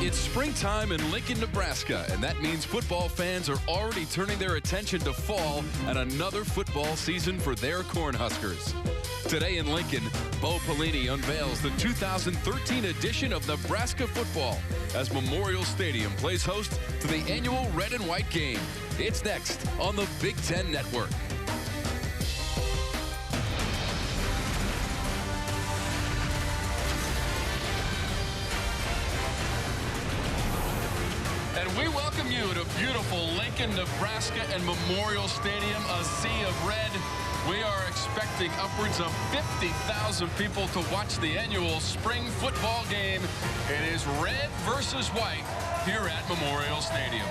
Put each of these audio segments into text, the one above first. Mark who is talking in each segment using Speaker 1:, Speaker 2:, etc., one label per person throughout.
Speaker 1: It's springtime in Lincoln, Nebraska, and that means football fans are already turning their attention to fall and another football season for their Cornhuskers. Today in Lincoln, Bo Pelini unveils the 2013 edition of Nebraska football as Memorial Stadium plays host to the annual red and white game. It's next on the Big Ten Network. And we welcome you to beautiful Lincoln, Nebraska and Memorial Stadium, a sea of red. We are expecting upwards of 50,000 people to watch the annual spring football game. It is red versus white here at Memorial Stadium.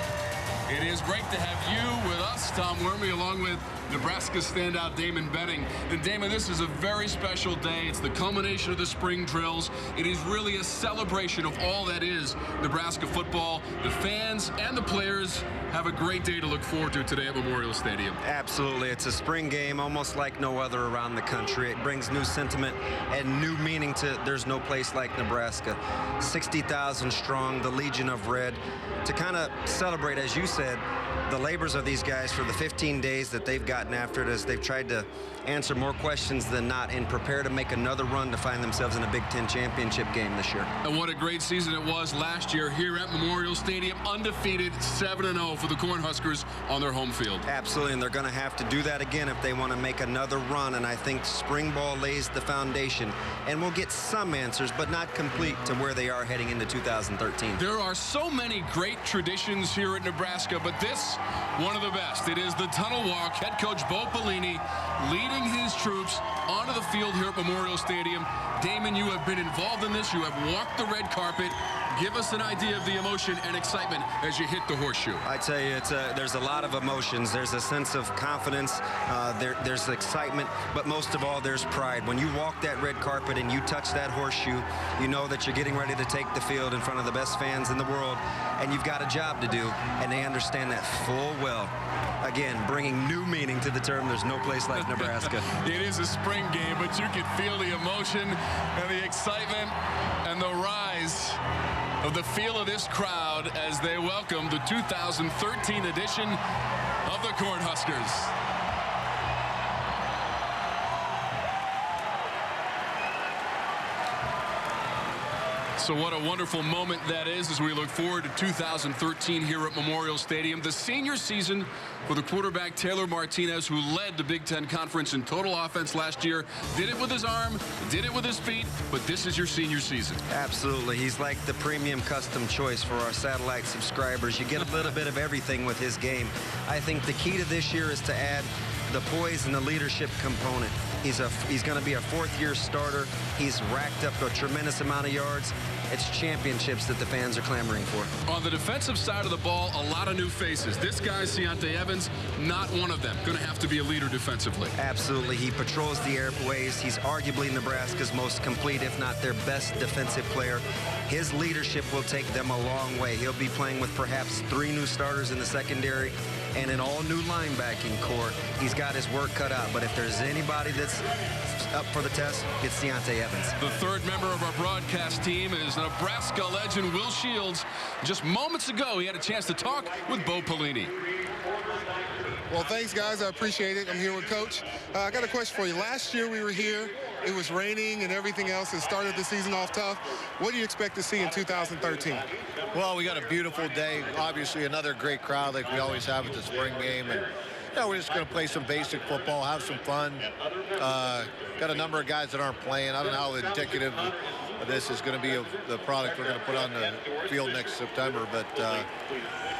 Speaker 1: It is great to have you with us, Tom Wormy, along with Nebraska standout Damon Benning. And Damon, this is a very special day. It's the culmination of the spring drills. It is really a celebration of all that is Nebraska football. The fans and the players have a great day to look forward to today at Memorial Stadium.
Speaker 2: Absolutely. It's a spring game almost like no other around the country. It brings new sentiment and new meaning to there's no place like Nebraska. 60,000 strong, the Legion of Red, to kind of celebrate, as you said, the labors of these guys for the 15 days that they've gotten after it as they've tried to answer more questions than not and prepare to make another run to find themselves in a Big Ten championship game this year.
Speaker 1: And what a great season it was last year here at Memorial Stadium, undefeated 7-0 for the Cornhuskers on their home field.
Speaker 2: Absolutely, and they're going to have to do that again if they want to make another run, and I think spring ball lays the foundation, and we'll get some answers, but not complete to where they are heading into 2013.
Speaker 1: There are so many great traditions here at Nebraska, but this, one of the best. It is the tunnel walk. Head coach Bo Pelini leading his troops onto the field here at Memorial Stadium. Damon, you have been involved in this. You have walked the red carpet. Give us an idea of the emotion and excitement as you hit the horseshoe.
Speaker 2: I tell you, there's a lot of emotions. There's a sense of confidence. There's excitement, but most of all, there's pride. When you walk that red carpet and you touch that horseshoe, you know that you're getting ready to take the field in front of the best fans in the world, and you've got a job to do, and they understand that full well. Again, bringing new meaning to the term, there's no place like Nebraska.
Speaker 1: It is a spring game, but you can feel the emotion and the excitement and the rise of the feel of this crowd as they welcome the 2013 edition of the Cornhuskers. So what a wonderful moment that is as we look forward to 2013 here at Memorial Stadium. The senior season for the quarterback Taylor Martinez, who led the Big Ten Conference in total offense last year. Did it with his arm, did it with his feet, but this is your senior season.
Speaker 2: Absolutely. He's like the premium custom choice for our satellite subscribers. You get a little bit of everything with his game. I think the key to this year is to add the poise and the leadership component. He's going to be a fourth-year starter. He's racked up a tremendous amount of yards. It's championships that the fans are clamoring for.
Speaker 1: On the defensive side of the ball, a lot of new faces. This guy, Ciante Evans, not one of them. Going to have to be a leader defensively.
Speaker 2: Absolutely. He patrols the airways. He's arguably Nebraska's most complete, if not their best defensive player. His leadership will take them a long way. He'll be playing with perhaps 3 new starters in the secondary and an all-new linebacking core. He's got his work cut out, but if there's anybody that's up for the test, it's Ciante Evans.
Speaker 1: The third member of our broadcast team is Nebraska legend Will Shields. Just moments ago, he had a chance to talk with Bo Pelini.
Speaker 3: Well, thanks, guys. I appreciate it. I'm here with Coach. I got a question for you. Last year we were here. It was raining and everything else. It started the season off tough. What do you expect to see in 2013?
Speaker 4: Well, we got a beautiful day. Obviously, another great crowd like we always have at the spring game. And we're just going to play some basic football, have some fun. Got a number of guys that aren't playing. I don't know how indicative of this is going to be of the product we're going to put on the field next September, but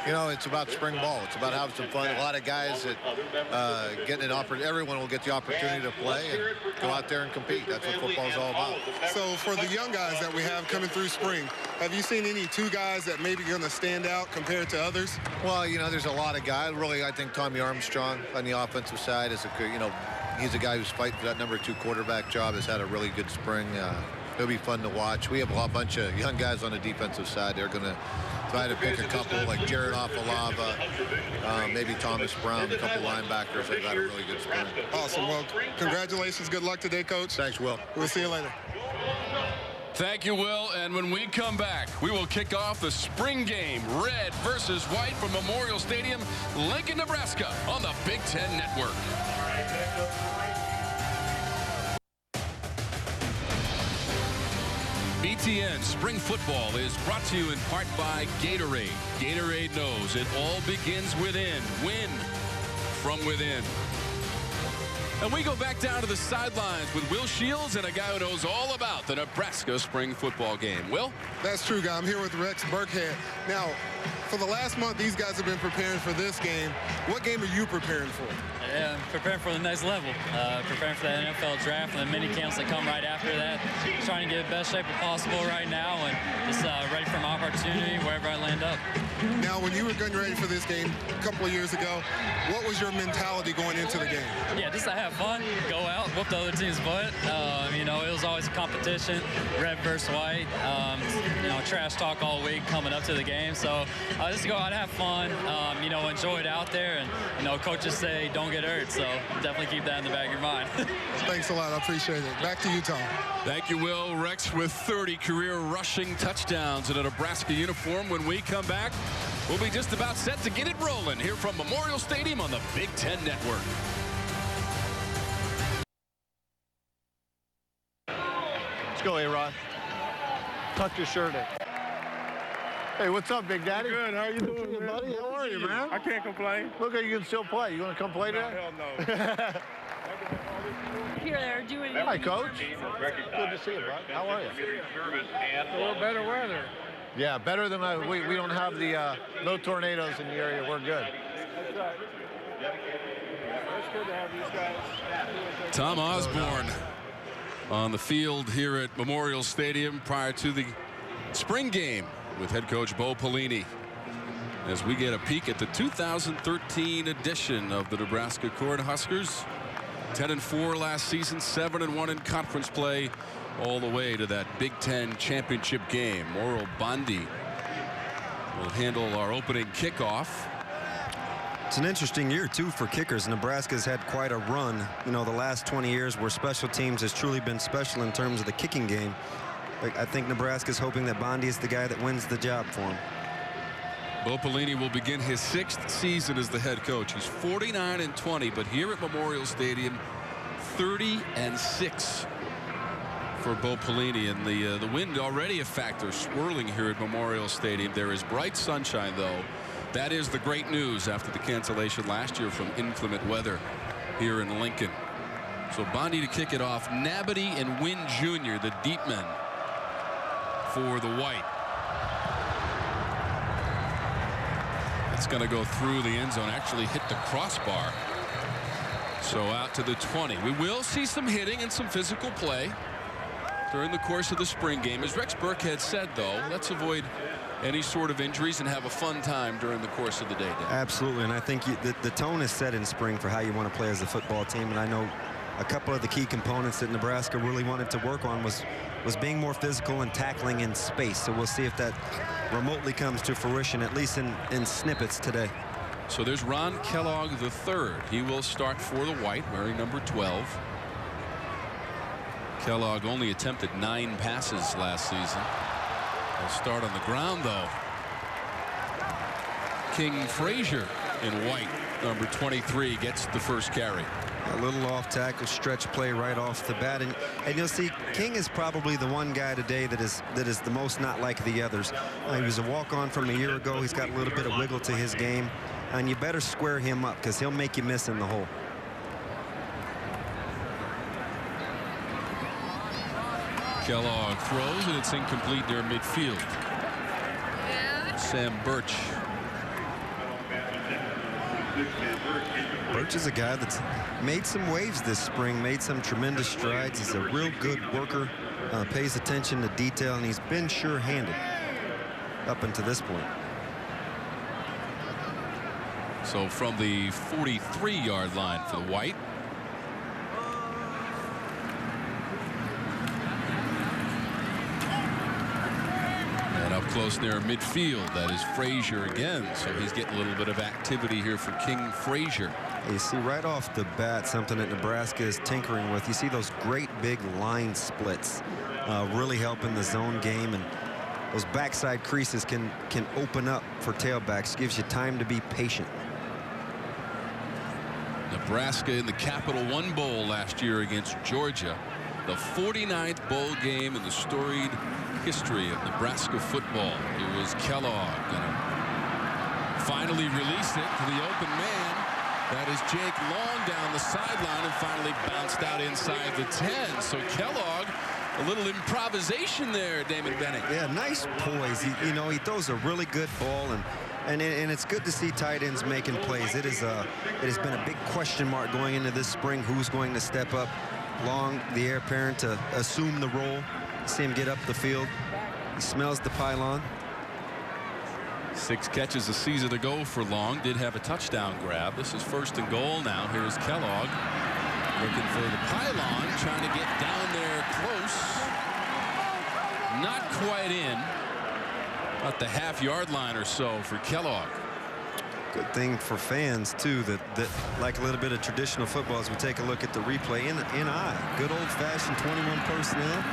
Speaker 4: it's about spring ball. It's about having some fun. A lot of guys that getting an opportunity. Everyone will get the opportunity to play and go out there and compete. That's what football is all about.
Speaker 3: So for the young guys that we have coming through spring, have you seen any 2 guys that maybe going to stand out compared to others?
Speaker 4: Well, there's a lot of guys. Really, I think Tommy Armstrong on the offensive side is he's a guy who's fighting for that number 2 quarterback job. Has had a really good spring. It'll be fun to watch. We have a bunch of young guys on the defensive side. They're going to try to pick a couple like Jared Offalava, maybe Thomas Brown, a couple linebackers that got a really good spring.
Speaker 3: Awesome. Well, congratulations. Good luck today, Coach.
Speaker 4: Thanks, Will.
Speaker 3: We'll see you later.
Speaker 1: Thank you, Will. And when we come back, we will kick off the spring game, red versus white from Memorial Stadium, Lincoln, Nebraska, on the Big Ten Network. BTN Spring Football is brought to you in part by Gatorade. Gatorade knows it all begins within. Win from within. And we go back down to the sidelines with Will Shields and a guy who knows all about the Nebraska spring football game. Will?
Speaker 3: That's true, guy. I'm here with Rex Burkhead. Now, for the last month, these guys have been preparing for this game. What game are you preparing for?
Speaker 5: Yeah, preparing for the next level. Preparing for the NFL draft and the mini camps that come right after that. Trying to get the best shape possible right now and just ready for my opportunity wherever I land up.
Speaker 3: Now, when you were getting ready for this game a couple of years ago, what was your mentality going into the game?
Speaker 5: Yeah, just to have fun, go out, whoop the other team's butt. You know, it was always a competition, red versus white. You know, trash talk all week coming up to the game. So just to go out and have fun, you know, enjoy it out there. And, you know, coaches say don't get hurt. So definitely keep that in the back of your mind.
Speaker 3: Thanks a lot. I appreciate it. Back to you, Tom.
Speaker 1: Thank you, Will. Rex with 30 career rushing touchdowns in a Nebraska uniform. When we come back, we'll be just about set to get it rolling here from Memorial Stadium on the Big Ten Network.
Speaker 4: Let's go, A-Rod. Tuck your shirt in. Hey, what's up, Big Daddy?
Speaker 6: Good. How you doing,
Speaker 4: Good,
Speaker 6: man?
Speaker 4: buddy. How are you, man?
Speaker 6: I can't complain.
Speaker 4: Look, you can still play. You want to come play today?
Speaker 6: Hell no.
Speaker 7: Here they're doing
Speaker 4: Hi, Coach. Good to see you, bud. How are you?
Speaker 6: A little better weather.
Speaker 4: Yeah, better than we don't have the no tornadoes in the area. We're good.
Speaker 6: That's right. It's good to have these guys.
Speaker 1: Tom Osborne on the field here at Memorial Stadium prior to the spring game with head coach Bo Pelini, as we get a peek at the 2013 edition of the Nebraska Cornhuskers. 10-4 last season, 7-1 in conference play, all the way to that Big Ten championship game. Morrell Bondi will handle our opening kickoff.
Speaker 2: It's an interesting year, too, for kickers. Nebraska's had quite a run, you know, the last 20 years where special teams has truly been special in terms of the kicking game. I think Nebraska's hoping that Bondi is the guy that wins the job for him.
Speaker 1: Bo Pelini will begin his 6th season as the head coach. He's 49-20, but here at Memorial Stadium, 30-6 for Bo Pelini. And the wind already a factor swirling here at Memorial Stadium. There is bright sunshine, though. That is the great news after the cancellation last year from inclement weather here in Lincoln. So Bondi to kick it off. Nabity and Wynn Jr., the deep men for the white. It's going to go through the end zone, actually hit the crossbar. So out to the 20. We will see some hitting and some physical play during the course of the spring game. As Rex Burkhead said, though, let's avoid any sort of injuries and have a fun time during the course of the day.
Speaker 2: Absolutely, and I think the tone is set in spring for how you want to play as a football team. And I know a couple of the key components that Nebraska really wanted to work on was being more physical and tackling in space. So we'll see if that remotely comes to fruition, at least in snippets today.
Speaker 1: So there's Ron Kellogg III. He will start for the white, wearing number 12. Kellogg only attempted 9 passes last season. He'll start on the ground, though. King Frazier in white, number 23, gets the first carry.
Speaker 2: A little off tackle stretch play right off the bat, and you'll see King is probably the one guy today that is the most not like the others. He was a walk-on from a year ago. He's got a little bit of wiggle to his game, and you better square him up because he'll make you miss in the hole.
Speaker 1: Kellogg throws, and it's incomplete near midfield. Sam Birch.
Speaker 2: Birch is a guy that's made some waves this spring, made some tremendous strides. He's a real good worker, pays attention to detail, and he's been sure-handed up until this point.
Speaker 1: So from the 43-yard line for the white. And up close near midfield, that is Frazier again. So he's getting a little bit of activity here for King Frazier.
Speaker 2: You see right off the bat something that Nebraska is tinkering with. You see those great big line splits. really help in the zone game, and those backside creases can open up for tailbacks. Gives you time to be patient.
Speaker 1: Nebraska in the Capital One Bowl last year against Georgia, the 49th bowl game in the storied history of Nebraska football. It was Kellogg gonna finally release it to the open man. That is Jake Long down the sideline and finally bounced out inside the 10. So Kellogg, a little improvisation there, Damon Bennett.
Speaker 2: Yeah, nice poise. He throws a really good ball, and it's good to see tight ends making plays. It has been a big question mark going into this spring. Who's going to step up? Long, the heir apparent, to assume the role. See him get up the field. He smells the pylon.
Speaker 1: 6 catches a season ago for Long. Did have a touchdown grab. This is 1st and goal now. Here's Kellogg looking for the pylon, trying to get down there close. Not quite in. About the half-yard line or so for Kellogg.
Speaker 2: Good thing for fans too that like a little bit of traditional football as we take a look at the replay in eye. Good old-fashioned 21 personnel.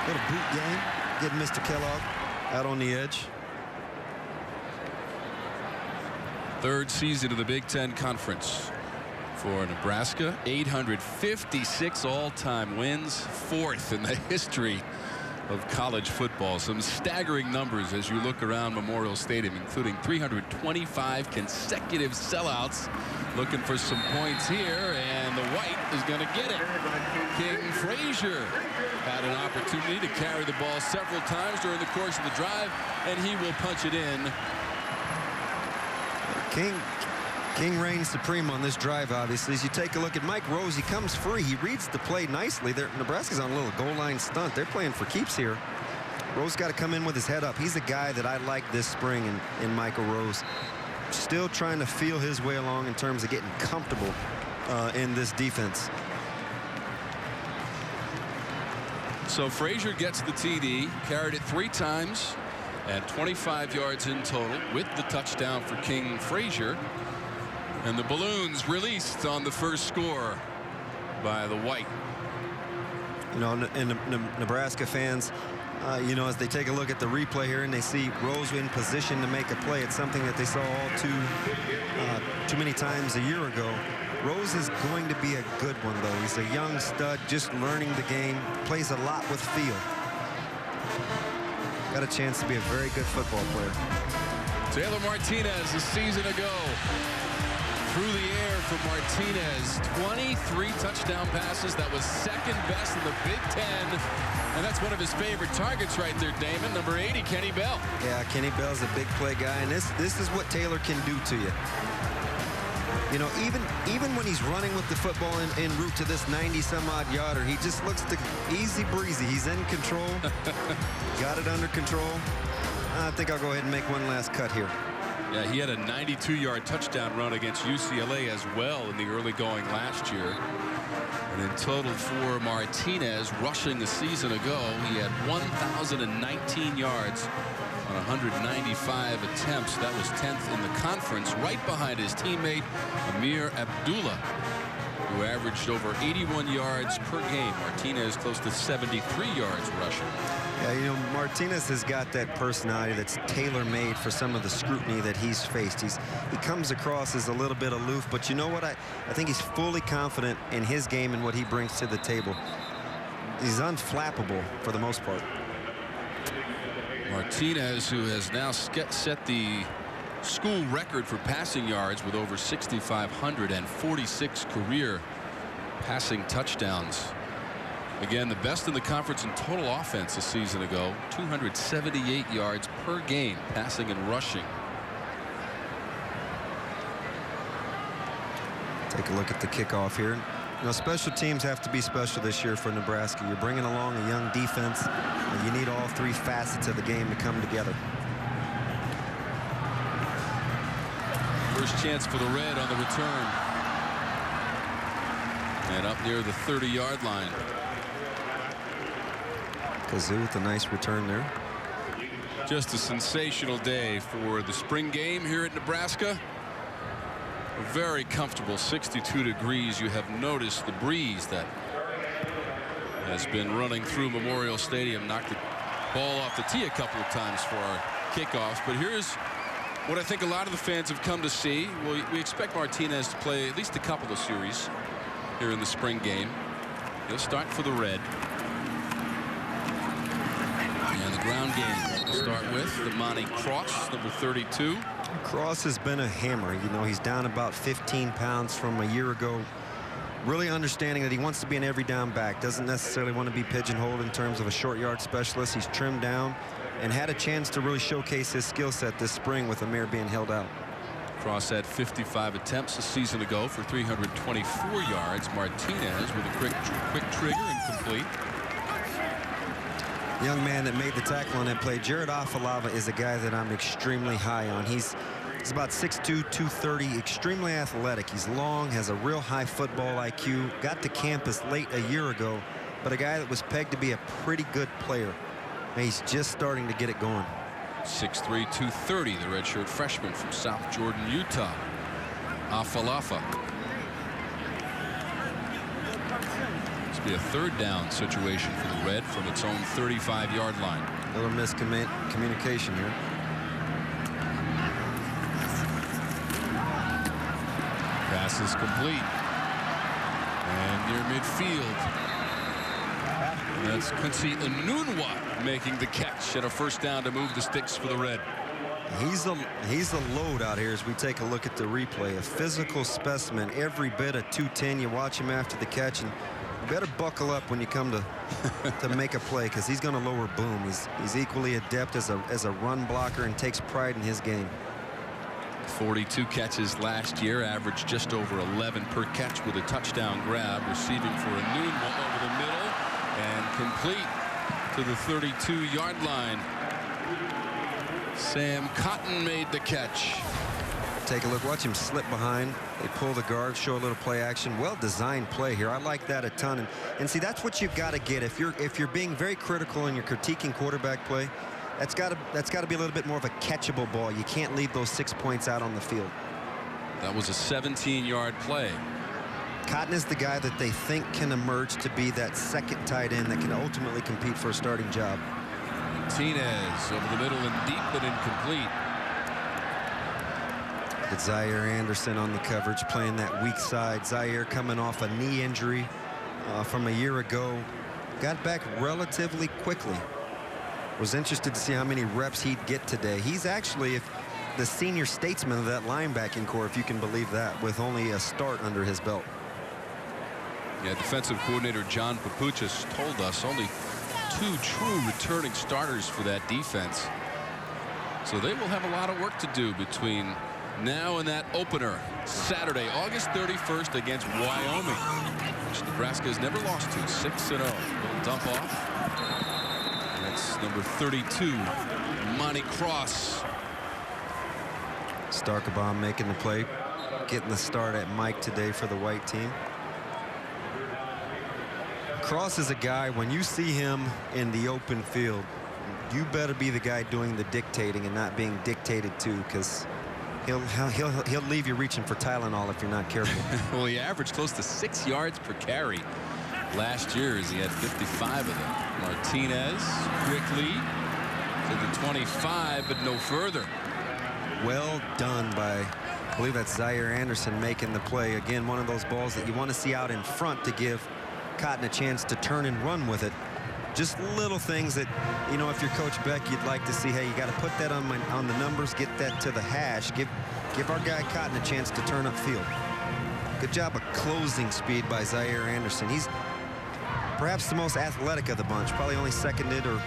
Speaker 2: Little boot game. Getting Mr. Kellogg out on the edge.
Speaker 1: 3rd season of the Big Ten Conference for Nebraska. 856 all-time wins. 4th in the history of college football. Some staggering numbers as you look around Memorial Stadium, including 325 consecutive sellouts. Looking for some points here, and the white is going to get it. King Frazier had an opportunity to carry the ball several times during the course of the drive, and he will punch it in.
Speaker 2: King reigns supreme on this drive, obviously. As you take a look at Mike Rose, he comes free. He reads the play nicely. Nebraska's on a little goal line stunt. They're playing for keeps here. Rose got to come in with his head up. He's a guy that I like this spring in Michael Rose. Still trying to feel his way along in terms of getting comfortable in this defense.
Speaker 1: So Frazier gets the TD, carried it 3 times, and 25 yards in total with the touchdown for King Frazier. And the Balloons released on the first score by the white.
Speaker 2: And Nebraska fans, as they take a look at the replay here and they see Rose in position to make a play, it's something that they saw all too many times a year ago. Rose is going to be a good one, though. He's a young stud, just learning the game, plays a lot with feel. Got a chance to be a very good football player.
Speaker 1: Taylor Martinez a season ago. Through the air for Martinez. 23 touchdown passes. That was 2nd best in the Big Ten. And that's one of his favorite targets right there, Damon. Number 80, Kenny Bell.
Speaker 2: Yeah, Kenny Bell's a big play guy. And this is what Taylor can do to you. Even when he's running with the football en route to this 90-some-odd yarder, he just looks easy breezy. He's in control. Got it under control. I think I'll go ahead and make one last cut here.
Speaker 1: Yeah, he had a 92-yard touchdown run against UCLA as well in the early going last year. And in total for Martinez, rushing the season ago, he had 1,019 yards on 195 attempts. That was 10th in the conference, right behind his teammate Amir Abdullah, who averaged over 81 yards per game. Martinez close to 73 yards rushing.
Speaker 2: Yeah, Martinez has got that personality that's tailor-made for some of the scrutiny that he's faced. He comes across as a little bit aloof, but you know what? I think he's fully confident in his game and what he brings to the table. He's unflappable for the most part.
Speaker 1: Martinez, who has now set the school record for passing yards with over 6,546 career passing touchdowns. Again, the best in the conference in total offense a season ago. 278 yards per game, passing and rushing.
Speaker 2: Take a look at the kickoff here. Special teams have to be special this year for Nebraska. You're bringing along a young defense, and you need all 3 facets of the game to come together.
Speaker 1: First chance for the Red on the return. And up near the 30-yard line.
Speaker 2: Kazoo with a nice return there.
Speaker 1: Just a sensational day for the spring game here at Nebraska. A very comfortable 62 degrees. You have noticed the breeze that has been running through Memorial Stadium, knocked the ball off the tee a couple of times for our kickoffs. But here's what I think a lot of the fans have come to see. We expect Martinez to play at least a couple of series here in the spring game. He'll start for the Red. And the ground game to start with the Monty Cross, number 32.
Speaker 2: Cross has been a hammer. You know, he's down about 15 pounds from a year ago. Really understanding that he wants to be an every down back. Doesn't necessarily want to be pigeonholed in terms of a short yard specialist. He's trimmed down and had a chance to really showcase his skill set this spring with Amir being held out.
Speaker 1: Cross had 55 attempts a season ago for 324 yards. Martinez with a quick trigger and complete.
Speaker 2: Young man that made the tackle on that play, Jared Afalava, is a guy that I'm extremely high on. He's about 6'2", 230, extremely athletic. He's long, has a real high football IQ, got to campus late a year ago, but a guy that was pegged to be a pretty good player. And he's just starting to get it going.
Speaker 1: 6'3", 230, the redshirt freshman from South Jordan, Utah. Afalava. This will be a third down situation for the Red from its own 35-yard line.
Speaker 2: A little miscommunication here.
Speaker 1: Pass is complete. And near midfield. That's Quincy Enunwa making the catch and a first down to move the sticks for the Red.
Speaker 2: He's a load out here as we take a look at the replay. A physical specimen, every bit of 210. You watch him after the catch, and you better buckle up when you come to make a play, because he's going to lower boom. He's equally adept as a run blocker and takes pride in his game.
Speaker 1: 42 catches last year, averaged just over 11 per catch with a touchdown grab, receiving for Enunwa over the middle and complete to the 32-yard line. Sam Cotton made the catch.
Speaker 2: Take a look, watch him slip behind. They pull the guard, show a little play action. Well-designed play here. I like that a ton. And see, that's what you've got to get. If you're being very critical and you're critiquing quarterback play, that's got to be a little bit more of a catchable ball. You can't leave those 6 points out on the field.
Speaker 1: That was a 17-yard play.
Speaker 2: Cotton is the guy that they think can emerge to be that second tight end that can ultimately compete for a starting job.
Speaker 1: Martinez over the middle and deep, but incomplete.
Speaker 2: It's Zaire Anderson on the coverage, playing that weak side. Zaire coming off a knee injury from a year ago. Got back relatively quickly. Was interested to see how many reps he'd get today. He's actually the senior statesman of that linebacking core, if you can believe that, with only a start under his belt.
Speaker 1: Yeah, defensive coordinator John Papuchis told us only 2 true returning starters for that defense. So they will have a lot of work to do between now and that opener Saturday, August 31st against Wyoming, which Nebraska has never lost to. 6-0. Little dump off. That's number 32, Monty Cross.
Speaker 2: Starkebaum making the play, getting the start at Mike today for the white team. Cross is a guy, when you see him in the open field, you better be the guy doing the dictating and not being dictated to, because he'll leave you reaching for Tylenol if you're not careful.
Speaker 1: Well, he averaged close to 6 yards per carry last year as he had 55 of them. Martinez quickly to the 25, but no further.
Speaker 2: Well done by, I believe that's Zaire Anderson making the play. Again, one of those balls that you want to see out in front to give Cotton a chance to turn and run with it. Just little things that, you know, if you're Coach Beck, you'd like to see. Hey, you got to put that on the numbers, get that to the hash, give our guy Cotton a chance to turn upfield. Good job of closing speed by Zaire Anderson. He's perhaps the most athletic of the bunch, probably only seconded or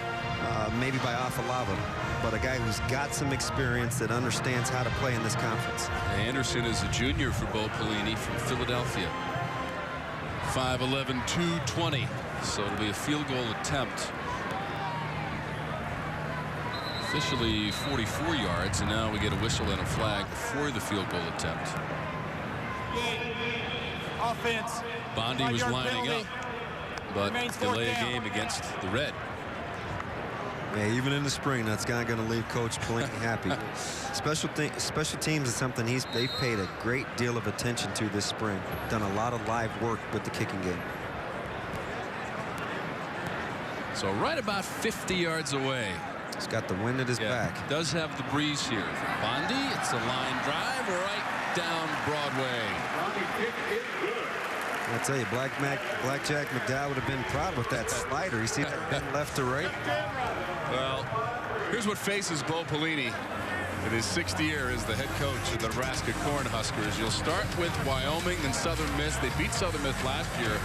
Speaker 2: maybe by Afalava, but a guy who's got some experience that understands how to play in this conference.
Speaker 1: Anderson is a junior for Bo Pelini from Philadelphia. 5'11", 220. So it'll be a field goal attempt. Officially 44 yards, and now we get a whistle and a flag for the field goal attempt.
Speaker 6: Offense.
Speaker 1: Bondi was lining up, but delay a game against the Red.
Speaker 2: Yeah, even in the spring, that's not going to leave Coach Pelini happy. Special teams is something they've paid a great deal of attention to this spring. Done a lot of live work with the kicking game.
Speaker 1: So right about 50 yards away.
Speaker 2: He's got the wind at his back.
Speaker 1: Does have the breeze here. Bondi, it's a line drive right down Broadway.
Speaker 2: I tell you, Blackjack McDowell would have been proud with that slider. You see that bend left to right?
Speaker 1: Well, here's what faces Bo Pelini in his 6th year as the head coach of the Nebraska Cornhuskers. You'll start with Wyoming, then Southern Miss. They beat Southern Miss last year,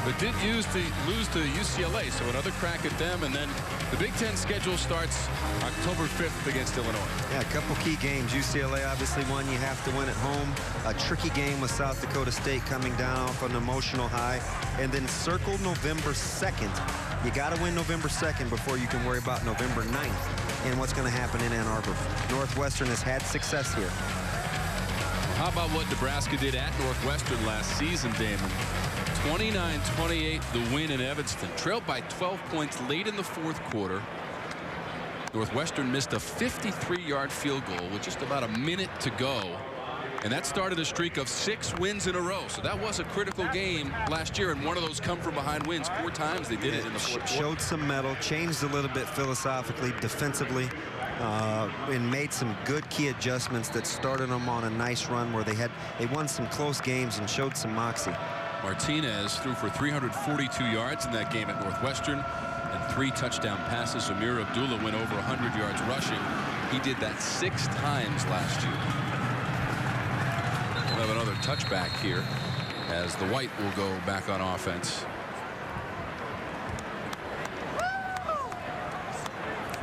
Speaker 1: but did lose to UCLA, so another crack at them. And then the Big Ten schedule starts October 5th against Illinois.
Speaker 2: Yeah, a couple key games. UCLA obviously one you have to win at home. A tricky game with South Dakota State coming down off an emotional high. And then circle November 2nd. You got to win November 2nd before you can worry about November 9th and what's going to happen in Ann Arbor. Northwestern has had success here.
Speaker 1: How about what Nebraska did at Northwestern last season, Damon? 29-28, the win in Evanston. Trailed by 12 points late in the 4th quarter. Northwestern missed a 53-yard field goal with just about a minute to go. And that started a streak of 6 wins in a row. So that was a critical game last year, and one of those come-from-behind wins. 4 times they did it in the 4th quarter.
Speaker 2: Showed some mettle, changed a little bit philosophically, defensively, and made some good key adjustments that started them on a nice run where they won some close games and showed some moxie.
Speaker 1: Martinez threw for 342 yards in that game at Northwestern and 3 touchdown passes. Amir Abdullah went over 100 yards rushing. He did that 6 times last year. We'll have another touchback here as the White will go back on offense.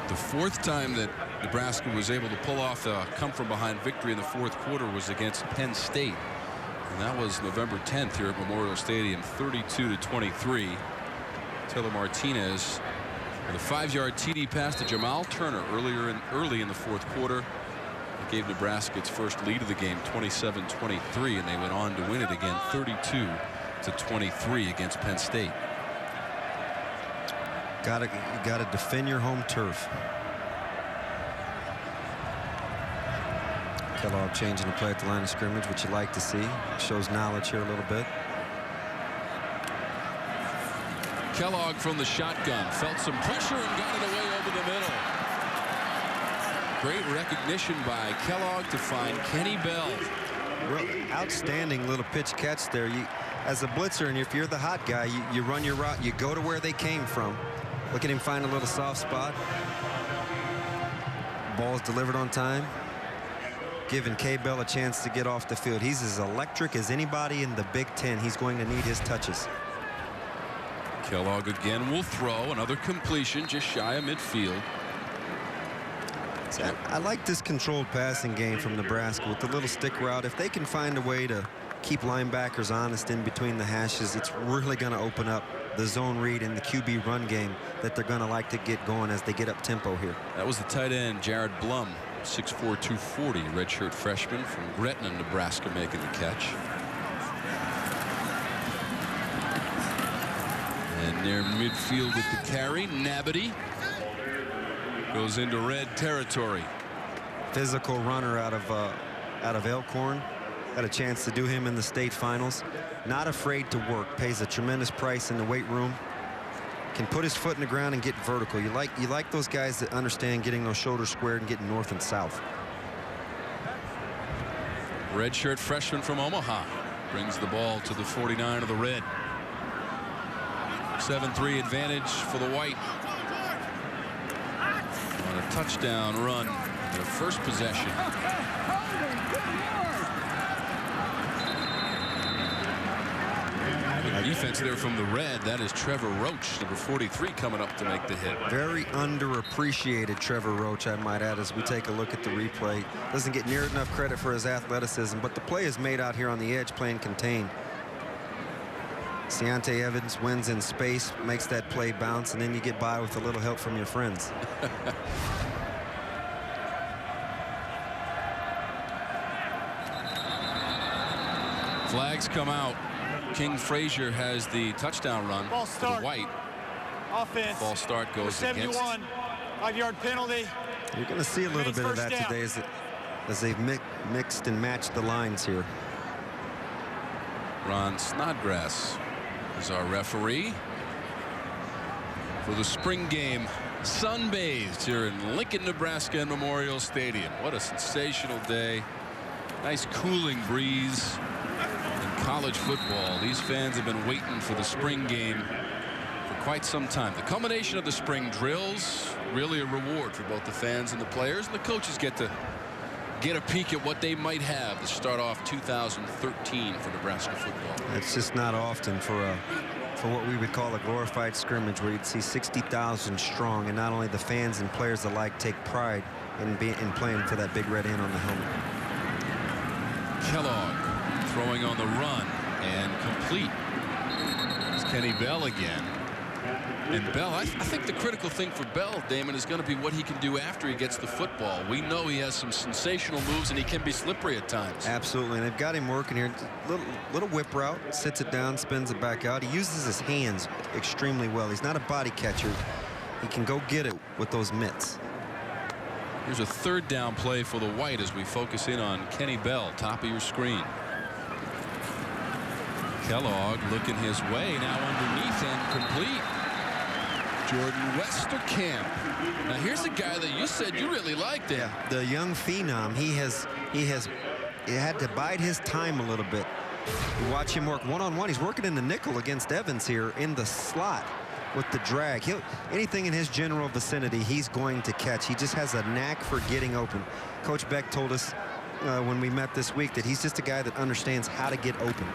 Speaker 1: The 4th time that Nebraska was able to pull off a come-from-behind victory in the 4th quarter was against Penn State. And that was November 10th here at Memorial Stadium, 32-23. Taylor Martinez with a 5-yard TD pass to Jamal Turner early in the 4th quarter. It gave Nebraska its first lead of the game, 27-23, and they went on to win it again, 32-23 against Penn State.
Speaker 2: You gotta defend your home turf. Kellogg changing the play at the line of scrimmage, which you like to see. Shows knowledge here a little bit.
Speaker 1: Kellogg from the shotgun felt some pressure and got it away over the middle. Great recognition by Kellogg to find Kenny Bell.
Speaker 2: Real outstanding little pitch catch there. As a blitzer, and if you're the hot guy, you run your route, you go to where they came from. Look at him find a little soft spot. Ball is delivered on time, giving K-Bell a chance to get off the field. He's as electric as anybody in the Big Ten. He's going to need his touches.
Speaker 1: Kellogg again will throw another completion just shy of midfield.
Speaker 2: I like this controlled passing game from Nebraska with the little stick route. If they can find a way to keep linebackers honest in between the hashes, it's really going to open up the zone read and the QB run game that they're going to like to get going as they get up tempo here.
Speaker 1: That was the tight end Jared Blum, 6'4", 240, redshirt freshman from Gretna, Nebraska, making the catch. And near midfield with the carry, Nabity goes into red territory.
Speaker 2: Physical runner out of Elkhorn. Had a chance to do him in the state finals. Not afraid to work. Pays a tremendous price in the weight room. Can put his foot in the ground and get vertical. You like those guys that understand getting those shoulders squared and getting north and south.
Speaker 1: Redshirt freshman from Omaha brings the ball to the 49 of the Red. 7-3 advantage for the White. On a touchdown run, their first possession. Good defense there from the Red. That is Trevor Roach, number 43, coming up to make the hit.
Speaker 2: Very underappreciated Trevor Roach, I might add, as we take a look at the replay. Doesn't get near enough credit for his athleticism, but the play is made out here on the edge, playing contained. Deontay Evans wins in space, makes that play bounce, and then you get by with a little help from your friends.
Speaker 1: Flags come out. King Frazier has the touchdown run for the White.
Speaker 6: Offense.
Speaker 1: Ball start goes
Speaker 6: 71. 5-yard penalty.
Speaker 2: You're going to see a little bit of that today as they've mixed and matched the lines here.
Speaker 1: Ron Snodgrass is our referee. for the spring game. Sunbathed here in Lincoln, Nebraska and Memorial Stadium. What a sensational day. Nice cooling breeze in college football. These fans have been waiting for the spring game for quite some time. The culmination of the spring drills, really a reward for both the fans and the players, and the coaches get to get a peek at what they might have to start off 2013 for Nebraska football.
Speaker 2: It's just not often for what we would call a glorified scrimmage where you'd see 60,000 strong, and not only the fans and players alike take pride in playing for that big red N on the helmet.
Speaker 1: Kellogg throwing on the run and complete. It's Kenny Bell again. And Bell, I think the critical thing for Bell, Damon, is going to be what he can do after he gets the football. We know he has some sensational moves, and he can be slippery at times.
Speaker 2: Absolutely, and they've got him working here. Little whip route, sits it down, spins it back out. He uses his hands extremely well. He's not a body catcher. He can go get it with those mitts.
Speaker 1: Here's a third down play for the White as we focus in on Kenny Bell, top of your screen. Kellogg looking his way, now underneath and complete. Jordan Westerkamp. Now here's a guy that you said you really liked.
Speaker 2: Yeah, the young phenom. He had to bide his time a little bit. You watch him work one-on-one. He's working in the nickel against Evans here in the slot with the drag. Anything in his general vicinity, he's going to catch. He just has a knack for getting open. Coach Beck told us when we met this week that he's just a guy that understands how to get open.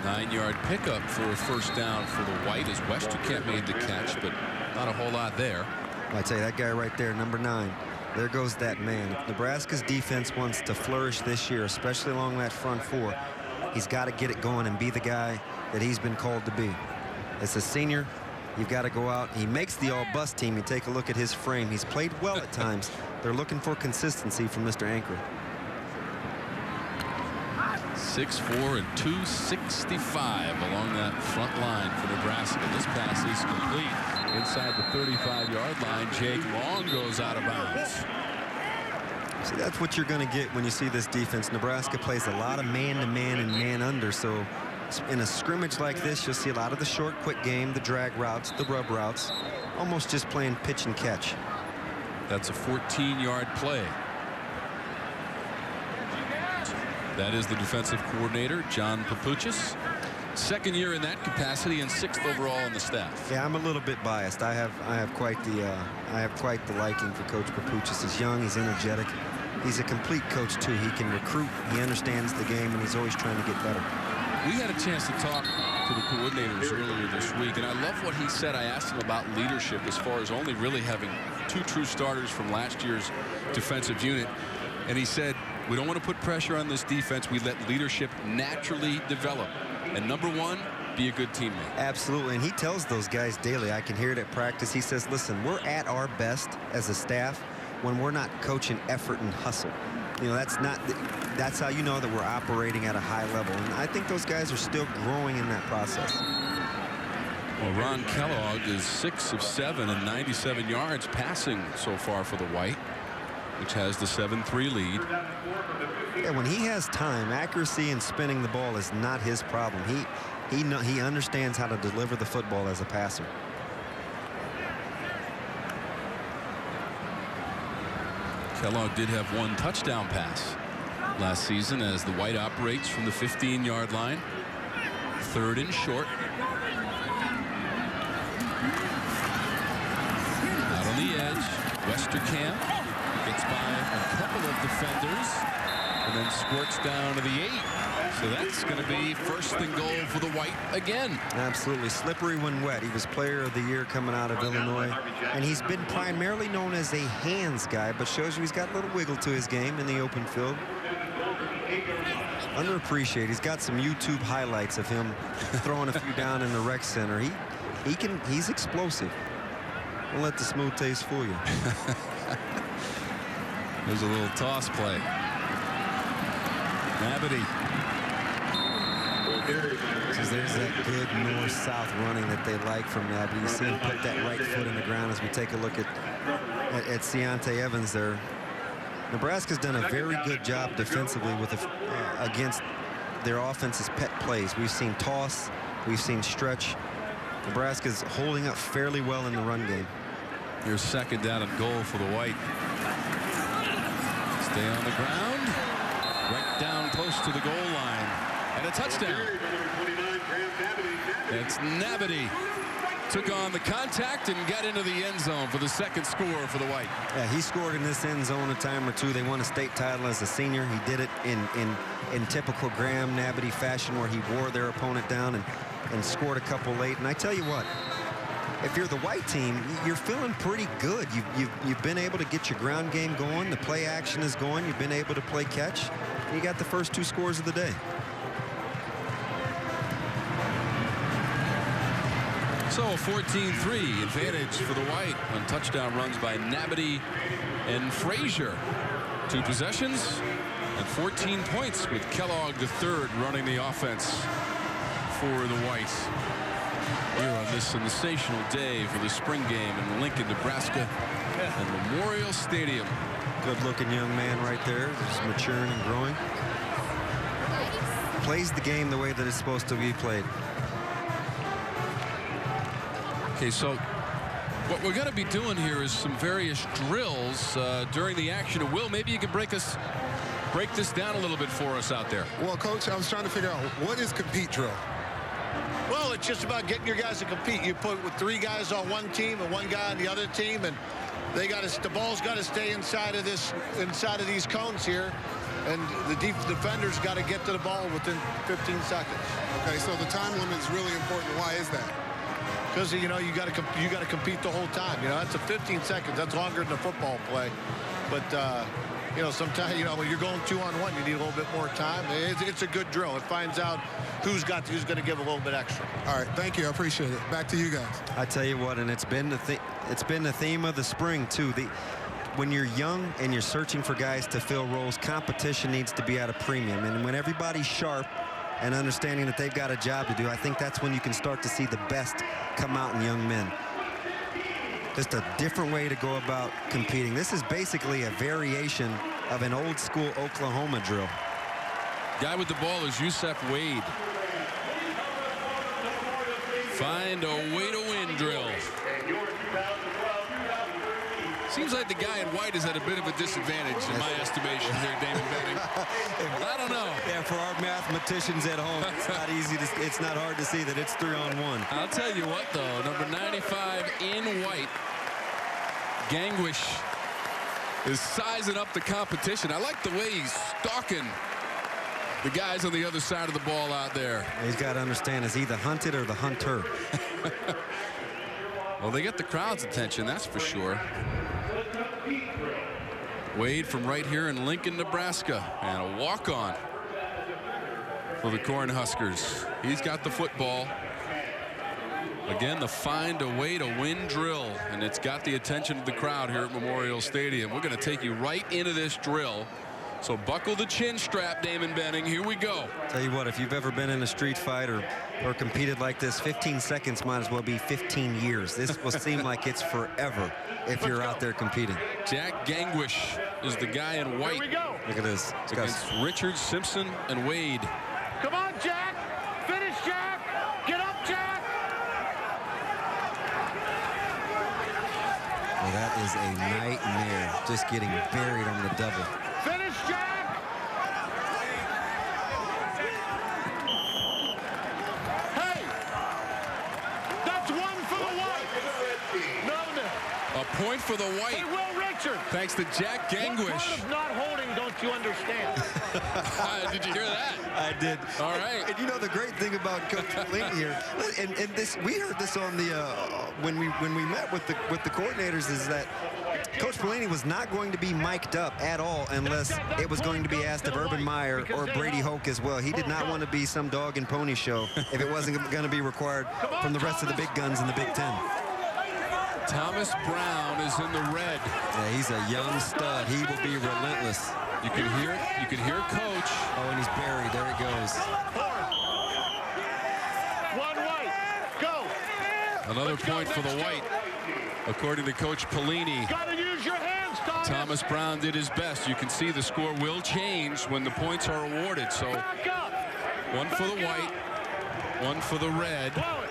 Speaker 1: 9-yard pickup for a first down for the White as Westerkamp made the catch, but not a whole lot there.
Speaker 2: I'd say that guy right there, number 9. There goes that man. If Nebraska's defense wants to flourish this year, especially along that front four, he's got to get it going and be the guy that he's been called to be. As a senior, you've got to go out. He makes the all-bus team. You take a look at his frame. He's played well at times. They're looking for consistency from Mr. Anchor.
Speaker 1: 6'4" and 265 along that front line for Nebraska. This pass is complete inside the 35-yard line. Jake Long goes out of bounds.
Speaker 2: See, that's what you're going to get when you see this defense. Nebraska plays a lot of man-to-man and man-under, so in a scrimmage like this, you'll see a lot of the short, quick game, the drag routes, the rub routes, almost just playing pitch and catch.
Speaker 1: That's a 14-yard play. That is the defensive coordinator, John Papuchis. Second year in that capacity and 6th overall on the staff.
Speaker 2: Yeah, I'm a little bit biased. I have quite the liking for Coach Papuchis. He's young, he's energetic. He's a complete coach too. He can recruit, he understands the game, and he's always trying to get better.
Speaker 1: We had a chance to talk to the coordinators earlier this week, and I love what he said. I asked him about leadership as far as only really having 2 true starters from last year's defensive unit. And he said, we don't want to put pressure on this defense. We let leadership naturally develop. And number 1, be a good teammate.
Speaker 2: Absolutely, and he tells those guys daily. I can hear it at practice. He says, listen, we're at our best as a staff when we're not coaching effort and hustle. You know, that's how you know that we're operating at a high level. And I think those guys are still growing in that process.
Speaker 1: Well, Ron Kellogg is 6 of 7 and 97 yards passing so far for the White, which has the 7-3 lead.
Speaker 2: Yeah, when he has time, accuracy and spinning the ball is not his problem. He understands how to deliver the football as a passer.
Speaker 1: Kellogg did have 1 touchdown pass last season as the White operates from the 15-yard line. 3rd and short. Out on the edge, Westerkamp gets by a couple of defenders and then squirts down to the 8. So that's going to be 1st and goal for the White again.
Speaker 2: Absolutely slippery when wet. He was player of the year coming out of Illinois, and he's been primarily known as a hands guy, but shows you he's got a little wiggle to his game in the open field. Underappreciated. He's got some YouTube highlights of him throwing a few down in the rec center. He's explosive. Don't let the smooth taste fool you.
Speaker 1: There's a little toss play. Nabity.
Speaker 2: Because there's that good north-south running that they like from Nabity. You see him put that right foot in the ground as we take a look at Ciante Evans there. Nebraska's done a very good job defensively with against their offense's pet plays. We've seen toss, we've seen stretch, Nebraska's holding up fairly well in the run game.
Speaker 1: Your second down and goal for the White. Stay on the ground. Right down close to the goal line. And a touchdown. It's Nabity. Took on the contact and got into the end zone for the second score for the White.
Speaker 2: Yeah, he scored in this end zone a time or two. They won a state title as a senior. He did it in typical Graham Nabity fashion, where he wore their opponent down and scored a couple late. And I tell you what, if you're the White team, you're feeling pretty good. You've been able to get your ground game going. The play action is going. You've been able to play catch. And you got the first 2 scores of the day.
Speaker 1: So a 14-3 advantage for the White on touchdown runs by Nabity and Frazier. 2 possessions and 14 points with Kellogg III running the offense for the White. Here on this sensational day for the spring game in Lincoln, Nebraska at Memorial Stadium.
Speaker 2: Good-looking young man right there, just maturing and growing. Plays the game the way that it's supposed to be played.
Speaker 1: Okay, so what we're going to be doing here is some various drills during the action. And Will, maybe you can break this down a little bit for us out there.
Speaker 3: Well, Coach, I was trying to figure out, what is compete drill?
Speaker 4: Well, it's just about getting your guys to compete. You put with 3 guys on one team and 1 guy on the other team, and the ball's got to stay inside of these cones here, and the defenders got to get to the ball within 15 seconds.
Speaker 3: Okay, so the time limit is really important. Why is that?
Speaker 4: Because you got to compete the whole time. That's a 15 seconds. That's longer than a football play. But sometimes when you're going 2-on-1, you need a little bit more time. It's a good drill. It finds out who's going to give a little bit extra.
Speaker 3: All right, thank you. I appreciate it. Back to you guys.
Speaker 2: I tell you what, and it's been the theme of the spring too. When you're young and you're searching for guys to fill roles, competition needs to be at a premium. And when everybody's sharp and understanding that they've got a job to do, I think that's when you can start to see the best come out in young men. Just a different way to go about competing. This is basically a variation of an old school Oklahoma drill.
Speaker 1: Guy with the ball is Yusef Wade. Find a way to win drill. Seems like the guy in white is at a bit of a disadvantage in my estimation here, Damon Benning. I don't know.
Speaker 2: Yeah, for our mathematicians at home, it's not hard to see that it's 3-on-1.
Speaker 1: I'll tell you what, though, number 95 in white, Gangwish, is sizing up the competition. I like the way he's stalking the guys on the other side of the ball out there.
Speaker 2: He's got to understand, is he the hunted or the hunter?
Speaker 1: Well, they get the crowd's attention, that's for sure. Wade from right here in Lincoln, Nebraska, and a walk-on for the Cornhuskers. He's got the football. Again, the find a way to win drill, and it's got the attention of the crowd here at Memorial Stadium. We're going to take you right into this drill. So buckle the chin strap, Damon Benning. Here we go.
Speaker 2: Tell you what, if you've ever been in a street fight or competed like this, 15 seconds might as well be 15 years. This will seem like it's forever if you're out there competing.
Speaker 1: Jack Gangwish is the guy in white.
Speaker 6: Here we go.
Speaker 2: Look at this. It's
Speaker 1: Against Richard, Simpson, and Wade.
Speaker 6: Come on, Jack. Finish, Jack. Get up, Jack.
Speaker 2: Well, that is a nightmare, just getting buried on the double.
Speaker 6: Finish, Jack. Hey, that's 1 for the White. No.
Speaker 1: A point for the White.
Speaker 6: Hey, Will Richard.
Speaker 1: Thanks to Jack Gangwish.
Speaker 6: What part of not holding don't you understand?
Speaker 1: Did you hear that?
Speaker 2: I did.
Speaker 1: All right.
Speaker 2: And you know the great thing about Coach Pelini here, and this, we heard this on the when we met with the coordinators, is that Coach Pelini was not going to be mic'd up at all unless it was going to be asked of Urban Meyer or Brady Hoke as well. He did not want to be some dog and pony show if it wasn't going to be required from the rest of the big guns in the Big Ten.
Speaker 1: Thomas Brown is in the red.
Speaker 2: Yeah, he's a young stud. He will be relentless.
Speaker 1: You can hear Coach.
Speaker 2: Oh, and he's buried. There he goes.
Speaker 6: 1 White. Go.
Speaker 1: Another point for the White. According to Coach Pelini,
Speaker 6: Gotta use your hands,
Speaker 1: Thomas Brown did his best. You can see the score will change when the points are awarded. So
Speaker 6: Back up.
Speaker 1: 1 for the White, 1 for the red.
Speaker 6: Blow it.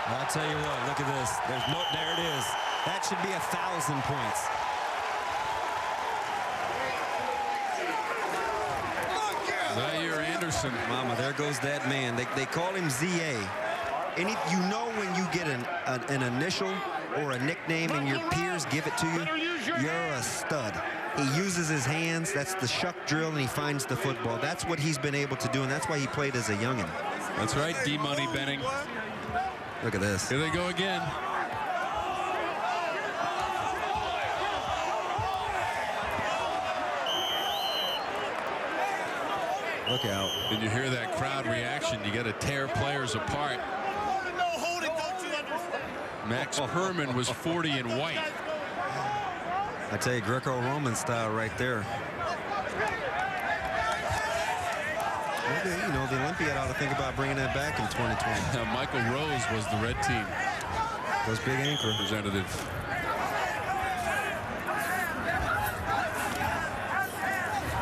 Speaker 2: I'll tell you what, look at this. There it is. That should be 1,000 points.
Speaker 1: Zaire Anderson.
Speaker 2: Mama, there goes that man. They call him ZA. And you know when you get an initial or a nickname and your peers give it to you, you're a stud. He uses his hands. That's the shuck drill, and he finds the football. That's what he's been able to do, and that's why he played as a youngin.
Speaker 1: That's right, D-Money Benning.
Speaker 2: Look at this.
Speaker 1: Here they go again.
Speaker 2: Look out.
Speaker 1: And you hear that crowd reaction. You got to tear players apart. Max Herman was 40 in white.
Speaker 2: I tell you, Greco-Roman style right there. Maybe, you know, the Olympiad ought to think about bringing that back in 2020.
Speaker 1: Michael Rose was the red team.
Speaker 2: Those big anchor
Speaker 1: Representative.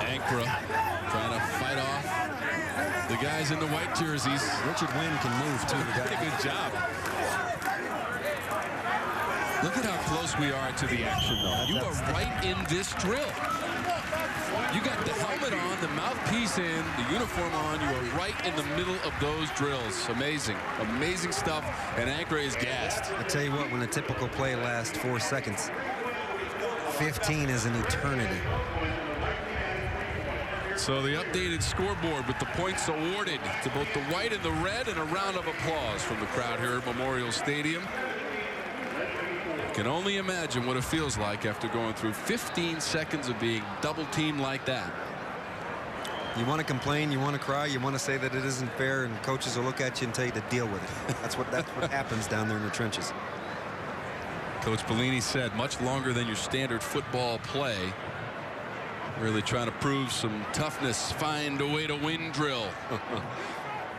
Speaker 1: Ankra trying to fight off the guys in the white jerseys.
Speaker 2: Richard Wynn can move too.
Speaker 1: Pretty good job. Look at how close we are to the action, though. You are right in this drill. You got the helmet on, the mouthpiece in, the uniform on. You are right in the middle of those drills. Amazing. Amazing stuff. And Ankra is gassed.
Speaker 2: I tell you what, when a typical play lasts 4 seconds, 15 is an eternity.
Speaker 1: So the updated scoreboard with the points awarded to both the white and the red, and a round of applause from the crowd here at Memorial Stadium. Can only imagine what it feels like after going through 15 seconds of being double teamed like that.
Speaker 2: You want to complain, you want to cry, you want to say that it isn't fair, and coaches will look at you and tell you to deal with it. That's what happens down there in the trenches.
Speaker 1: Coach Bellini said much longer than your standard football play. Really trying to prove some toughness, find a way to win drill.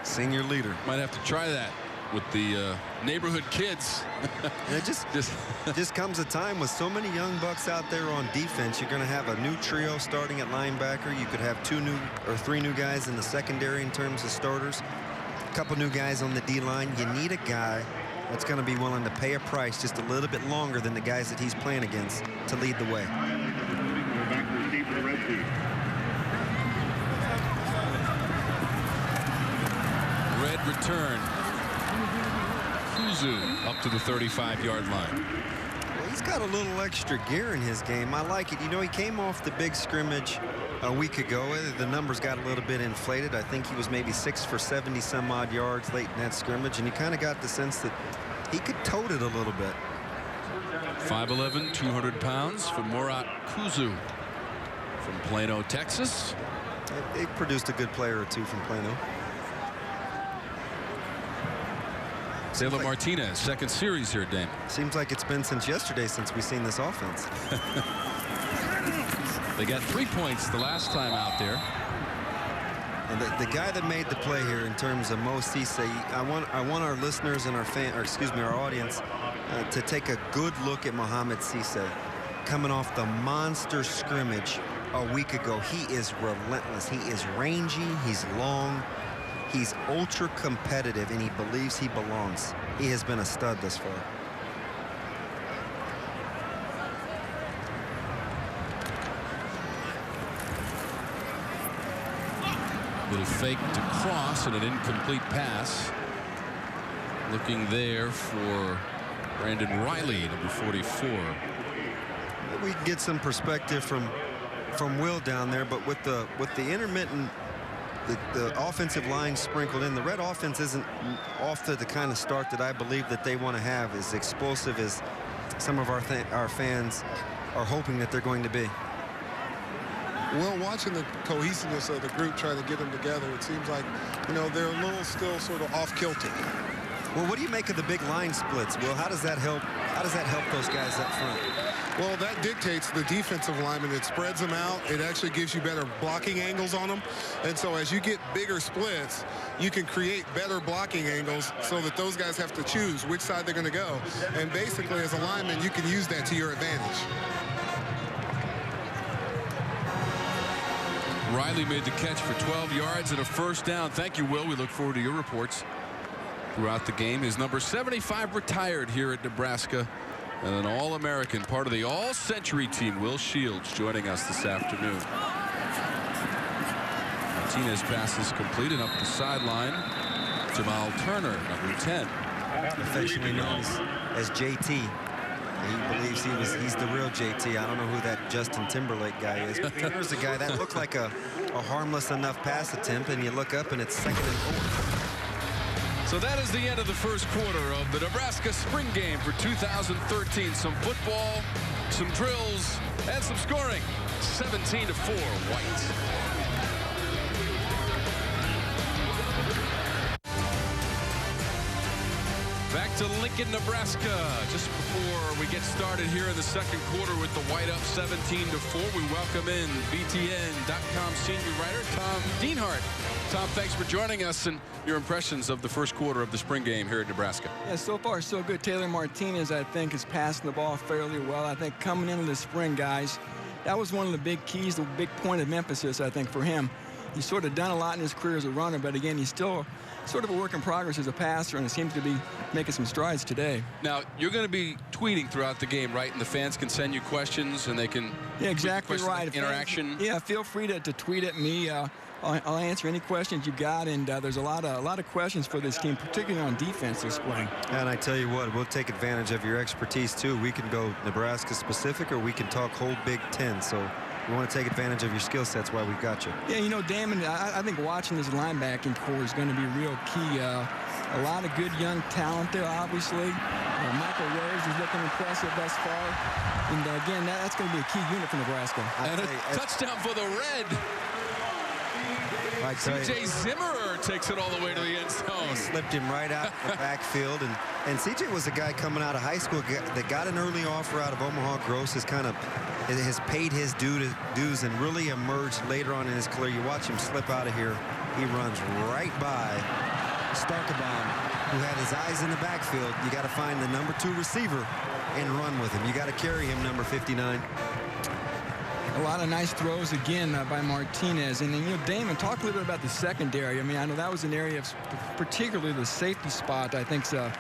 Speaker 2: Senior leader.
Speaker 1: Might have to try that with the neighborhood kids.
Speaker 2: It just comes a time with so many young bucks out there on defense. You're going to have a new trio starting at linebacker. You could have 2 new or 3 new guys in the secondary in terms of starters. A couple new guys on the D-line. You need a guy that's going to be willing to pay a price just a little bit longer than the guys that he's playing against to lead the way.
Speaker 1: Red return. Kuzu up to the 35-yard line.
Speaker 2: Well, he's got a little extra gear in his game. I like it. You know, he came off the big scrimmage a week ago. The numbers got a little bit inflated. I think he was maybe 6 for 70 some odd yards late in that scrimmage, and you kind of got the sense that he could tote it a little bit.
Speaker 1: 5'11", 200 pounds for Murat Kuzu from Plano, Texas.
Speaker 2: They produced a good player or two from Plano.
Speaker 1: Taylor Martinez, second series here, Dame.
Speaker 2: Seems like it's been since yesterday since we've seen this offense.
Speaker 1: They got 3 points the last time out there.
Speaker 2: And the guy that made the play here in terms of Mo Cisse, I want our listeners and our audience to take a good look at Mohamed Cisse coming off the monster scrimmage a week ago. He is relentless. He is rangy. He's long. He's ultra competitive, and he believes he belongs. He has been a stud this far.
Speaker 1: Little fake to cross and an incomplete pass. Looking there for Brandon Riley, number 44.
Speaker 2: We can get some perspective from Will down there, but with the intermittent, the offensive line sprinkled in, the Red offense isn't off to the kind of start that I believe that they want to have, as explosive as some of our fans are hoping that they're going to be.
Speaker 3: Well, watching the cohesiveness of the group trying to get them together, it seems like, you know, they're a little still sort of off kilter.
Speaker 2: Well, what do you make of the big line splits, Will? How does that help? How does that help those guys up front?
Speaker 3: Well, that dictates the defensive lineman. It spreads them out. It actually gives you better blocking angles on them. And so as you get bigger splits, you can create better blocking angles so that those guys have to choose which side they're going to go. And basically, as a lineman, you can use that to your advantage.
Speaker 1: Riley made the catch for 12 yards and a first down. Thank you, Will. We look forward to your reports. throughout the game. His number 75 retired here at Nebraska. And an All-American, part of the All-Century team, Will Shields, joining us this afternoon. Martinez passes completed up the sideline. Jamal Turner, number 10.
Speaker 2: Affectionately known as JT. He believes he's the real JT. I don't know who that Justin Timberlake guy is. But there's a guy that looked like a harmless enough pass attempt, and you look up and it's 2nd and 4.
Speaker 1: So that is the end of the first quarter of the Nebraska spring game for 2013. Some football, some drills, and some scoring. 17-4, White. Back to Lincoln, Nebraska. Just before we get started here in the second quarter with the White up 17-4, we welcome in BTN.com senior writer Tom Dienhart. Tom, thanks for joining us and your impressions of the first quarter of the spring game here at Nebraska.
Speaker 7: Yeah, so far so good. Taylor Martinez, I think, is passing the ball fairly well. I think coming into the spring, guys, that was one of the big keys, the big point of emphasis, I think, for him. He's sort of done a lot in his career as a runner, but again, he's still sort of a work in progress as a passer, and it seems to be making some strides today.
Speaker 1: Now, you're going to be tweeting throughout the game, right? And the fans can send you questions, and they can...
Speaker 7: Yeah, exactly right.
Speaker 1: Interaction.
Speaker 7: Yeah, feel free to tweet at me. I'll answer any questions you got, and there's a lot of questions for this team, particularly on defense this spring.
Speaker 2: And I tell you what, we'll take advantage of your expertise, too. We can go Nebraska-specific, or we can talk whole Big Ten, so... We want to take advantage of your skill sets while we've got you.
Speaker 7: Yeah, you know, Damon, I think watching this linebacking core is going to be real key. A lot of good young talent there, obviously. Michael Rose is looking impressive thus far. And again, that's going to be a key unit for Nebraska.
Speaker 1: And a touchdown for the Red. C.J. Zimmerer takes it all the way to the end zone.
Speaker 2: Slipped him right out the backfield. And C.J. was a guy coming out of high school that got an early offer out of Omaha. Gross has paid his dues and really emerged later on in his career. You watch him slip out of here. He runs right by Starkebaum, who had his eyes in the backfield. You got to find the number 2 receiver and run with him. You got to carry him, number 59.
Speaker 7: A lot of nice throws again by Martinez. And then, you know, Damon, talk a little bit about the secondary. I mean, I know that was an area of particularly the safety spot, I think, is a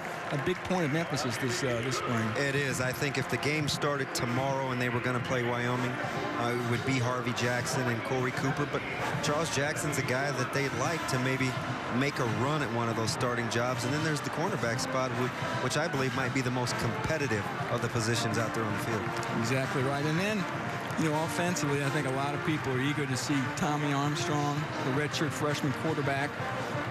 Speaker 7: big point of emphasis this spring.
Speaker 2: It is. I think if the game started tomorrow and they were going to play Wyoming, it would be Harvey Jackson and Corey Cooper. But Charles Jackson's a guy that they'd like to maybe make a run at one of those starting jobs. And then there's the cornerback spot, which I believe might be the most competitive of the positions out there on the field.
Speaker 7: Exactly right. And then, you know, offensively, I think a lot of people are eager to see Tommy Armstrong, the redshirt freshman quarterback,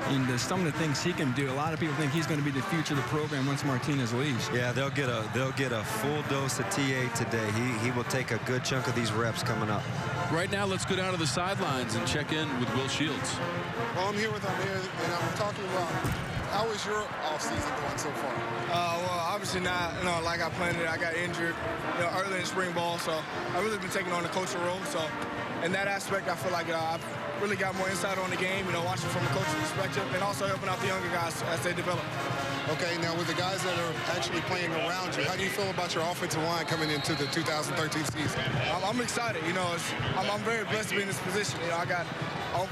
Speaker 7: and some of the things he can do. A lot of people think he's going to be the future of the program once Martinez leaves.
Speaker 2: Yeah, they'll get a full dose of TA today. He will take a good chunk of these reps coming up.
Speaker 1: Right now, let's go down to the sidelines and check in with Will Shields.
Speaker 3: Well, I'm here with Amir, and I'm talking about how is your offseason going so far?
Speaker 8: Well, obviously not, you know, like I planned it. I got injured, you know, early in spring ball, so I've really been taking on the coaching role. So in that aspect, I feel like I've really got more insight on the game, you know, watching from a coaching perspective, and also helping out the younger guys as they develop.
Speaker 3: Okay, now with the guys that are actually playing around you, how do you feel about your offensive line coming into the 2013 season?
Speaker 8: I'm excited. You know, I'm very blessed to be in this position. You know, I got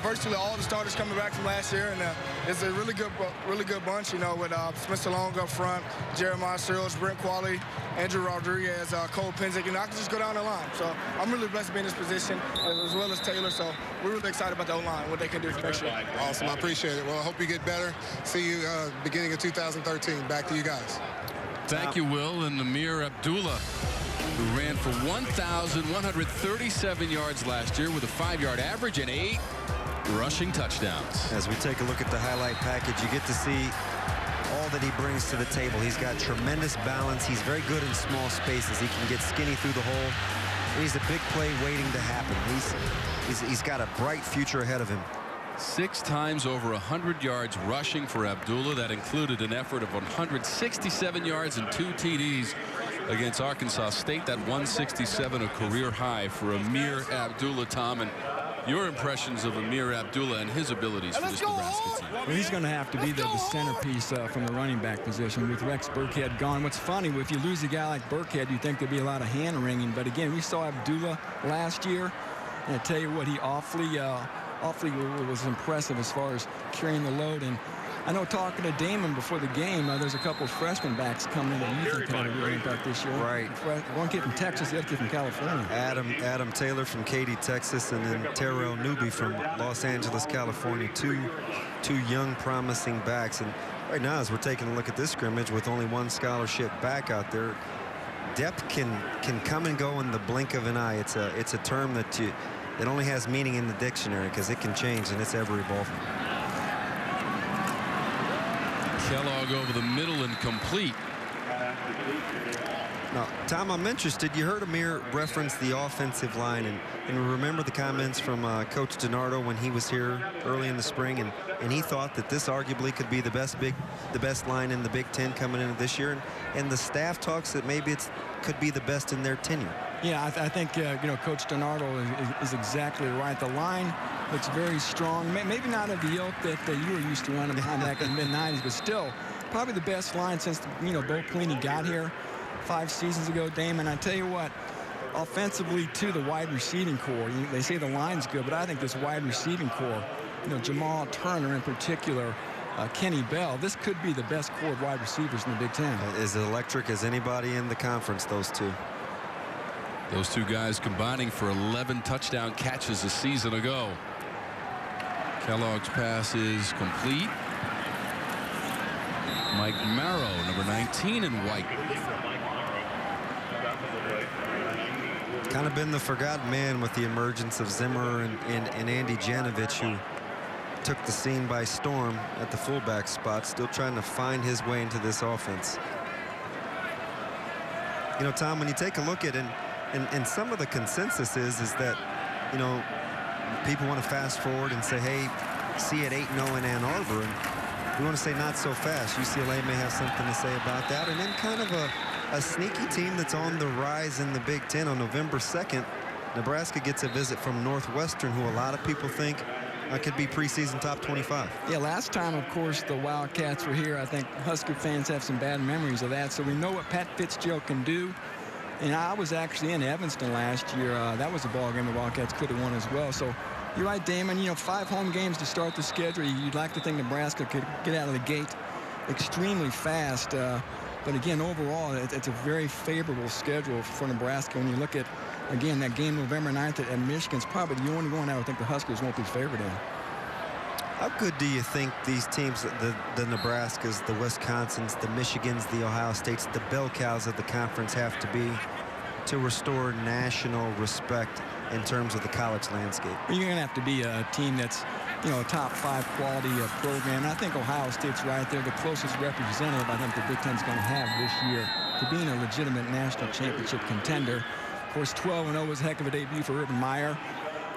Speaker 8: virtually all the starters coming back from last year, and it's a really good bunch. You know, with Spencer Long up front, Jeremiah Searles, Brent Qualley, Andrew Rodriguez, Cole Penzick. You know, I can just go down the line. So I'm really blessed to be in this position, as well as Taylor. So we're really excited about the O-line, what they can do next year.
Speaker 3: Awesome, I appreciate it. Well, I hope you get better. See you beginning of 2013. Back to you guys.
Speaker 1: Thank you, Will. And Amir Abdullah, who ran for 1,137 yards last year with a 5-yard average and 8 rushing touchdowns.
Speaker 2: As we take a look at the highlight package, you get to see all that he brings to the table. He's got tremendous balance. He's very good in small spaces. He can get skinny through the hole. He's a big play waiting to happen. He's got a bright future ahead of him.
Speaker 1: 6 times over 100 yards rushing for Abdullah. That included an effort of 167 yards and 2 TDs against Arkansas State. That 167, a career high for Amir Abdullah. Tom, and your impressions of Amir Abdullah and his abilities for this Nebraska team?
Speaker 7: Well, he's going to have to be the centerpiece from the running back position with Rex Burkhead gone. What's funny, if you lose a guy like Burkhead, you think there'd be a lot of hand-wringing. But again, we saw Abdullah last year, and I tell you what, he awfully was impressive as far as carrying the load. And I know talking to Damon before the game, there's a couple of freshman backs coming in that you think had a real impact this year.
Speaker 2: Right.
Speaker 7: One kid from Texas, the other kid from California.
Speaker 2: Adam Taylor from Katy, Texas, and then Terrell Newby from Los Angeles, California. Two young, promising backs. And right now, as we're taking a look at this scrimmage with only one scholarship back out there, depth can come and go in the blink of an eye. It's a term that it only has meaning in the dictionary because it can change and it's ever evolving.
Speaker 1: Kellogg over the middle and complete.
Speaker 2: Now, Tom, I'm interested. You heard Amir reference the offensive line, and remember the comments from Coach DiNardo when he was here early in the spring, and he thought that this arguably could be the best line in the Big Ten coming into this year, and the staff talks that maybe it could be the best in their tenure.
Speaker 7: Yeah, I think Coach DiNardo is exactly right. The line looks very strong. Maybe not of the ilk that you were used to running behind back in the mid-'90s, but still probably the best line since Bo Pelini got here 5 seasons ago. Damon, I tell you what, offensively too, the wide receiving core. They say the line's good, but I think this wide receiving core, Jamal Turner in particular, Kenny Bell, this could be the best core of wide receivers in the Big Ten.
Speaker 2: As electric as anybody in the conference, those two.
Speaker 1: Those two guys combining for 11 touchdown catches a season ago. Kellogg's pass is complete. Mike Marrow, number 19 in white.
Speaker 2: Kind of been the forgotten man with the emergence of Zimmer and Andy Janovich, who took the scene by storm at the fullback spot, still trying to find his way into this offense. Tom, when you take a look at it, and some of the consensus is that, people want to fast forward and say, hey, see at 8-0 in Ann Arbor, and we want to say not so fast. UCLA may have something to say about that. And then kind of a sneaky team that's on the rise in the Big Ten. On November 2nd, Nebraska gets a visit from Northwestern, who a lot of people think could be preseason top 25.
Speaker 7: Yeah, last time, of course, the Wildcats were here. I think Husker fans have some bad memories of that. So we know what Pat Fitzgerald can do. And I was actually in Evanston last year. That was a ball game the Wildcats could have won as well. So you're right, Damon. 5 home games to start the schedule. You'd like to think Nebraska could get out of the gate extremely fast. But again, overall, it's a very favorable schedule for Nebraska. When you look at, again, that game November 9th at Michigan's probably the only one I would think the Huskers won't be favored in.
Speaker 2: How good do you think these teams, the Nebraskas, the Wisconsins, the Michigans, the Ohio States, the bell cows of the conference have to be to restore national respect in terms of the college landscape?
Speaker 7: You're going to have to be a team that's, a top 5 quality program. And I think Ohio State's right there, the closest representative I think the Big Ten's going to have this year to being a legitimate national championship contender. Of course, 12-0 was a heck of a debut for Urban Meyer.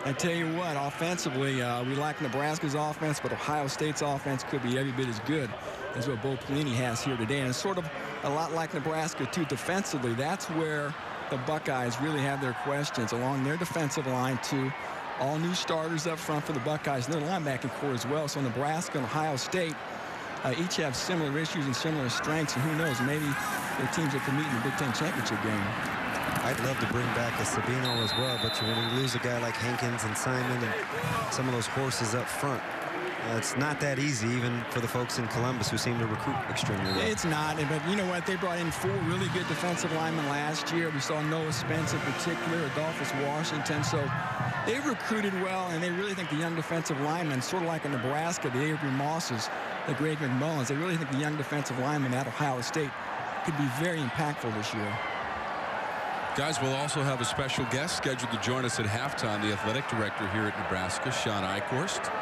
Speaker 7: I tell you what, offensively, we like Nebraska's offense, but Ohio State's offense could be every bit as good as what Bo Pelini has here today. And it's sort of a lot like Nebraska, too, defensively. That's where the Buckeyes really have their questions along their defensive line, too. All new starters up front for the Buckeyes and their linebacking core as well. So Nebraska and Ohio State each have similar issues and similar strengths. And who knows, maybe they're teams that can meet in the Big Ten championship game.
Speaker 2: I'd love to bring back a Sabino as well, but when you lose a guy like Hankins and Simon and some of those horses up front, it's not that easy, even for the folks in Columbus who seem to recruit extremely well.
Speaker 7: It's not, but you know what? They brought in 4 really good defensive linemen last year. We saw Noah Spence in particular, Adolphus Washington. So they recruited well, and they really think the young defensive linemen, sort of like in Nebraska, the Avery Mosses, the Greg McMullins, they really think the young defensive linemen at Ohio State could be very impactful this year.
Speaker 1: Guys, we'll also have a special guest scheduled to join us at halftime, the athletic director here at Nebraska, Sean Eichhorst,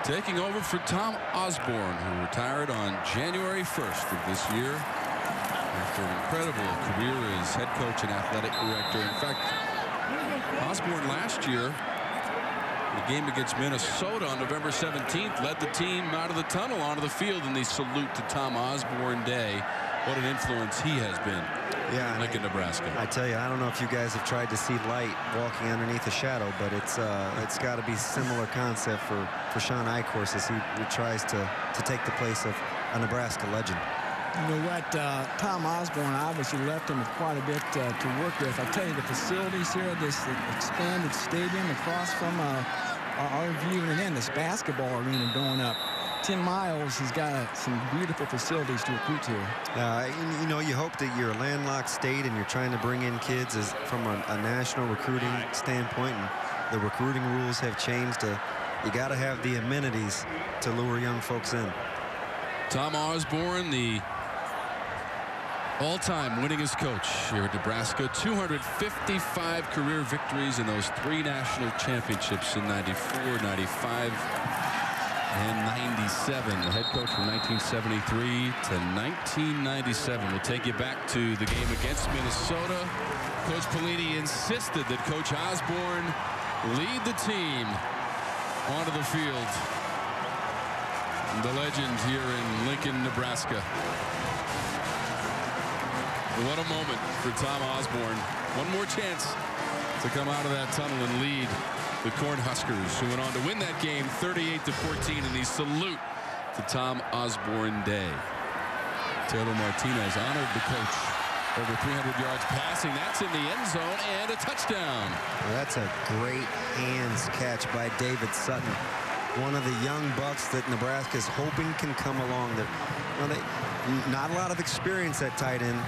Speaker 1: taking over for Tom Osborne, who retired on January 1st of this year after an incredible career as head coach and athletic director. In fact, Osborne last year, the game against Minnesota on November 17th, led the team out of the tunnel onto the field in the Salute to Tom Osborne Day. What an influence he has been.
Speaker 2: Yeah,
Speaker 1: in Lincoln, Nebraska.
Speaker 2: I tell you, I don't know if you guys have tried to see light walking underneath a shadow, but it's got to be similar concept for Sean Eichhorst as he tries to take the place of a Nebraska legend.
Speaker 7: You know what? Tom Osborne obviously left him with quite a bit to work with. I tell you, the facilities here, this expanded stadium across from our view, and then this basketball arena going up. 10 miles, he's got some beautiful facilities to recruit to.
Speaker 2: You know, you hope that you're a landlocked state and you're trying to bring in kids from a national recruiting standpoint, and the recruiting rules have changed. You got to have the amenities to lure young folks in.
Speaker 1: Tom Osborne, the all-time winningest coach here at Nebraska. 255 career victories in those 3 national championships in 94, 95, and 97. The head coach from 1973 to 1997. We'll take you back to the game against Minnesota. Coach Pelini insisted that Coach Osborne lead the team onto the field. The legend here in Lincoln, Nebraska. What a moment for Tom Osborne. One more chance to come out of that tunnel and lead the Cornhuskers, who went on to win that game 38-14 in the salute to Tom Osborne Day. Taylor Martinez honored the coach. Over 300 yards passing. That's in the end zone and a touchdown.
Speaker 2: Well, that's a great hands catch by David Sutton. One of the young bucks that Nebraska is hoping can come along. Not a lot of experience at tight end,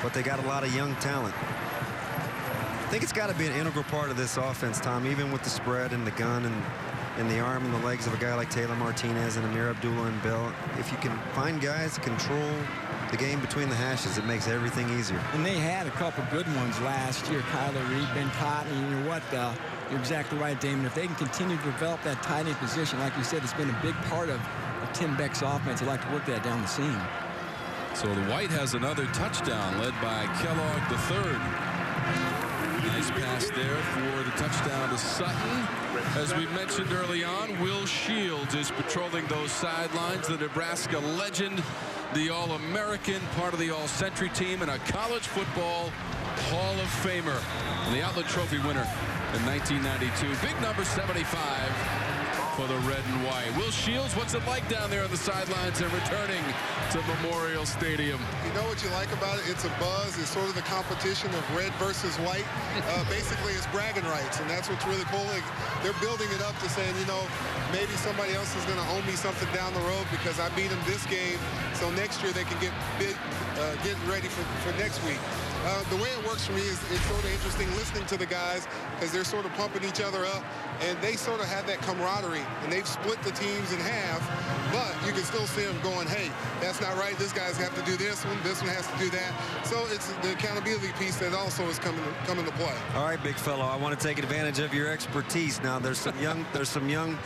Speaker 2: but they got a lot of young talent. I think it's got to be an integral part of this offense, Tom, even with the spread and the gun and the arm and the legs of a guy like Taylor Martinez and Amir Abdullah and Bell. If you can find guys to control the game between the hashes, it makes everything easier.
Speaker 7: And they had a couple good ones last year. Kyler Reed, Ben Cotton. You know what? You're exactly right, Damon. If they can continue to develop that tight end position, like you said, it's been a big part of Tim Beck's offense. They like to work that down the seam.
Speaker 1: So the White has another touchdown led by Kellogg III. Nice pass there for the touchdown to Sutton. As we mentioned early on, Will Shields is patrolling those sidelines. The Nebraska legend, the All-American, part of the All-Century team, and a college football Hall of Famer. And the Outlet Trophy winner in 1992. Big number 75 for the red and white. Will Shields, what's it like down there on the sidelines and returning to Memorial Stadium?
Speaker 3: You know what you like about it? It's a buzz. It's sort of the competition of red versus white. Basically, it's bragging rights, and that's what's really cool. They're building it up to saying, you know, maybe somebody else is going to owe me something down the road because I beat them this game, so next year they can get ready for next week. The way it works for me is it's sort of interesting listening to the guys because they're sort of pumping each other up, and they sort of have that camaraderie, and they've split the teams in half, but you can still see them going, hey, that's not right. This guy's have to do this one has to do that. So it's the accountability piece that also is coming to play.
Speaker 2: All right, big fellow, I want to take advantage of your expertise. Now there's some young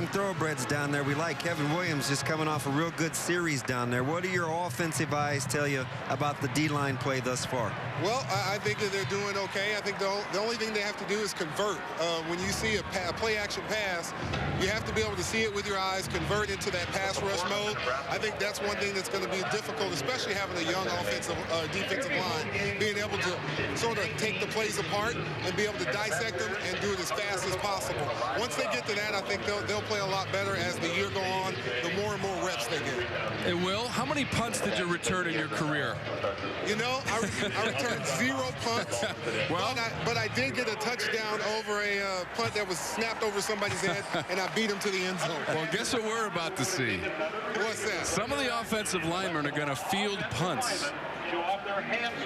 Speaker 2: thoroughbreds down there we like. Kevin Williams just coming off a real good series down there. What do your offensive eyes tell you about the D-line play thus far?
Speaker 3: Well, I think that they're doing okay. I think the only thing they have to do is convert. When you see a play-action pass, you have to be able to see it with your eyes, convert into that pass rush mode. I think that's one thing that's going to be difficult, especially having a young defensive line, being able to sort of take the plays apart and be able to dissect them and do it as fast as possible. Once they get to that, I think they'll play a lot better as the year go on, the more and more reps they get.
Speaker 1: Hey, Will, how many punts did you return in your career?
Speaker 3: You know, I returned 0 punts,
Speaker 1: well,
Speaker 3: but I did get a touchdown over a punt that was snapped over somebody's head, and I beat him to the end zone.
Speaker 1: Well, guess what we're about to see?
Speaker 3: What's that?
Speaker 1: Some of the offensive linemen are going to field punts.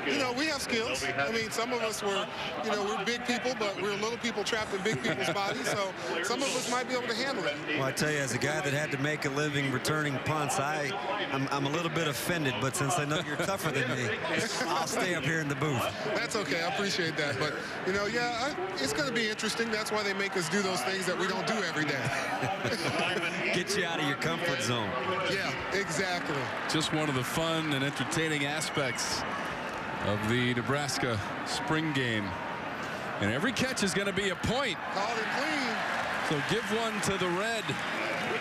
Speaker 3: You know, we have skills. I mean, some of us we're big people, but we're little people trapped in big people's bodies, so some of us might be able to handle it.
Speaker 2: Well, I tell you, as a guy that had to make a living returning punts, I'm a little bit offended, but since I know you're tougher than me, I'll stay up here in the booth.
Speaker 3: That's okay. I appreciate that. But, you know, yeah, it's going to be interesting. That's why they make us do those things that we don't do every day.
Speaker 2: Get you out of your comfort zone.
Speaker 3: Yeah, exactly.
Speaker 1: Just one of the fun and entertaining aspects of the Nebraska spring game. And every catch is going to be a point.
Speaker 3: Called it clean.
Speaker 1: So give one to the red.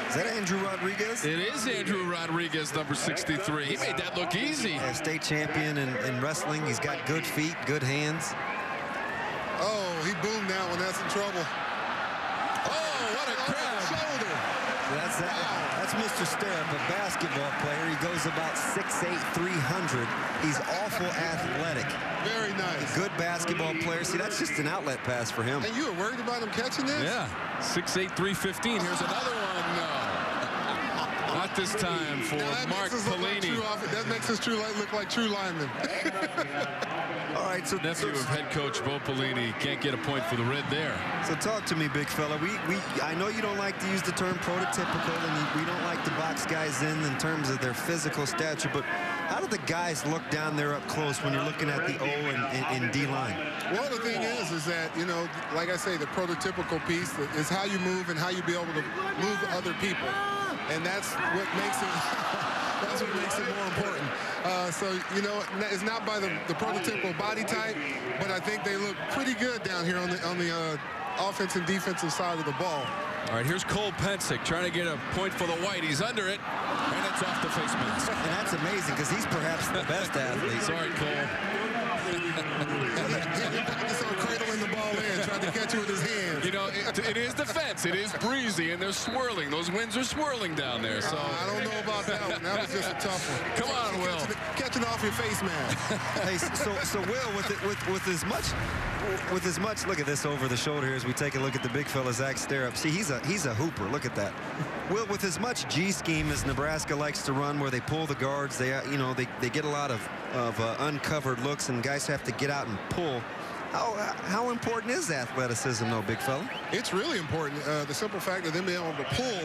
Speaker 2: Is that Andrew Rodriguez?
Speaker 1: It is Andrew Rodriguez, number 63. He made that look easy.
Speaker 2: Yeah, state champion in wrestling. He's got good feet, good hands.
Speaker 3: Oh, he boomed that one. That's in trouble.
Speaker 1: Oh, what a grab.
Speaker 3: Shoulder.
Speaker 2: That's Mr. Sterp, a basketball player. He goes about 6'8", 300. He's awful athletic.
Speaker 3: Very nice.
Speaker 2: Good basketball player. See, that's just an outlet pass for him.
Speaker 3: And you were worried about him catching this?
Speaker 1: Yeah, 6'8", 315. Here's another one. No. practice time for Mark Pelini.
Speaker 3: That makes us look like true linemen.
Speaker 2: All right, so
Speaker 1: Nephew of head coach Bo Pelini can't get a point for the Red there.
Speaker 2: So talk to me, big fella. I know you don't like to use the term prototypical, and we don't like to box guys in terms of their physical stature, but how do the guys look down there up close when you're looking at the O and D line?
Speaker 3: Well, the thing is that, you know, like I say, the prototypical piece is how you move and how you be able to move other people. And that's what makes it that's what makes it more important. So, you know, it's not by the prototypical body type, but I think they look pretty good down here on the offensive and defensive side of the ball.
Speaker 1: All right, here's Cole Pensick trying to get a point for the white. He's under it, and it's off the face mask.
Speaker 2: And that's amazing because he's perhaps the best athlete.
Speaker 1: Sorry, Cole.
Speaker 3: Just cradling the ball in, trying to catch it with his hands.
Speaker 1: You know, it is defense. It is breezy, and they're swirling. Those winds are swirling down there. So
Speaker 3: I don't know about that one. That was just a tough one.
Speaker 1: Come on, Will.
Speaker 3: Catching off your face mask.
Speaker 2: Hey, so Will, with as much, look at this over the shoulder here as we take a look at the big fella Zach Sterup. See, he's a hooper. Look at that. Will, with as much G scheme as Nebraska likes to run, where they pull the guards, they get a lot of uncovered looks, and guys have to get out and pull. How important is athleticism, though, big fella?
Speaker 3: It's really important. The simple fact of them being able to pull,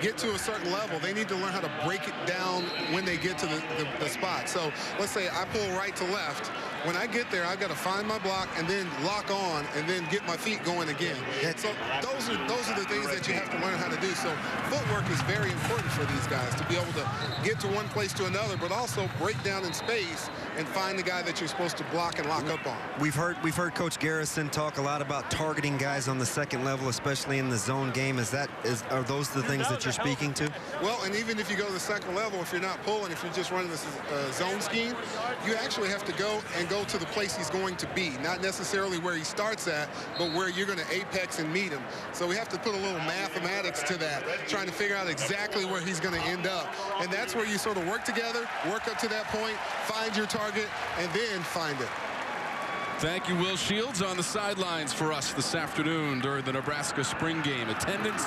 Speaker 3: get to a certain level, they need to learn how to break it down when they get to the spot. So let's say I pull right to left. When I get there, I've got to find my block and then lock on and then get my feet going again. So those are the things that you have to learn how to do. So footwork is very important for these guys to be able to get to one place to another, but also break down in space and find the guy that you're supposed to block and lock up on.
Speaker 2: We've heard Coach Garrison talk a lot about targeting guys on the second level, especially in the zone game. Are those the things that you're speaking to?
Speaker 3: Well, and even if you go to the second level, if you're not pulling, if you're just running this zone scheme, you actually have to go to the place he's going to be, not necessarily where he starts at, but where you're going to apex and meet him. So we have to put a little mathematics to that, trying to figure out exactly where he's going to end up. And that's where you sort of work together, work up to that point, find your target, and then find it.
Speaker 1: Thank you, Will Shields, on the sidelines for us this afternoon during the Nebraska spring game. Attendance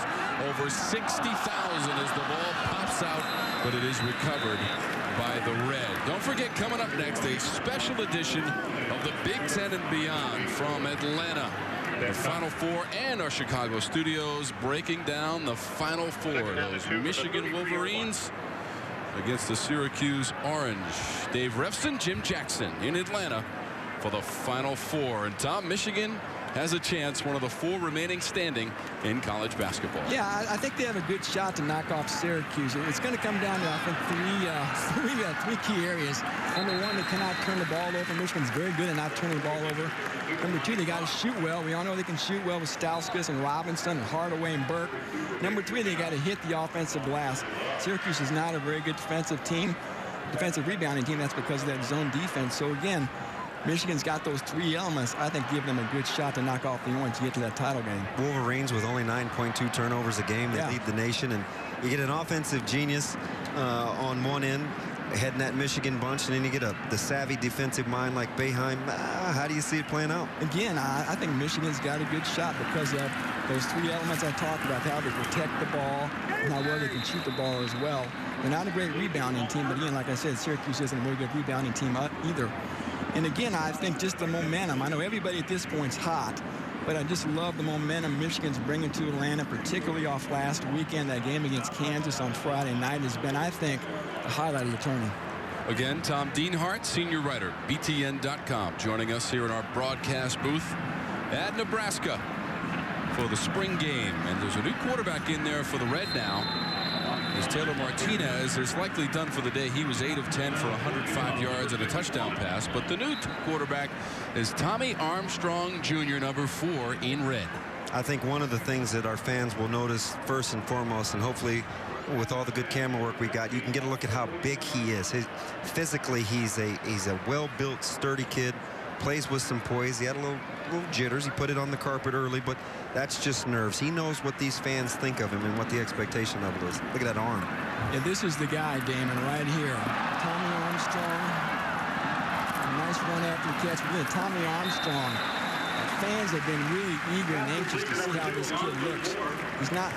Speaker 1: over 60,000 as the ball pops out, but it is recovered by the Red. Don't forget, coming up next, a special edition of the Big Ten and Beyond from Atlanta. The Final Four and our Chicago studios breaking down the Final Four. Those Michigan Wolverines against the Syracuse Orange. Dave Refson, Jim Jackson in Atlanta for the Final Four. And Tom, Michigan has a chance, one of the four remaining standing in college basketball.
Speaker 7: Yeah, I think they have a good shot to knock off Syracuse. It's going to come down to, I think, three key areas. Number one, they cannot turn the ball over. Michigan's very good at not turning the ball over. Number two, they got to shoot well. We all know they can shoot well with Stauskas and Robinson and Hardaway and Burke. Number three, they got to hit the offensive glass. Syracuse is not a very good defensive rebounding team. That's because of that zone defense. So again, Michigan's got those three elements, I think, give them a good shot to knock off the Orange to get to that title game.
Speaker 2: Wolverines with only 9.2 turnovers a game. They lead the nation, and you get an offensive genius on one end, heading that Michigan bunch, and then you get the savvy defensive mind like Boeheim. How do you see it playing out?
Speaker 7: Again, I think Michigan's got a good shot because of those three elements I talked about, how they protect the ball and how well they can shoot the ball as well. They're not a great rebounding team, but again, like I said, Syracuse isn't a very good rebounding team either. And again, I think just the momentum. I know everybody at this point's hot, but I just love the momentum Michigan's bringing to Atlanta, particularly off last weekend. That game against Kansas on Friday night has been, I think, the highlight of the tournament.
Speaker 1: Again, Tom Dienhart, senior writer, BTN.com, joining us here in our broadcast booth at Nebraska for the spring game. And there's a new quarterback in there for the Red now. Is Taylor Martinez. Is likely done for the day. He was 8 of 10 for 105 yards and a touchdown pass. But the new quarterback is Tommy Armstrong Jr., number 4 in red.
Speaker 2: I think one of the things that our fans will notice first and foremost, and hopefully with all the good camera work we got, you can get a look at how big he is. Physically, he's a well-built, sturdy kid. Plays with some poise. He had a little jitters. He put it on the carpet early, but that's just nerves. He knows what these fans think of him and what the expectation of it is. Look at that arm.
Speaker 7: Yeah, this is the guy, Damon, right here. Tommy Armstrong. A nice run after the catch. Tommy Armstrong, fans have been really eager and anxious to see how this kid looks. He's not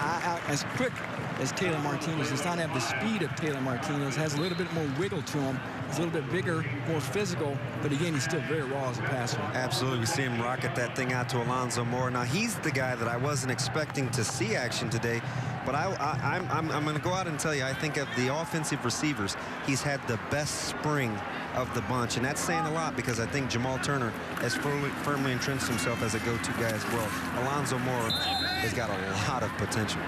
Speaker 7: as quick as Taylor Martinez. Does not have the speed of Taylor Martinez. Has a little bit more wiggle to him. He's a little bit bigger, more physical, but again, he's still very raw as a passer.
Speaker 2: Absolutely. We see him rocket that thing out to Alonzo Moore. Now, he's the guy that I wasn't expecting to see action today, but I'm going to go out and tell you, I think of the offensive receivers, he's had the best spring of the bunch, and that's saying a lot because I think Jamal Turner has firmly entrenched himself as a go-to guy as well. Alonzo Moore has got a lot of potential.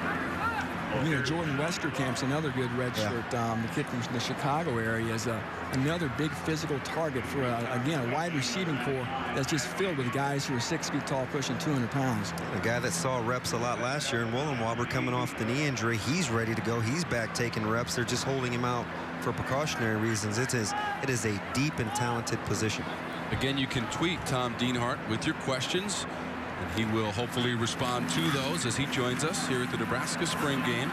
Speaker 7: You know, Jordan Westerkamp's another good redshirt. The kid from the Chicago area is another big physical target for, again, a wide receiving core that's just filled with guys who are 6 feet tall, pushing 200 pounds.
Speaker 2: A guy that saw reps a lot last year in Wollenwaber coming off the knee injury. He's ready to go. He's back taking reps. They're just holding him out for precautionary reasons. It is a deep and talented position.
Speaker 1: Again, you can tweet Tom Dienhart with your questions, and he will hopefully respond to those as he joins us here at the Nebraska spring game.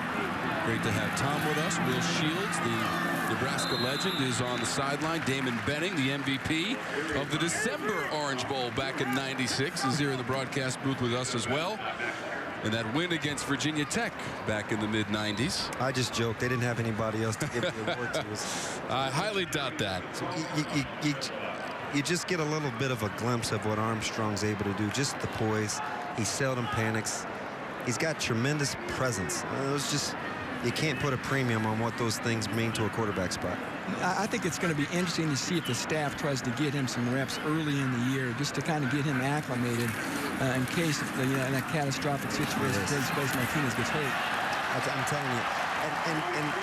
Speaker 1: Great to have Tom with us. Will Shields, the Nebraska legend, is on the sideline. Damon Benning, the MVP of the December Orange Bowl back in '96, is here in the broadcast booth with us as well. And that win against Virginia Tech back in the mid-'90s.
Speaker 2: I just joked. They didn't have anybody else to give the award to.
Speaker 1: I highly doubt that.
Speaker 2: So you just get a little bit of a glimpse of what Armstrong's able to do. Just the poise. He seldom panics. He's got tremendous presence. You can't put a premium on what those things mean to a quarterback spot.
Speaker 7: I think it's going to be interesting to see if the staff tries to get him some reps early in the year just to kind of get him acclimated in case in a catastrophic situation takes place, Martinez gets hurt.
Speaker 2: I'm telling you. And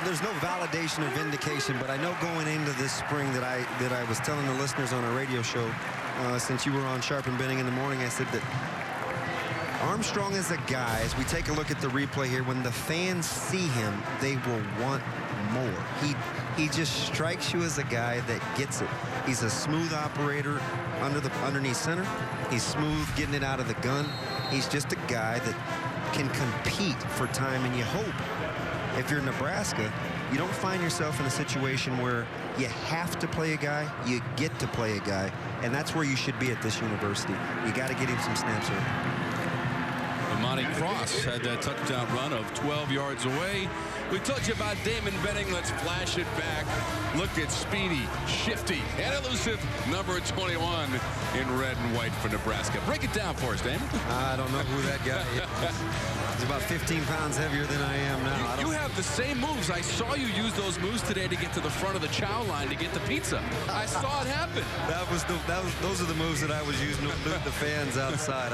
Speaker 2: there's no validation or vindication, but I know going into this spring that I was telling the listeners on a radio show, since you were on Sharp and Benning in the morning, I said that Armstrong is a guy, as we take a look at the replay here, when the fans see him, they will want more. He just strikes you as a guy that gets it. He's a smooth operator underneath center. He's smooth getting it out of the gun. He's just a guy that can compete for time, and you hope if you're Nebraska, you don't find yourself in a situation where you have to play a guy, you get to play a guy, and that's where you should be at this university. You got to get him some snaps early.
Speaker 1: Monty Cross had that touchdown run of 12 yards away. We told you about Damon Benning. Let's flash it back. Look at speedy, shifty, and elusive number 21 in red and white for Nebraska. Break it down for us, Damon.
Speaker 2: I don't know who that guy is. He's about 15 pounds heavier than I am now.
Speaker 1: You have the same moves. I saw you use those moves today to get to the front of the chow line to get the pizza. I saw it happen.
Speaker 2: Those are the moves that I was using to loot the fans outside.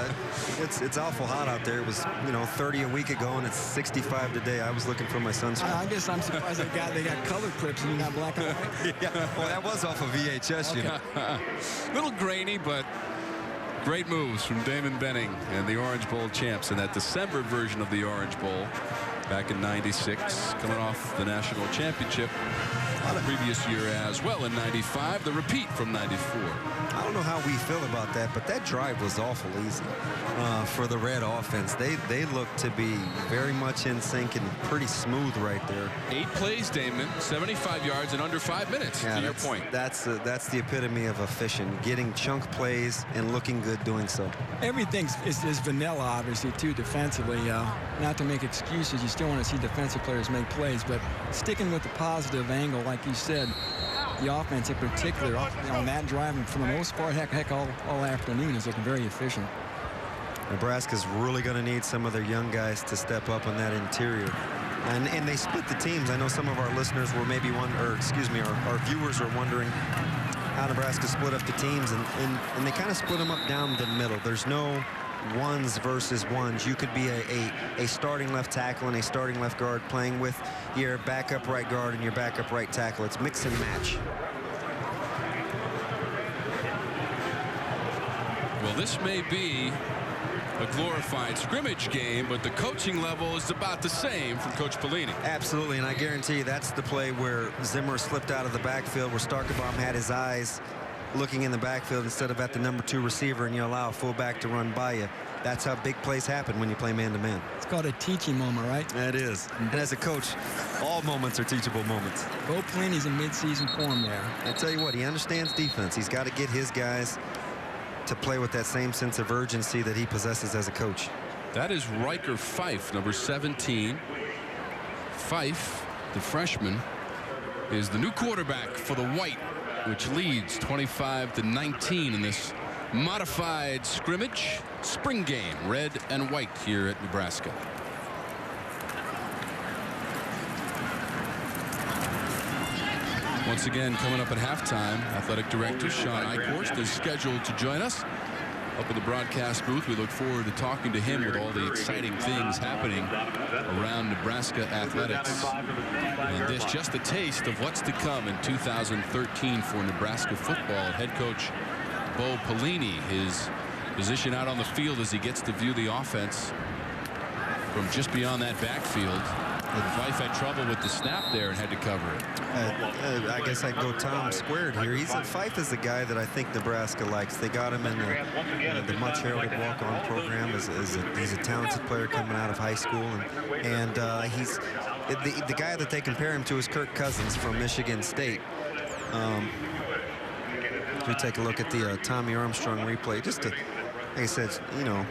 Speaker 2: It's awful hot out there. It was 30 a week ago, and it's 65 today. I was looking for my sunscreen.
Speaker 7: I guess I'm surprised they got color clips and you got black and white.
Speaker 2: Yeah, well, that was off of VHS, you know.
Speaker 1: Little grainy, but great moves from Damon Benning and the Orange Bowl champs in that December version of the Orange Bowl back in '96, coming off the national championship the previous year as well in '95, the repeat from '94.
Speaker 2: I don't know how we feel about that, but that drive was awful easy for the Red offense. They look to be very much in sync and pretty smooth right there.
Speaker 1: 8 plays, Damon, 75 yards in under 5 minutes, to your point.
Speaker 2: That's the epitome of efficient, getting chunk plays and looking good doing so.
Speaker 7: Everything is vanilla, obviously, too, defensively. Not to make excuses, you still want to see defensive players make plays, but sticking with the positive angle, like you said, the offense in particular on that drive, and for the most part, heck all afternoon, is looking very efficient.
Speaker 2: Nebraska's really going to need some of their young guys to step up on that interior. And they split the teams. I know some of our listeners were maybe our viewers are wondering how Nebraska split up the teams, and they kind of split them up down the middle. There's no ones versus ones. You could be a starting left tackle and a starting left guard playing with your backup right guard and your backup right tackle. It's mix and match.
Speaker 1: Well, this may be a glorified scrimmage game, but the coaching level is about the same from Coach Pelini.
Speaker 2: Absolutely, and I guarantee you that's the play where Zimmer slipped out of the backfield, where Starkebaum had his eyes looking in the backfield instead of at the number 2 receiver, and you allow a fullback to run by you. That's how big plays happen when you play man-to-man.
Speaker 7: It's called a teaching moment, right?
Speaker 2: That is. And as a coach, all moments are teachable moments.
Speaker 7: Bo Pelini's in mid-season form there.
Speaker 2: I tell you what, he understands defense. He's got to get his guys to play with that same sense of urgency that he possesses as a coach.
Speaker 1: That is Riker Fife, number 17. Fife, the freshman, is the new quarterback for the White, which leads 25-19 in this modified scrimmage spring game, red and white here at Nebraska. Once again, coming up at halftime, athletic director Sean Eichhorst is scheduled to join us up in the broadcast booth. We look forward to talking to him with all the exciting things happening around Nebraska athletics. And this just a taste of what's to come in 2013 for Nebraska football. Head coach Bo Pelini, his position out on the field as he gets to view the offense from just beyond that backfield. Fife had trouble with the snap there and had to cover it.
Speaker 2: I guess I'd go Tom squared here. Fife is the guy that I think Nebraska likes. They got him in the much heralded walk-on program. He's a talented player coming out of high school, and he's the guy that they compare him to is Kirk Cousins from Michigan State. We take a look at the Tommy Armstrong replay. Just to, like I said, you know,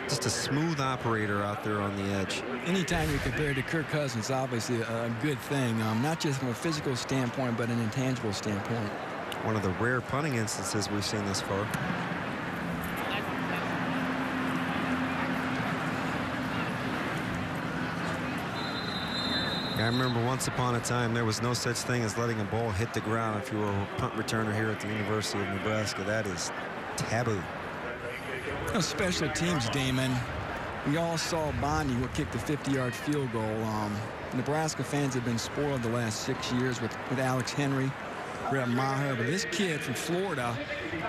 Speaker 2: just a smooth operator out there on the edge.
Speaker 7: Anytime you compare to Kirk Cousins, obviously a good thing, not just from a physical standpoint, but an intangible standpoint.
Speaker 2: One of the rare punting instances we've seen this far. I remember once upon a time there was no such thing as letting a ball hit the ground if you were a punt returner here at the University of Nebraska. That is taboo.
Speaker 7: Special teams, Damon. We all saw Bondy who kicked the 50-yard field goal. Nebraska fans have been spoiled the last 6 years with Alex Henry, Brett Maher, but this kid from Florida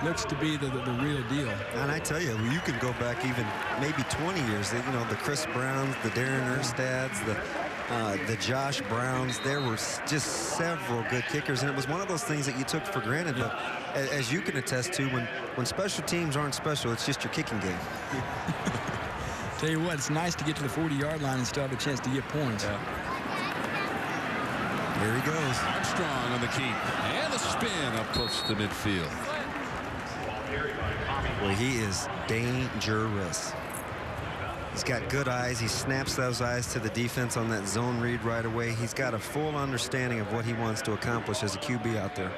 Speaker 7: looks to be the real deal.
Speaker 2: And I tell you, you can go back even maybe 20 years. You know, the Chris Browns, the Darren Erstads, the Josh Browns. There were just several good kickers, and it was one of those things that you took for granted. But as you can attest to, when special teams aren't special, it's just your kicking game.
Speaker 7: Tell you what, it's nice to get to the 40-yard line and still have a chance to get points.
Speaker 2: Yeah. Here he goes.
Speaker 1: Armstrong on the keep. And the spin up close to midfield.
Speaker 2: Well, he is dangerous. He's got good eyes. He snaps those eyes to the defense on that zone read right away. He's got a full understanding of what he wants to accomplish as a QB out there.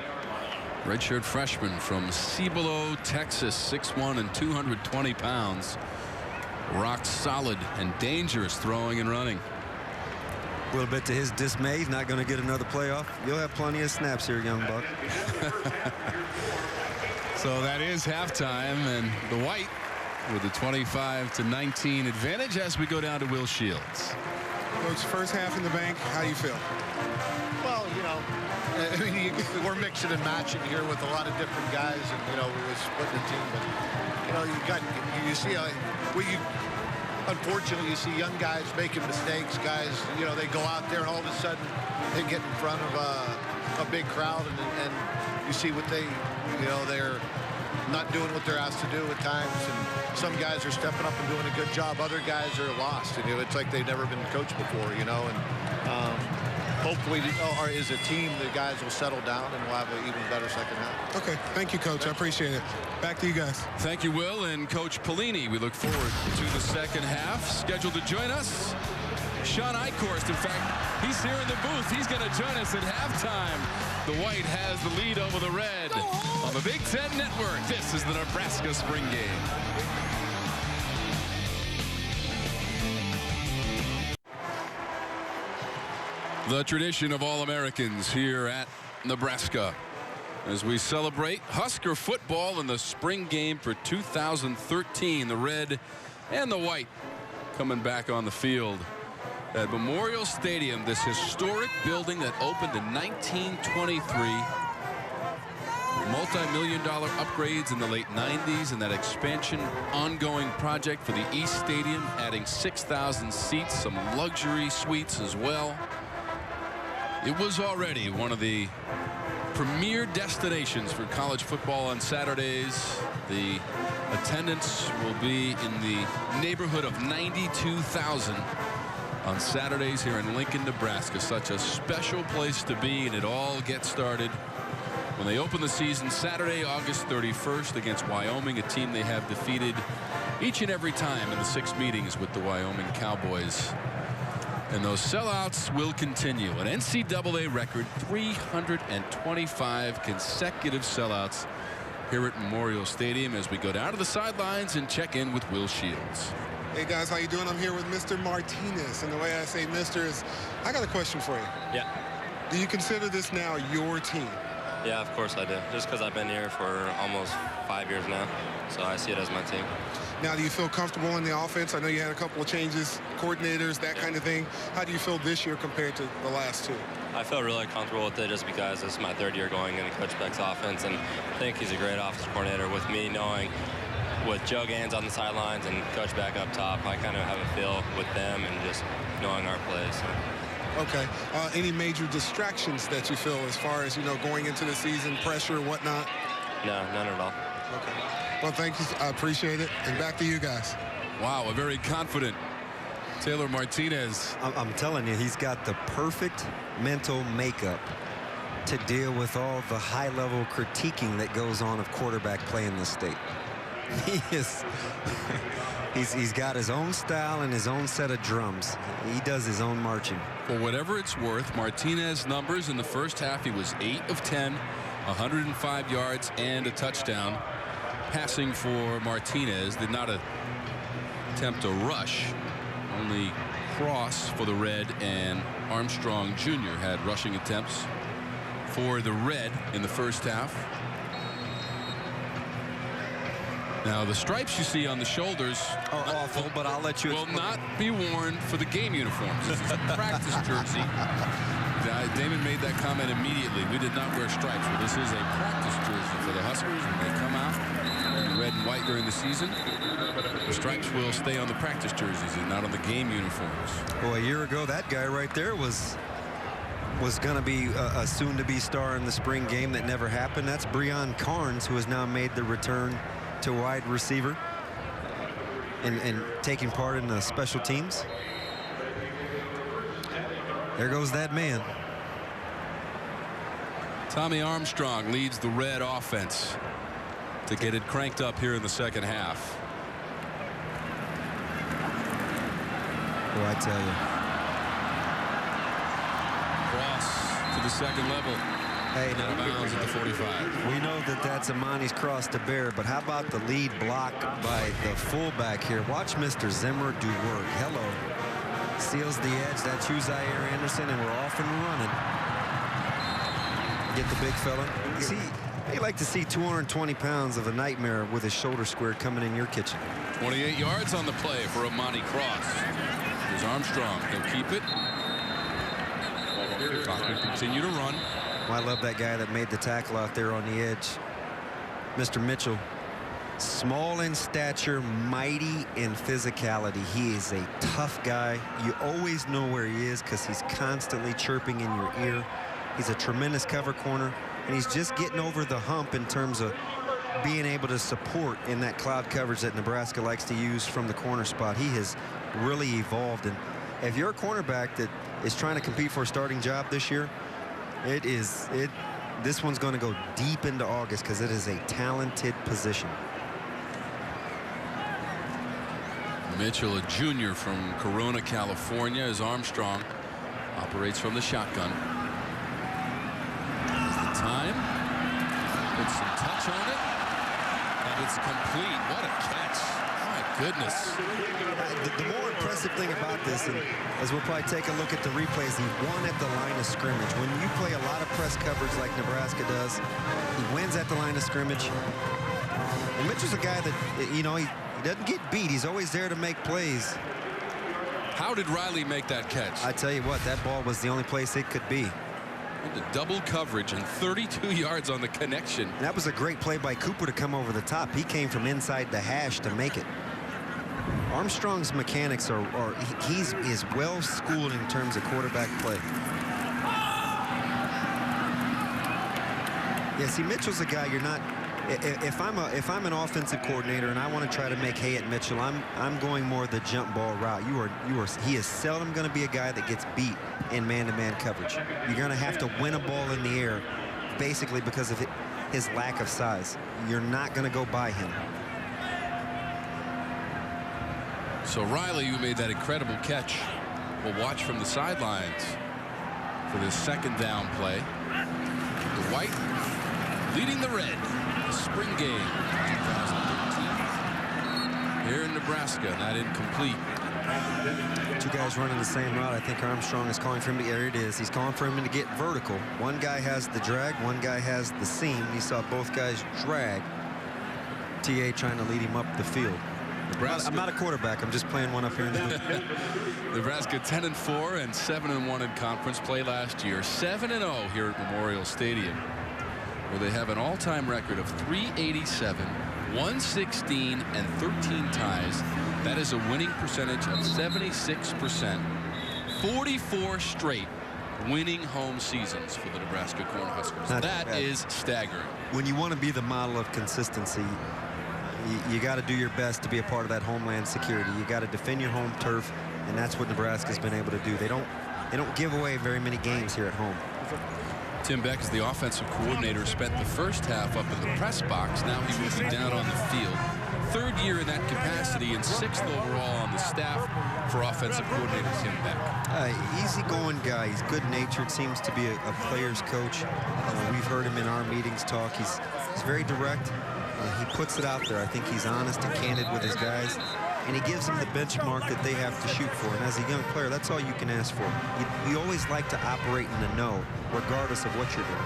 Speaker 1: Redshirt freshman from Cibolo, Texas, 6'1" and 220 pounds. Rock solid and dangerous throwing and running.
Speaker 2: A little bit to his dismay, he's not going to get another playoff. You'll have plenty of snaps here, young buck.
Speaker 1: So that is halftime, and the White with a 25-19 advantage as we go down to Will Shields.
Speaker 3: Coach, first half in the bank, how you feel?
Speaker 4: Well, you know, I mean, we're mixing and matching here with a lot of different guys, and you know, we're splitting the team. But you know, you see, unfortunately, you see young guys making mistakes. Guys, you know, they go out there and all of a sudden they get in front of a big crowd, and you see what they, you know, they're not doing what they're asked to do at times, and some guys are stepping up and doing a good job. Other guys are lost, and you know, it's like they've never been coached before, you know, and hopefully, or as a team, the guys will settle down and we'll have an even better second half.
Speaker 3: Okay, thank you, Coach. I appreciate it. Back to you guys.
Speaker 1: Thank you, Will, and Coach Pelini. We look forward to the second half. Scheduled to join us, Sean Eichhorst. In fact, he's here in the booth. He's going to join us at halftime. The White has the lead over the Red on the Big Ten Network. This is the Nebraska Spring Game. The tradition of All-Americans here at Nebraska as we celebrate Husker football in the spring game for 2013. The Red and the White coming back on the field at Memorial Stadium, this historic building that opened in 1923. Multi-million-dollar upgrades in the late 90s, and that expansion ongoing project for the East Stadium, adding 6,000 seats, some luxury suites as well. It was already one of the premier destinations for college football on Saturdays. The attendance will be in the neighborhood of 92,000 on Saturdays here in Lincoln, Nebraska. Such a special place to be, and it all gets started when they open the season Saturday, August 31st against Wyoming, a team they have defeated each and every time in the 6 meetings with the Wyoming Cowboys. And those sellouts will continue. An NCAA record, 325 consecutive sellouts here at Memorial Stadium, as we go down to the sidelines and check in with Will Shields.
Speaker 3: Hey guys, how you doing? I'm here with Mr. Martinez, and the way I say Mr. is, I got a question for you.
Speaker 9: Yeah.
Speaker 3: Do you consider this now your team?
Speaker 9: Yeah, of course I do. Just because I've been here for almost 5 years now, so I see it as my team.
Speaker 3: Now, do you feel comfortable in the offense? I know you had a couple of changes, coordinators, that kind of thing. How do you feel this year compared to the last 2?
Speaker 9: I feel really comfortable with it just because this is my 3rd year going into Coach Beck's offense, and I think he's a great offensive coordinator. With me knowing, with Joe Gans on the sidelines and Coach Beck up top, I kind of have a feel with them and just knowing our plays. So.
Speaker 3: Okay. Any major distractions that you feel as far as, going into the season, pressure, whatnot?
Speaker 9: No, none at all.
Speaker 3: Okay. Well, thank you. I appreciate it. And back to you guys.
Speaker 1: Wow, a very confident Taylor Martinez.
Speaker 2: I'm telling you, he's got the perfect mental makeup to deal with all the high-level critiquing that goes on of quarterback play in the state. He is. He's got his own style and his own set of drums. He does his own marching.
Speaker 1: For whatever it's worth, Martinez numbers in the first half, he was 8 of 10, 105 yards and a touchdown. Passing for Martinez, did not attempt a rush, only Cross for the Red, and Armstrong Jr. had rushing attempts for the Red in the first half. Now, the stripes you see on the shoulders
Speaker 2: are awful, but I'll let you.
Speaker 1: Will not be worn for the game uniforms. This is a practice jersey. Damon made that comment immediately. We did not wear stripes, but this is a practice jersey for the Huskers when they come out in red and white during the season. The stripes will stay on the practice jerseys and not on the game uniforms.
Speaker 2: Well, a year ago, that guy right there was going to be a soon-to-be star in the spring game that never happened. That's Breon Carnes, who has now made the return to wide receiver and taking part in the special teams. There goes that man.
Speaker 1: Tommy Armstrong leads the Red offense to get it cranked up here in the second half.
Speaker 2: Oh, I tell you.
Speaker 1: Cross to the second level.
Speaker 2: Hey,
Speaker 1: out of bounds at the 45.
Speaker 2: We know that that's Amani's cross to bear, but how about the lead block by the fullback here? Watch Mr. Zimmer do work. Hello. Seals the edge. That's Uzziah Anderson, and we're off and running. Get the big fella. See, you like to see 220 pounds of a nightmare with his shoulder squared coming in your kitchen.
Speaker 1: 28 yards on the play for Amani Cross. Here's Armstrong. He'll keep it. Clock will continue to run.
Speaker 2: Well, I love that guy that made the tackle out there on the edge. Mr. Mitchell, small in stature, mighty in physicality. He is a tough guy. You always know where he is because he's constantly chirping in your ear. He's a tremendous cover corner, and he's just getting over the hump in terms of being able to support in that cloud coverage that Nebraska likes to use from the corner spot. He has really evolved, and if you're a cornerback that is trying to compete for a starting job this year, this one's going to go deep into August because it is a talented position.
Speaker 1: Mitchell, a junior from Corona, California, as Armstrong operates from the shotgun. Is the time. Puts some touch on it. And it's complete. What a catch. My goodness.
Speaker 2: The more impressive thing about this, and as we'll probably take a look at the replays, he won at the line of scrimmage. When you play a lot of press coverage like Nebraska does, he wins at the line of scrimmage. And Mitchell's a guy that, he doesn't get beat. He's always there to make plays.
Speaker 1: How did Riley make that catch?
Speaker 2: I tell you what, that ball was the only place it could be.
Speaker 1: Into double coverage and 32 yards on the connection.
Speaker 2: That was a great play by Cooper to come over the top. He came from inside the hash to make it. Armstrong's mechanics he is well schooled in terms of quarterback play. Yeah, see, Mitchell's a guy you're not. If I'm an offensive coordinator and I want to try to make hay at Mitchell, I'm going more the jump ball route. He is seldom going to be a guy that gets beat in man-to-man coverage. You're going to have to win a ball in the air basically because of his lack of size. You're not going to go by him.
Speaker 1: So Riley, who made that incredible catch, will watch from the sidelines for this second down play. The white leading the red. The spring game 2013 here in Nebraska. Not incomplete.
Speaker 2: Two guys running the same route. I think Armstrong is calling for him to, there it is. He's calling for him to get vertical. One guy has the drag, one guy has the seam. You saw both guys drag. TA trying to lead him up the field.
Speaker 1: Nebraska.
Speaker 2: I'm not a quarterback. I'm just playing one up here in the booth.
Speaker 1: Nebraska 10-4 and 7-1 in conference play last year. 7-0 here at Memorial Stadium, where they have an all-time record of 387, 116, and 13 ties. That is a winning percentage of 76%. 44 straight winning home seasons for the Nebraska Cornhuskers. That is staggering.
Speaker 2: When you want to be the model of consistency, you got to do your best to be a part of that homeland security. You got to defend your home turf, and that's what Nebraska's been able to do. They don't give away very many games here at home.
Speaker 1: Tim Beck is the offensive coordinator, spent the first half up in the press box. Now he will be down on the field. Third year in that capacity and 6th overall on the staff for offensive coordinator Tim Beck.
Speaker 2: Easygoing guy. He's good-natured, seems to be a player's coach. We've heard him in our meetings talk. He's very direct. He puts it out there. I think he's honest and candid with his guys, and he gives them the benchmark that they have to shoot for. And as a young player, that's all you can ask for. You always like to operate in the know, regardless of what you're doing.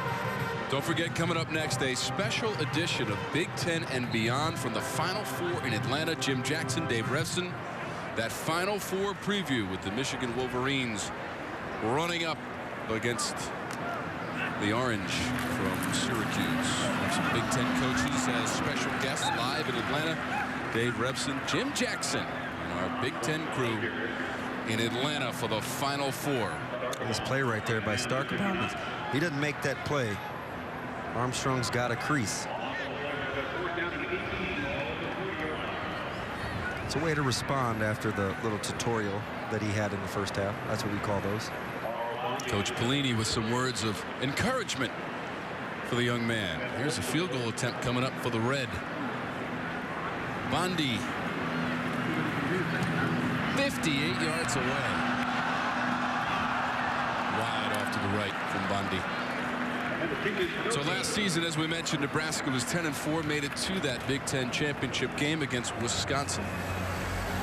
Speaker 1: Don't forget, coming up next, a special edition of Big Ten and Beyond from the Final Four in Atlanta. Jim Jackson, Dave Revson. That Final Four preview with the Michigan Wolverines running up against the Orange from Syracuse. Some Big Ten coaches as special guests live in Atlanta. Dave Revson, Jim Jackson, and our Big Ten crew in Atlanta for the Final Four.
Speaker 2: This play right there by Stark, he doesn't make that play. Armstrong's got a crease. It's a way to respond after the little tutorial that he had in the first half. That's what we call those.
Speaker 1: Coach Pelini with some words of encouragement for the young man. Here's a field goal attempt coming up for the Red. Bondi, 58 yards away. Wide off to the right from Bondi. So last season, as we mentioned, Nebraska was 10-4, made it to that Big Ten championship game against Wisconsin.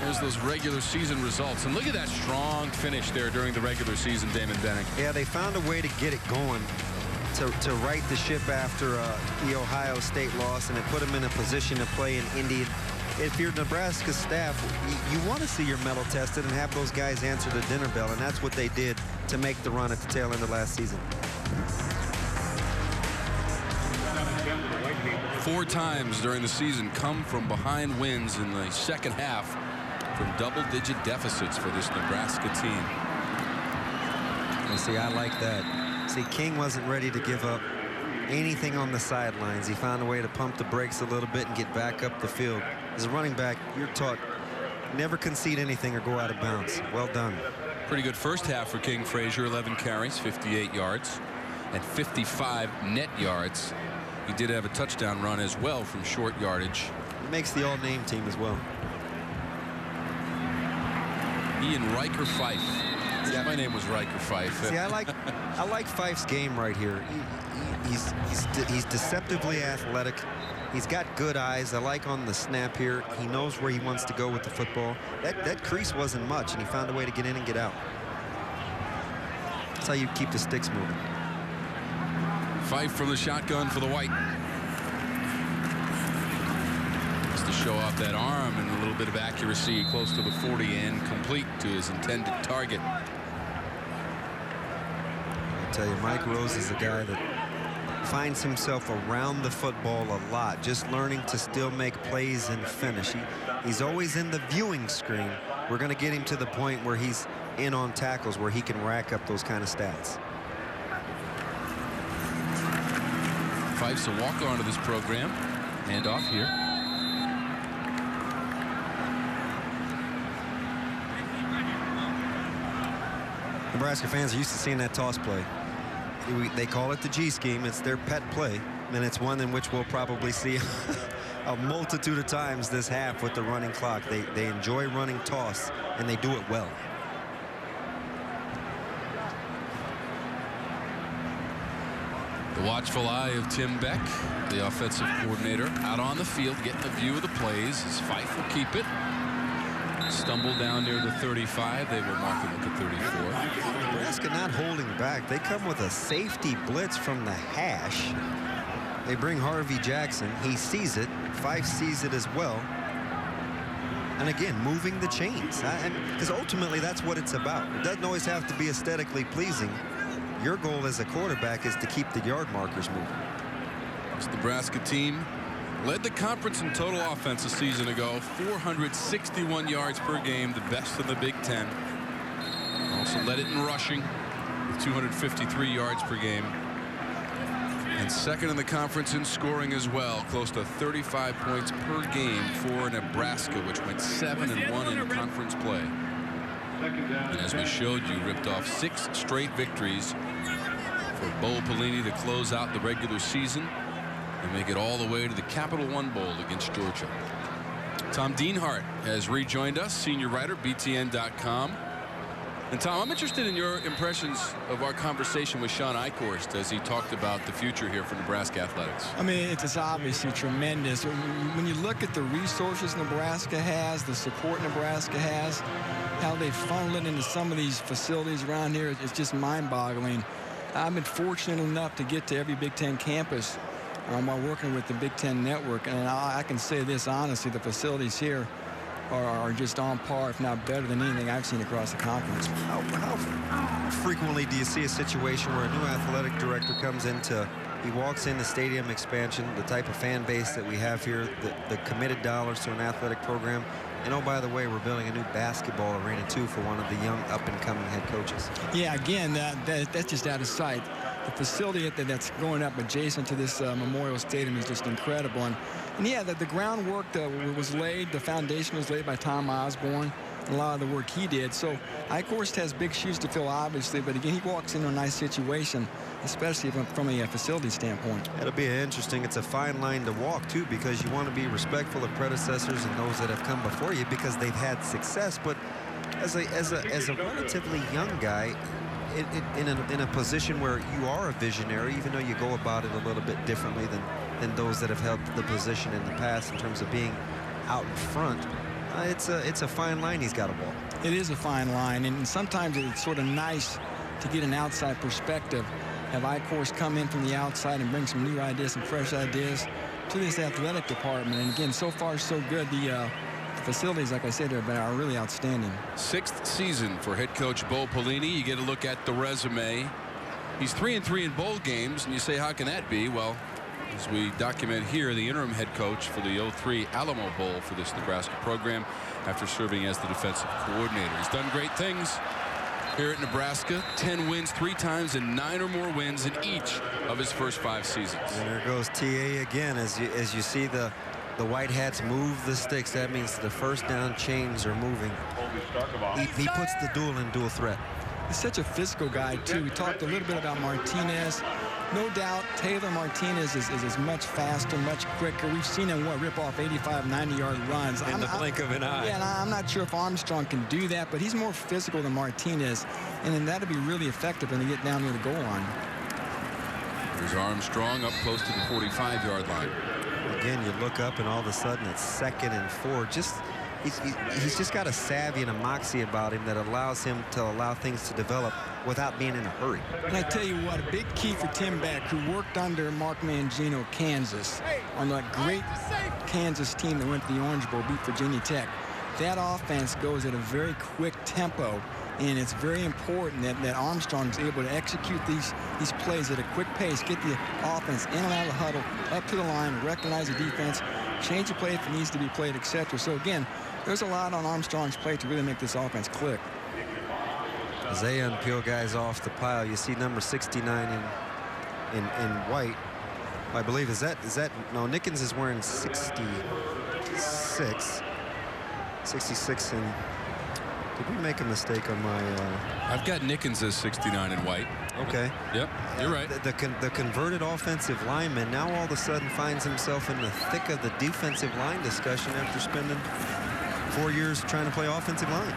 Speaker 1: There's those regular season results, and look at that strong finish there during the regular season, Damon Benning.
Speaker 2: Yeah, they found a way to get it going, to right the ship after the Ohio State loss, and it put them in a position to play in Indy. If you're Nebraska staff, you want to see your mettle tested and have those guys answer the dinner bell, and that's what they did to make the run at the tail end of last season.
Speaker 1: 4 times during the season come from behind wins in the second half from double-digit deficits for this Nebraska team.
Speaker 2: And see, I like that. See, King wasn't ready to give up anything on the sidelines. He found a way to pump the brakes a little bit and get back up the field. As a running back, you're taught never concede anything or go out of bounds. Well done.
Speaker 1: Pretty good first half for King Frazier. 11 carries, 58 yards, and 55 net yards. He did have a touchdown run as well from short yardage.
Speaker 2: He makes the all-name team as well.
Speaker 1: Ian Riker Fife. Yeah, my name was Riker Fife.
Speaker 2: See, I like Fife's game right here. He's deceptively athletic. He's got good eyes. I like on the snap here. He knows where he wants to go with the football. That crease wasn't much, and he found a way to get in and get out. That's how you keep the sticks moving.
Speaker 1: Fife from the shotgun for the White. Just to show off that arm and a little bit of accuracy close to the 40 and complete to his intended target.
Speaker 2: I tell you, Mike Rose is a guy that finds himself around the football a lot, just learning to still make plays and finish. He's always in the viewing screen. We're going to get him to the point where he's in on tackles, where he can rack up those kind of stats.
Speaker 1: Fife's a walk-on to this program. Hand off here.
Speaker 2: Nebraska fans are used to seeing that toss play. they call it the G scheme. It's their pet play, and it's one in which we'll probably see a multitude of times this half with the running clock. They enjoy running toss, and they do it well.
Speaker 1: The watchful eye of Tim Beck, the offensive coordinator, out on the field, getting a view of the plays. As Fife will keep it. Stumble down near the 35. They will mark him at the 34.
Speaker 2: Nebraska not holding back. They come with a safety blitz from the hash. They bring Harvey Jackson. He sees it. Fife sees it as well. And again, moving the chains. Because ultimately, that's what it's about. It doesn't always have to be aesthetically pleasing. Your goal as a quarterback is to keep the yard markers moving.
Speaker 1: This Nebraska team led the conference in total offense a season ago. 461 yards per game, the best in the Big Ten. Also led it in rushing with 253 yards per game. And second in the conference in scoring as well, close to 35 points per game for Nebraska, which went 7-1 in conference play. And as we showed you, ripped off 6 straight victories for Bo Pelini to close out the regular season and make it all the way to the Capital One Bowl against Georgia. Tom Dienhart has rejoined us, senior writer, BTN.com. And Tom, I'm interested in your impressions of our conversation with Sean Eichhorst as he talked about the future here for Nebraska athletics.
Speaker 7: I mean, it's obviously tremendous. When you look at the resources Nebraska has, the support Nebraska has, how they funnel it into some of these facilities around here, it's just mind-boggling. I've been fortunate enough to get to every Big Ten campus while working with the Big Ten Network, and I can say this honestly, the facilities here are just on par, if not better than anything I've seen across the conference.
Speaker 2: How frequently do you see a situation where a new athletic director comes into, he walks in the stadium expansion, the type of fan base that we have here, the committed dollars to an athletic program, and oh, by the way, we're building a new basketball arena too for one of the young up-and-coming head coaches.
Speaker 7: Yeah, again, that's just out of sight. The facility that's going up adjacent to this Memorial Stadium is just incredible. And yeah, the groundwork was laid, the foundation was laid by Tom Osborne, and a lot of the work he did. So Eichhorst has big shoes to fill, obviously, but again, he walks into a nice situation, especially from a facility standpoint.
Speaker 2: It'll be interesting. It's a fine line to walk, too, because you want to be respectful of predecessors and those that have come before you because they've had success. But as a relatively young guy, in a position where you are a visionary, even though you go about it a little bit differently than those that have held the position in the past in terms of being out in front, it's a fine line he's got to walk.
Speaker 7: It is a fine line, and sometimes it's sort of nice to get an outside perspective, have Eichhorst come in from the outside and bring some new ideas, some fresh ideas to this athletic department. And again, so far so good. The facilities, like I said, are really outstanding.
Speaker 1: 6th season for head coach Bo Pelini. You get a look at the resume. He's 3-3 in bowl games, and you say, how can that be? Well, as we document here, the interim head coach for the 03 Alamo Bowl for this Nebraska program after serving as the defensive coordinator. He's done great things here at Nebraska. 10 wins 3 times and 9 or more wins in each of his first 5 seasons.
Speaker 2: And there goes TA again. As you see the White Hats move the sticks, that means the first down chains are moving. He puts the dual in dual threat.
Speaker 7: He's such a physical guy, too. We talked a little bit about Martinez. No doubt, Taylor Martinez is much faster, much quicker. We've seen him, rip off 85, 90-yard runs.
Speaker 2: In the blink of an eye.
Speaker 7: Yeah, and I'm not sure if Armstrong can do that, but he's more physical than Martinez, and then that'll be really effective when they get down near the goal line.
Speaker 1: There's Armstrong up close to the 45-yard line.
Speaker 2: Again, you look up, and all of a sudden it's 2nd and 4. He's just got a savvy and a moxie about him that allows him to allow things to develop without being in a hurry.
Speaker 7: And I tell you what, a big key for Tim Beck, who worked under Mark Mangino, Kansas, on that great Kansas team that went to the Orange Bowl, beat Virginia Tech. That offense goes at a very quick tempo, and it's very important that Armstrong is able to execute these plays at a quick pace, get the offense in and out of the huddle, up to the line, recognize the defense, change the play if it needs to be played, etc. So again, there's a lot on Armstrong's plate to really make this offense click.
Speaker 2: As they unpeel guys off the pile, you see number 69 in white. I believe is that no, Nickens is wearing 66 and Did we make a mistake on my...
Speaker 1: I've got Nickens as 69 in white.
Speaker 2: Okay.
Speaker 1: Yep, you're right.
Speaker 2: The converted offensive lineman now all of a sudden finds himself in the thick of the defensive line discussion after spending 4 years trying to play offensive line.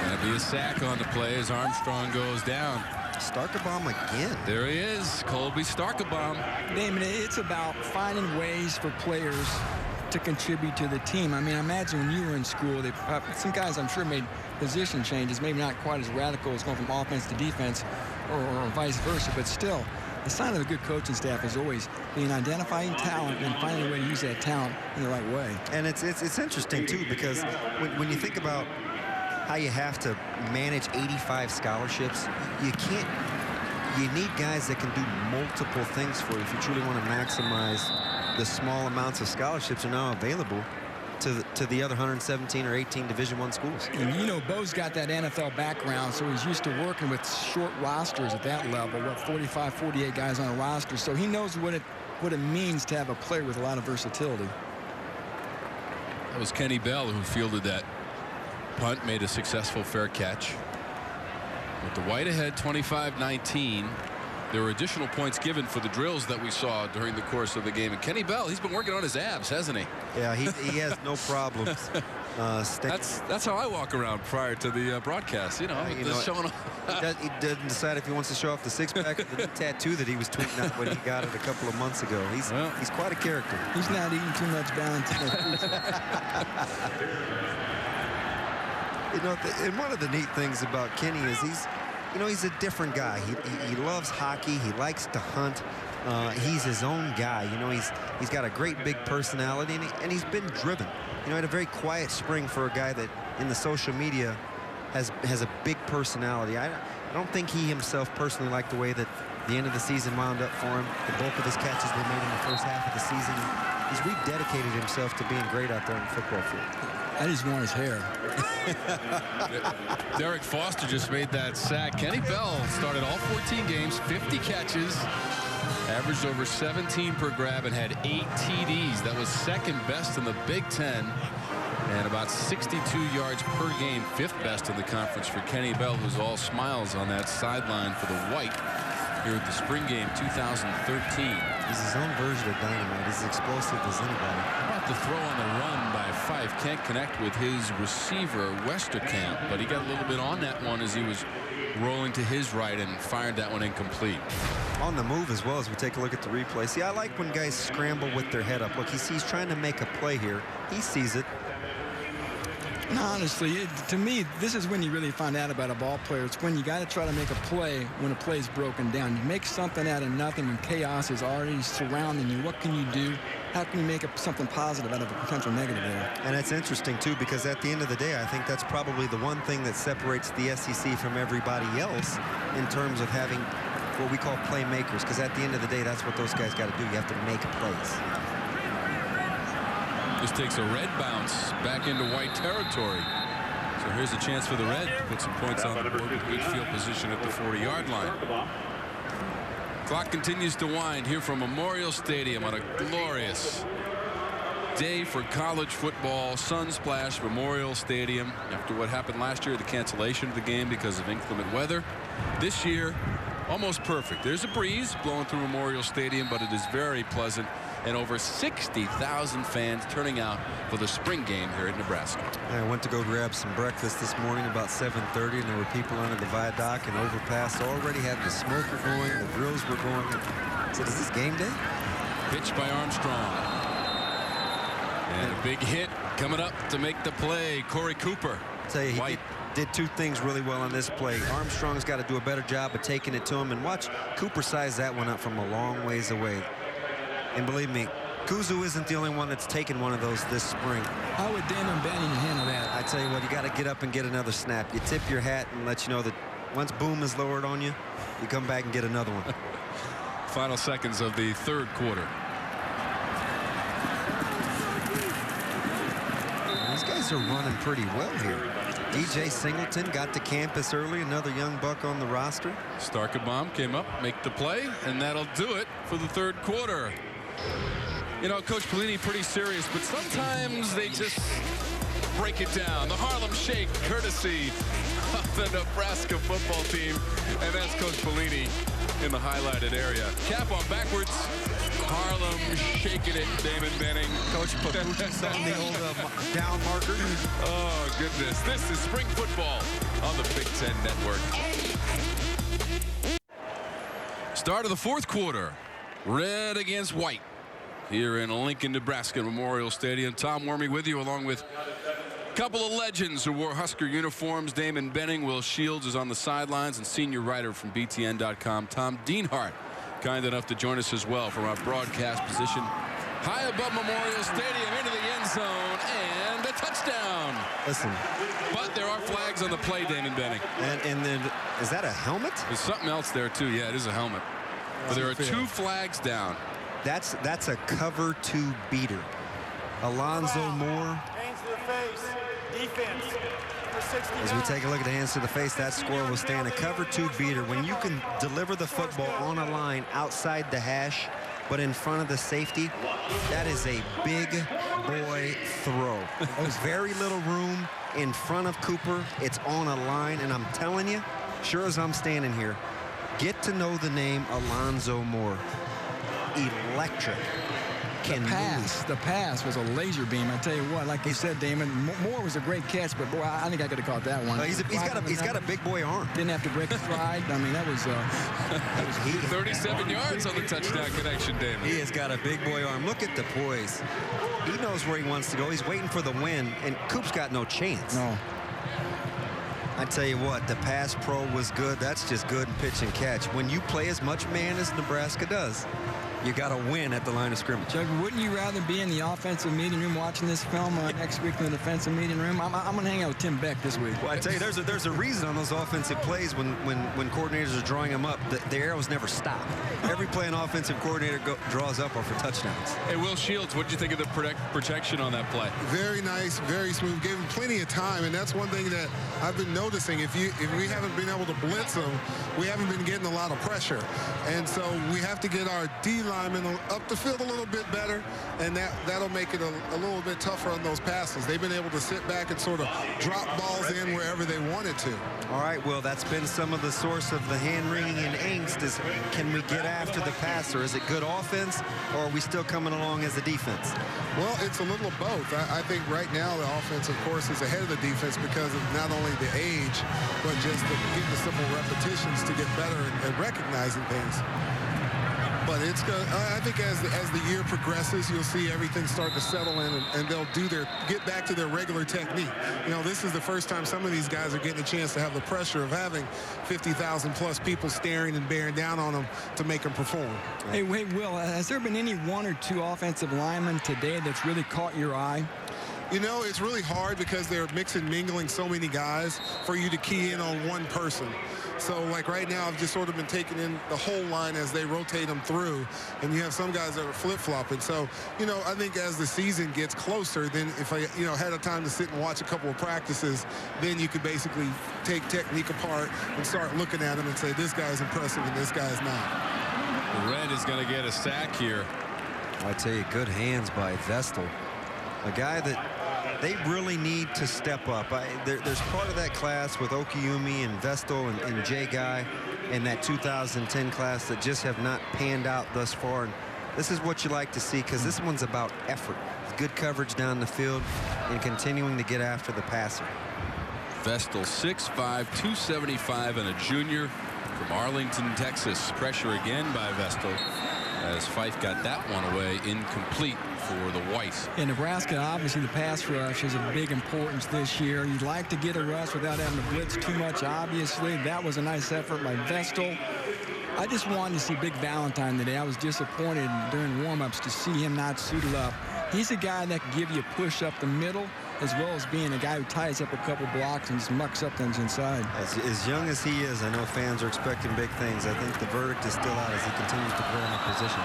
Speaker 1: Gonna be a sack on the play as Armstrong goes down.
Speaker 2: Starkebom again.
Speaker 1: There he is, Colby Starkebom.
Speaker 7: Damon, it's about finding ways for players to contribute to the team. I mean, I imagine when you were in school, some guys I'm sure made position changes, maybe not quite as radical as going from offense to defense or vice versa, but still, the sign of a good coaching staff is always being identifying talent and finding a way to use that talent in the right way.
Speaker 2: And it's interesting, too, because when you think about how you have to manage 85 scholarships, you need guys that can do multiple things for you if you truly want to maximize the small amounts of scholarships are now available to the other 117 or 18 Division I schools.
Speaker 7: And you know, Bo's got that NFL background, so he's used to working with short rosters at that level, 45, 48 guys on a roster, so he knows what it means to have a player with a lot of versatility.
Speaker 1: That was Kenny Bell who fielded that punt, made a successful fair catch. With the white ahead, 25-19. There were additional points given for the drills that we saw during the course of the game. And Kenny Bell, he's been working on his abs, hasn't he?
Speaker 2: Yeah, he has no problems.
Speaker 1: That's how I walk around prior to the broadcast. You know, showing
Speaker 2: he doesn't decide if he wants to show off the six-pack or the new tattoo that he was tweeting out when he got it a couple of months ago. He's quite a character.
Speaker 7: He's not eating too much Valentine's.
Speaker 2: You know, and one of the neat things about Kenny is he's a different guy. He loves hockey. He likes to hunt. He's his own guy. You know, he's got a great big personality, and he's been driven. You know, he had a very quiet spring for a guy that in the social media has a big personality. I don't think he himself personally liked the way that the end of the season wound up for him. The bulk of his catches were made in the first half of the season. He's rededicated himself to being great out there on the football field.
Speaker 7: I just want his hair.
Speaker 1: Derek Foster just made that sack. Kenny Bell started all 14 games, 50 catches, averaged over 17 per grab, and had 8 TDs. That was second best in the Big Ten, and about 62 yards per game, 5th best in the conference for Kenny Bell, who's all smiles on that sideline for the White here at the spring game 2013.
Speaker 2: He's his own version of dynamite. He's as explosive as anybody.
Speaker 1: How about the throw on the run by Fife? Can't connect with his receiver, Westerkamp, but he got a little bit on that one as he was rolling to his right and fired that one incomplete.
Speaker 2: On the move as well as we take a look at the replay. See, I like when guys scramble with their head up. Look, he's trying to make a play here. He sees it.
Speaker 7: And honestly, to me, this is when you really find out about a ball player. It's when you got to try to make a play when a play's broken down. You make something out of nothing when chaos is already surrounding you. What can you do? How can you make something positive out of a potential negative there?
Speaker 2: And it's interesting, too, because at the end of the day, I think that's probably the one thing that separates the SEC from everybody else in terms of having what we call playmakers, because at the end of the day, that's what those guys got to do. You have to make plays.
Speaker 1: This takes a red bounce back into White territory. So here's a chance for the Red to put some points on the board with good field position at the 40-yard line. Clock continues to wind here from Memorial Stadium on a glorious day for college football. Sunsplash Memorial Stadium. After what happened last year, the cancellation of the game because of inclement weather. This year, almost perfect. There's a breeze blowing through Memorial Stadium, but it is very pleasant. And over 60,000 fans turning out for the spring game here in Nebraska.
Speaker 2: I went to go grab some breakfast this morning about 7:30, and there were people under the viaduct and overpass already had the smoker going, the grills were going. I said, is this game day?
Speaker 1: Pitch by Armstrong. And a big hit coming up to make the play. Corey Cooper.
Speaker 2: I'll tell you, he did two things really well on this play. Armstrong's got to do a better job of taking it to him, and watch Cooper size that one up from a long ways away. And believe me, Kuzu isn't the only one that's taken one of those this spring.
Speaker 7: How would Damon Banning handle that?
Speaker 2: I tell you what, you got to get up and get another snap. You tip your hat and let you know that once boom is lowered on you, you come back and get another one.
Speaker 1: Final seconds of the third quarter.
Speaker 2: These guys are running pretty well here. DJ Singleton got to campus early, another young buck on the roster.
Speaker 1: Starkebom came up, make the play, and that'll do it for the third quarter. You know, Coach Pelini pretty serious, but sometimes they just break it down. The Harlem Shake, courtesy of the Nebraska football team. And that's Coach Bellini in the highlighted area. Cap on backwards. Harlem shaking it, Damon Benning.
Speaker 2: Coach Papucci's on the old down marker.
Speaker 1: Oh, goodness. This is spring football on the Big Ten Network. Start of the fourth quarter. Red against white here in Lincoln, Nebraska Memorial Stadium. Tom Wormy with you, along with a couple of legends who wore Husker uniforms. Damon Benning, Will Shields is on the sidelines, and senior writer from BTN.com, Tom Dienhart, kind enough to join us as well from our broadcast position high above Memorial Stadium, into the end zone, and a touchdown.
Speaker 2: Listen.
Speaker 1: But there are flags on the play, Damon Benning.
Speaker 2: And then, is that a helmet?
Speaker 1: There's something else there, too. Yeah, it is a helmet. But there are two flags down.
Speaker 2: That's a cover two beater. Alonzo Moore.
Speaker 6: Hands to the face. Defense.
Speaker 2: As we take a look at the hands to the face, that score will stand a cover two beater. When you can deliver the football on a line outside the hash, but in front of the safety, that is a big boy throw. There's very little room in front of Cooper. It's on a line, and I'm telling you, sure as I'm standing here, get to know the name Alonzo Moore. Electric.
Speaker 7: The pass was a laser beam. I tell you what, like you said, Damon, Moore was a great catch, but boy, I think I could have caught that one.
Speaker 2: He's got a big boy arm.
Speaker 7: Didn't have to break a stride. I mean, that was
Speaker 1: 37 yards on the touchdown connection, Damon.
Speaker 2: He has got a big boy arm. Look at the poise. He knows where he wants to go. He's waiting for the win, and Coop's got no chance.
Speaker 7: No.
Speaker 2: I tell you what, the pass pro was good. That's just good in pitch and catch. When you play as much man as Nebraska does, you got to win at the line of scrimmage.
Speaker 7: Chuck, wouldn't you rather be in the offensive meeting room watching this film next week in the defensive meeting room? I'm going to hang out with Tim Beck this week.
Speaker 2: Well, I tell you, there's a reason on those offensive plays when coordinators are drawing them up, the arrows never stop. Every play an offensive coordinator draws up are for touchdowns.
Speaker 1: Hey, Will Shields, what did you think of the protection on that play?
Speaker 3: Very nice, very smooth. Gave him plenty of time, and that's one thing that I've been noticing. If we haven't been able to blitz them, we haven't been getting a lot of pressure. And so we have to get our D linemen up the field a little bit better, and that'll make it a little bit tougher on those passes. They've been able to sit back and sort of drop balls in wherever they wanted to.
Speaker 2: All right, Will, that's been some of the source of the hand-wringing and angst is, can we get after the passer? Is it good offense, or are we still coming along as a defense?
Speaker 3: Well, it's a little of both. I think right now the offense, of course, is ahead of the defense because of not only the age, but just getting the simple repetitions to get better at recognizing things. But it's going. I think as the year progresses, you'll see everything start to settle in, and they'll get back to their regular technique. You know, this is the first time some of these guys are getting a chance to have the pressure of having 50,000 plus people staring and bearing down on them to make them perform.
Speaker 7: Hey, Will, has there been any one or two offensive linemen today that's really caught your eye?
Speaker 3: You know, it's really hard because they're mingling so many guys for you to key in on one person. So, like right now, I've just sort of been taking in the whole line as they rotate them through, and you have some guys that are flip-flopping. So, you know, I think as the season gets closer, then if I, had a time to sit and watch a couple of practices, then you could basically take technique apart and start looking at them and say, this guy's impressive and this guy's not.
Speaker 1: Red is going to get a sack here.
Speaker 2: I tell you, good hands by Vestal. A guy that they really need to step up. There's part of that class with Okiumi and Vestal and Jay Guy and that 2010 class that just have not panned out thus far. And this is what you like to see because this one's about effort. Good coverage down the field and continuing to get after the passer.
Speaker 1: Vestal 6'5", 275, and a junior from Arlington, Texas. Pressure again by Vestal as Fife got that one away incomplete for the White.
Speaker 7: In Nebraska, obviously the pass rush is of big importance this year. You'd like to get a rush without having to blitz too much, obviously. That was a nice effort by Vestal. I just wanted to see Big Valentine today. I was disappointed during warm-ups to see him not suited up. He's a guy that can give you a push up the middle, as well as being a guy who ties up a couple blocks and just mucks up things inside.
Speaker 2: As young as he is, I know fans are expecting big things. I think the verdict is still out as he continues to grow in the position.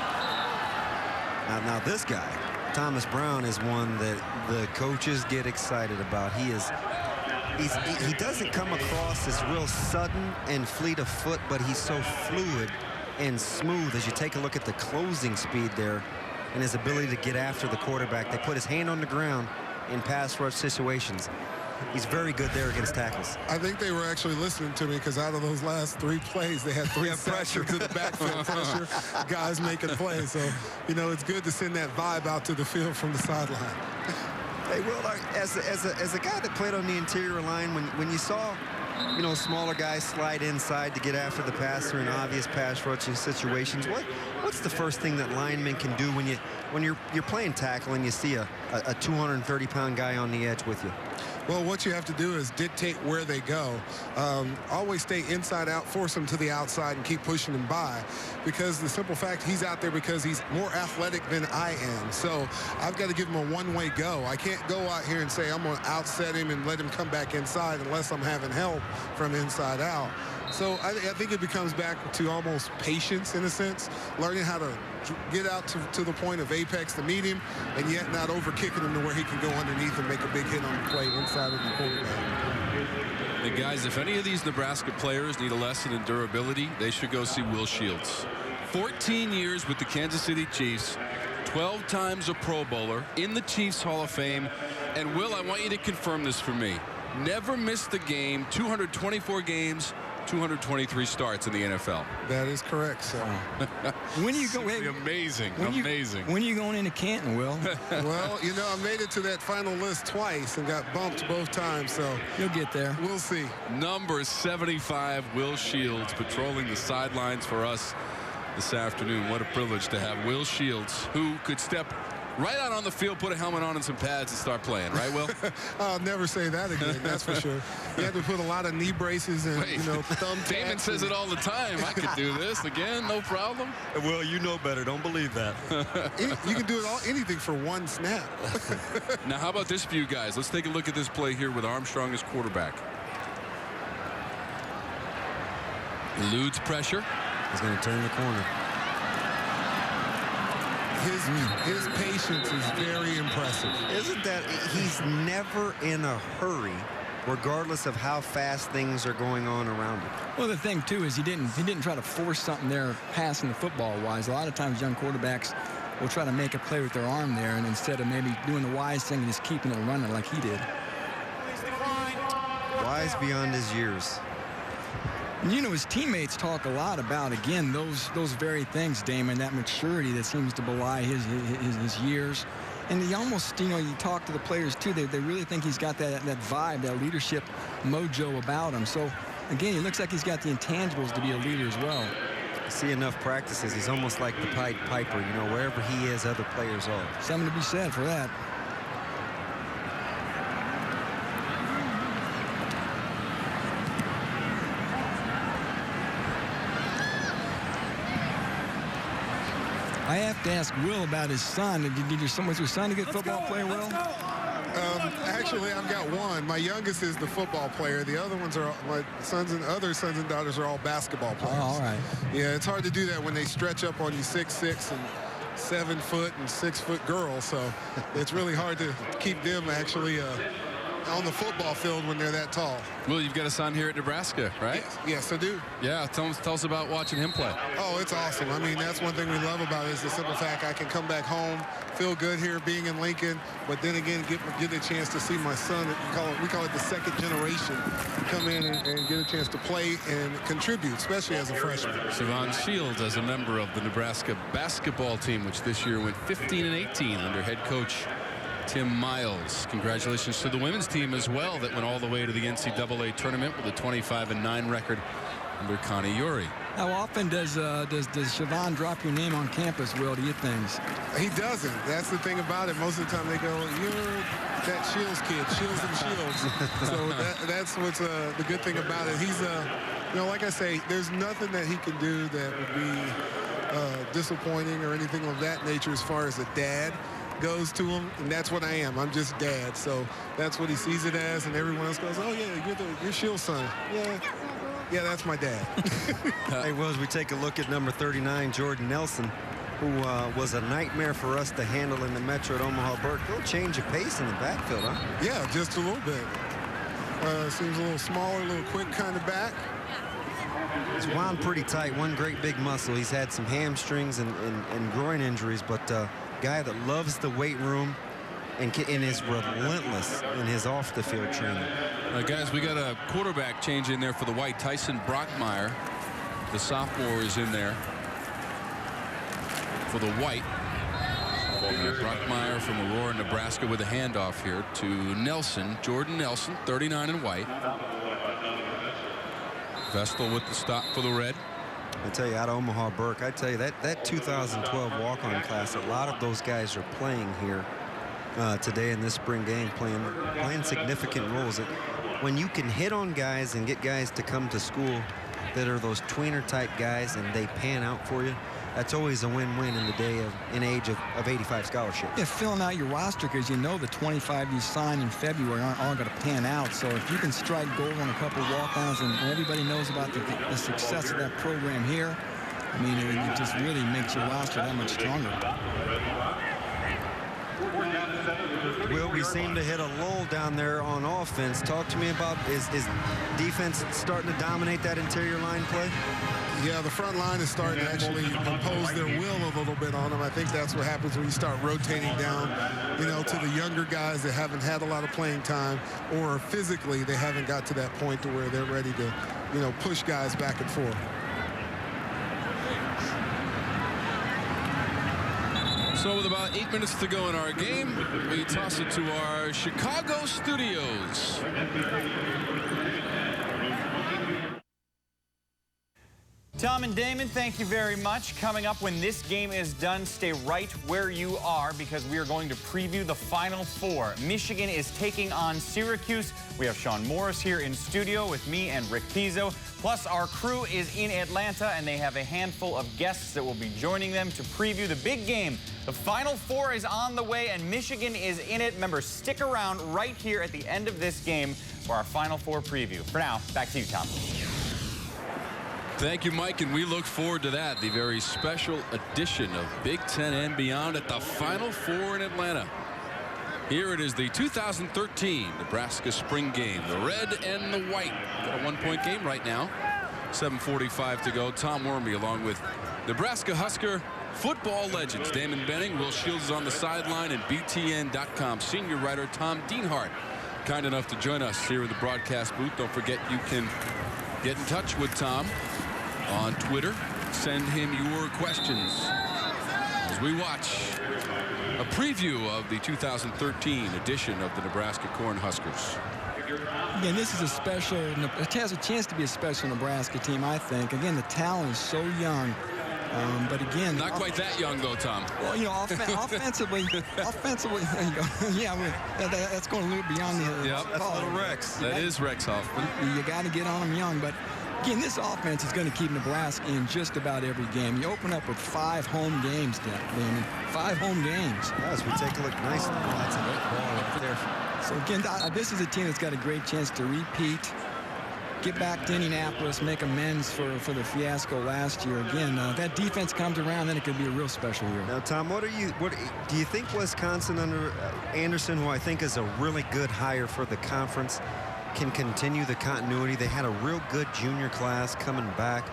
Speaker 2: Now this guy, Thomas Brown, is one that the coaches get excited about. He doesn't come across as real sudden and fleet of foot, but he's so fluid and smooth as you take a look at the closing speed there and his ability to get after the quarterback. They put his hand on the ground in pass rush situations. He's very good there against tackles.
Speaker 3: I think they were actually listening to me because out of those last 3 plays, they had 3 pressure to the backfield pressure, guys making plays. So, you know, it's good to send that vibe out to the field from the sideline.
Speaker 2: Hey, Will, as a guy that played on the interior line, when you saw, you know, smaller guys slide inside to get after the passer in obvious pass rushing situations, what's the first thing that linemen can do when you're playing tackle and you see a 230-pound guy on the edge with you?
Speaker 3: Well, what you have to do is dictate where they go. Always stay inside out, force them to the outside, and keep pushing them by. Because the simple fact, he's out there because he's more athletic than I am. So I've got to give him a one-way go. I can't go out here and say I'm going to outset him and let him come back inside unless I'm having help from inside out. So I think it becomes back to almost patience in a sense, learning how to get out to the point of apex to meet him, and yet not over-kicking him to where he can go underneath and make a big hit on the play inside of the quarterback.
Speaker 1: And guys, if any of these Nebraska players need a lesson in durability, they should go see Will Shields. 14 years with the Kansas City Chiefs, 12 times a Pro Bowler, in the Chiefs Hall of Fame. And Will, I want you to confirm this for me. Never missed a game, 224 games, 223 starts in the NFL.
Speaker 3: That is correct, sir.
Speaker 7: When you go,
Speaker 1: amazing.
Speaker 7: When are you going into Canton, Will?
Speaker 3: Well, you know, I made it to that final list twice and got bumped both times, so
Speaker 7: you'll get there.
Speaker 3: We'll see.
Speaker 1: Number 75, Will Shields, patrolling the sidelines for us this afternoon. What a privilege to have Will Shields, who could step right out on the field, put a helmet on and some pads and start playing, right, Will?
Speaker 3: I'll never say that again, that's for sure. You have to put a lot of knee braces and, you know, thumb taps.
Speaker 1: Damon says it all the time. I could do this again, no problem.
Speaker 2: Well, you know better. Don't believe that.
Speaker 3: You can do anything for one snap.
Speaker 1: Now, how about this for you guys? Let's take a look at this play here with Armstrong as quarterback. Eludes pressure.
Speaker 2: He's going to turn the corner.
Speaker 3: His patience is very impressive.
Speaker 2: Isn't that? He's never in a hurry, regardless of how fast things are going on around him.
Speaker 7: Well, the thing too is he didn't try to force something there, passing the football wise. A lot of times, young quarterbacks will try to make a play with their arm there, and instead of maybe doing the wise thing, just keeping it running like he did.
Speaker 2: Wise beyond his years.
Speaker 7: You know, his teammates talk a lot about, again, those very things, Damon, that maturity that seems to belie his years. And he almost, you know, you talk to the players, too, they really think he's got that vibe, that leadership mojo about him. So, again, he looks like he's got the intangibles to be a leader as well.
Speaker 2: I see enough practices. He's almost like the Pied Piper, you know, wherever he is, other players are.
Speaker 7: Something to be said for that. I have to ask Will about his son. Was your son a good football player, Will?
Speaker 3: Actually, I've got one. My youngest is the football player. The other ones are my other sons and daughters are all basketball players.
Speaker 7: Oh, all right.
Speaker 3: Yeah, it's hard to do that when they stretch up on you 6'6" and 7-foot and 6-foot girls. So it's really hard to keep them actually on the football field when they're that tall.
Speaker 1: Well, you've got a son here at Nebraska, right?
Speaker 3: Yes, I do.
Speaker 1: Yeah, tell us about watching him play.
Speaker 3: Oh, it's awesome. I mean, that's one thing we love about it is the simple fact I can come back home, feel good here being in Lincoln, but then again get a chance to see my son. We call it the second generation, come in and get a chance to play and contribute, especially as a freshman.
Speaker 1: Siobhan Shields as a member of the Nebraska basketball team, which this year went 15-18 under head coach Tim Miles. Congratulations to the women's team as well that went all the way to the NCAA tournament with a 25-9 record under Connie Uri.
Speaker 7: How often does Siobhan drop your name on campus, Will, to get things?
Speaker 3: He doesn't. That's the thing about it. Most of the time they go, you're that Shields kid, Shields and Shields. So that's what's the good thing about it. He's, you know, like I say, there's nothing that he can do that would be disappointing or anything of that nature as far as a dad goes to him, and that's what I am. I'm just dad, so that's what he sees it as, and everyone else goes, oh yeah, you're Shields' son. Yeah, that's my dad.
Speaker 2: Hey, Will, as we take a look at number 39, Jordan Nelson, who was a nightmare for us to handle in the Metro at Omaha-Burke. A little change of pace in the backfield, huh?
Speaker 3: Yeah, just a little bit. Seems a little smaller, a little quick kind of back.
Speaker 2: He's wound pretty tight, one great big muscle. He's had some hamstrings and groin injuries, but guy that loves the weight room and is relentless in his off-the-field training.
Speaker 1: Guys, we got a quarterback change in there for the White. Tyson Brockmeyer, the sophomore, is in there for the White. Brockmeyer from Aurora, Nebraska, with a handoff here to Nelson. Jordan Nelson, 39 in white. Vestal with the stop for the red.
Speaker 2: I tell you, out of Omaha Burke, I tell you, that 2012 walk-on class, a lot of those guys are playing here today in this spring game, playing significant roles. When you can hit on guys and get guys to come to school that are those tweener-type guys and they pan out for you, that's always a win-win in the day of age of 85 scholarship.
Speaker 7: Yeah, filling out your roster, because you know the 25 you sign in February aren't all going to pan out. So if you can strike gold on a couple of walk-ons, and everybody knows about the success of that program here, I mean, it just really makes your roster that much stronger.
Speaker 2: Will, we seem to hit a lull down there on offense. Talk to me about, is defense starting to dominate that interior line play?
Speaker 3: Yeah, the front line is starting to actually impose their will a little bit on them. I think that's what happens when you start rotating down, you know, to the younger guys that haven't had a lot of playing time, or physically they haven't got to that point to where they're ready to, you know, push guys back and forth.
Speaker 1: So with about 8 minutes to go in our game, we toss it to our Chicago studios.
Speaker 10: Tom and Damon, thank you very much. Coming up when this game is done, stay right where you are, because we are going to preview the Final Four. Michigan is taking on Syracuse. We have Sean Morris here in studio with me and Rick Pizzo. Plus, our crew is in Atlanta, and they have a handful of guests that will be joining them to preview the big game. The Final Four is on the way, and Michigan is in it. Remember, stick around right here at the end of this game for our Final Four preview. For now, back to you, Tom.
Speaker 1: Thank you, Mike, and we look forward to that, the very special edition of Big Ten and Beyond at the Final Four in Atlanta. Here it is, the 2013 Nebraska spring game, the red and the white. Got a one-point game right now. 7:45 to go. Tom Wormy along with Nebraska Husker football legends Damon Benning, Will Shields is on the sideline, and BTN.com senior writer Tom Dienhart, kind enough to join us here in the broadcast booth. Don't forget, you can get in touch with Tom on Twitter. Send him your questions as we watch a preview of the 2013 edition of the Nebraska Cornhuskers.
Speaker 7: Again, this is a special, it has a chance to be a special Nebraska team, I think. Again, the talent is so young. But again,
Speaker 1: not quite that young though, Tom.
Speaker 7: Well, you know, offensively, there you go. Yeah, that's going a little beyond the.
Speaker 1: Yep, that's a little Rex. That is Rex Hoffman.
Speaker 7: You got to get on them young, but again, this offense is going to keep Nebraska in just about every game. You open up with 5 home games, Damon. 5 home games.
Speaker 2: As we take a look nicely, that's a great ball right there.
Speaker 7: So again, this is a team that's got a great chance to repeat, get back to Indianapolis, make amends for the fiasco last year. Again, that defense comes around, then it could be a real special year.
Speaker 2: Now, Tom, what do you think Wisconsin under Anderson, who I think is a really good hire for the conference, can continue the continuity? They had a real good junior class coming back.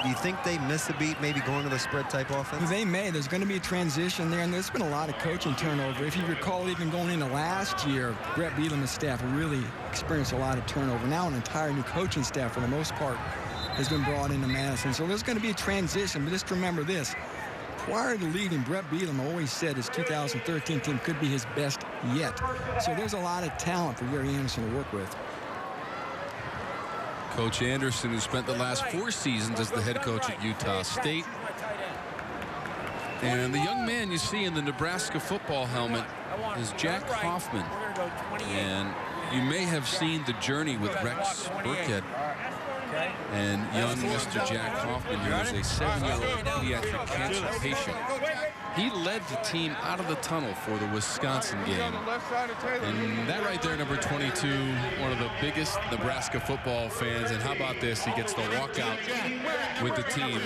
Speaker 2: Do you think they miss a beat, maybe going to the spread type offense?
Speaker 7: They may. There's going to be a transition there, and there's been a lot of coaching turnover. If you recall, even going into last year, Brett Bielema's staff really experienced a lot of turnover. Now an entire new coaching staff, for the most part, has been brought into Madison. So there's going to be a transition, but just remember this. Prior to leaving, Brett Bielema always said his 2013 team could be his best yet. So there's a lot of talent for Gary Anderson to work with.
Speaker 1: Coach Anderson, who spent the last 4 seasons as the head coach at Utah State. And the young man you see in the Nebraska football helmet is Jack Hoffman. And you may have seen the journey with Rex Burkhead and young Mr. Jack Hoffman, who is a 7-year-old pediatric cancer patient. He led the team out of the tunnel for the Wisconsin game. And that right there, number 22, one of the biggest Nebraska football fans. And how about this? He gets to walk out with the team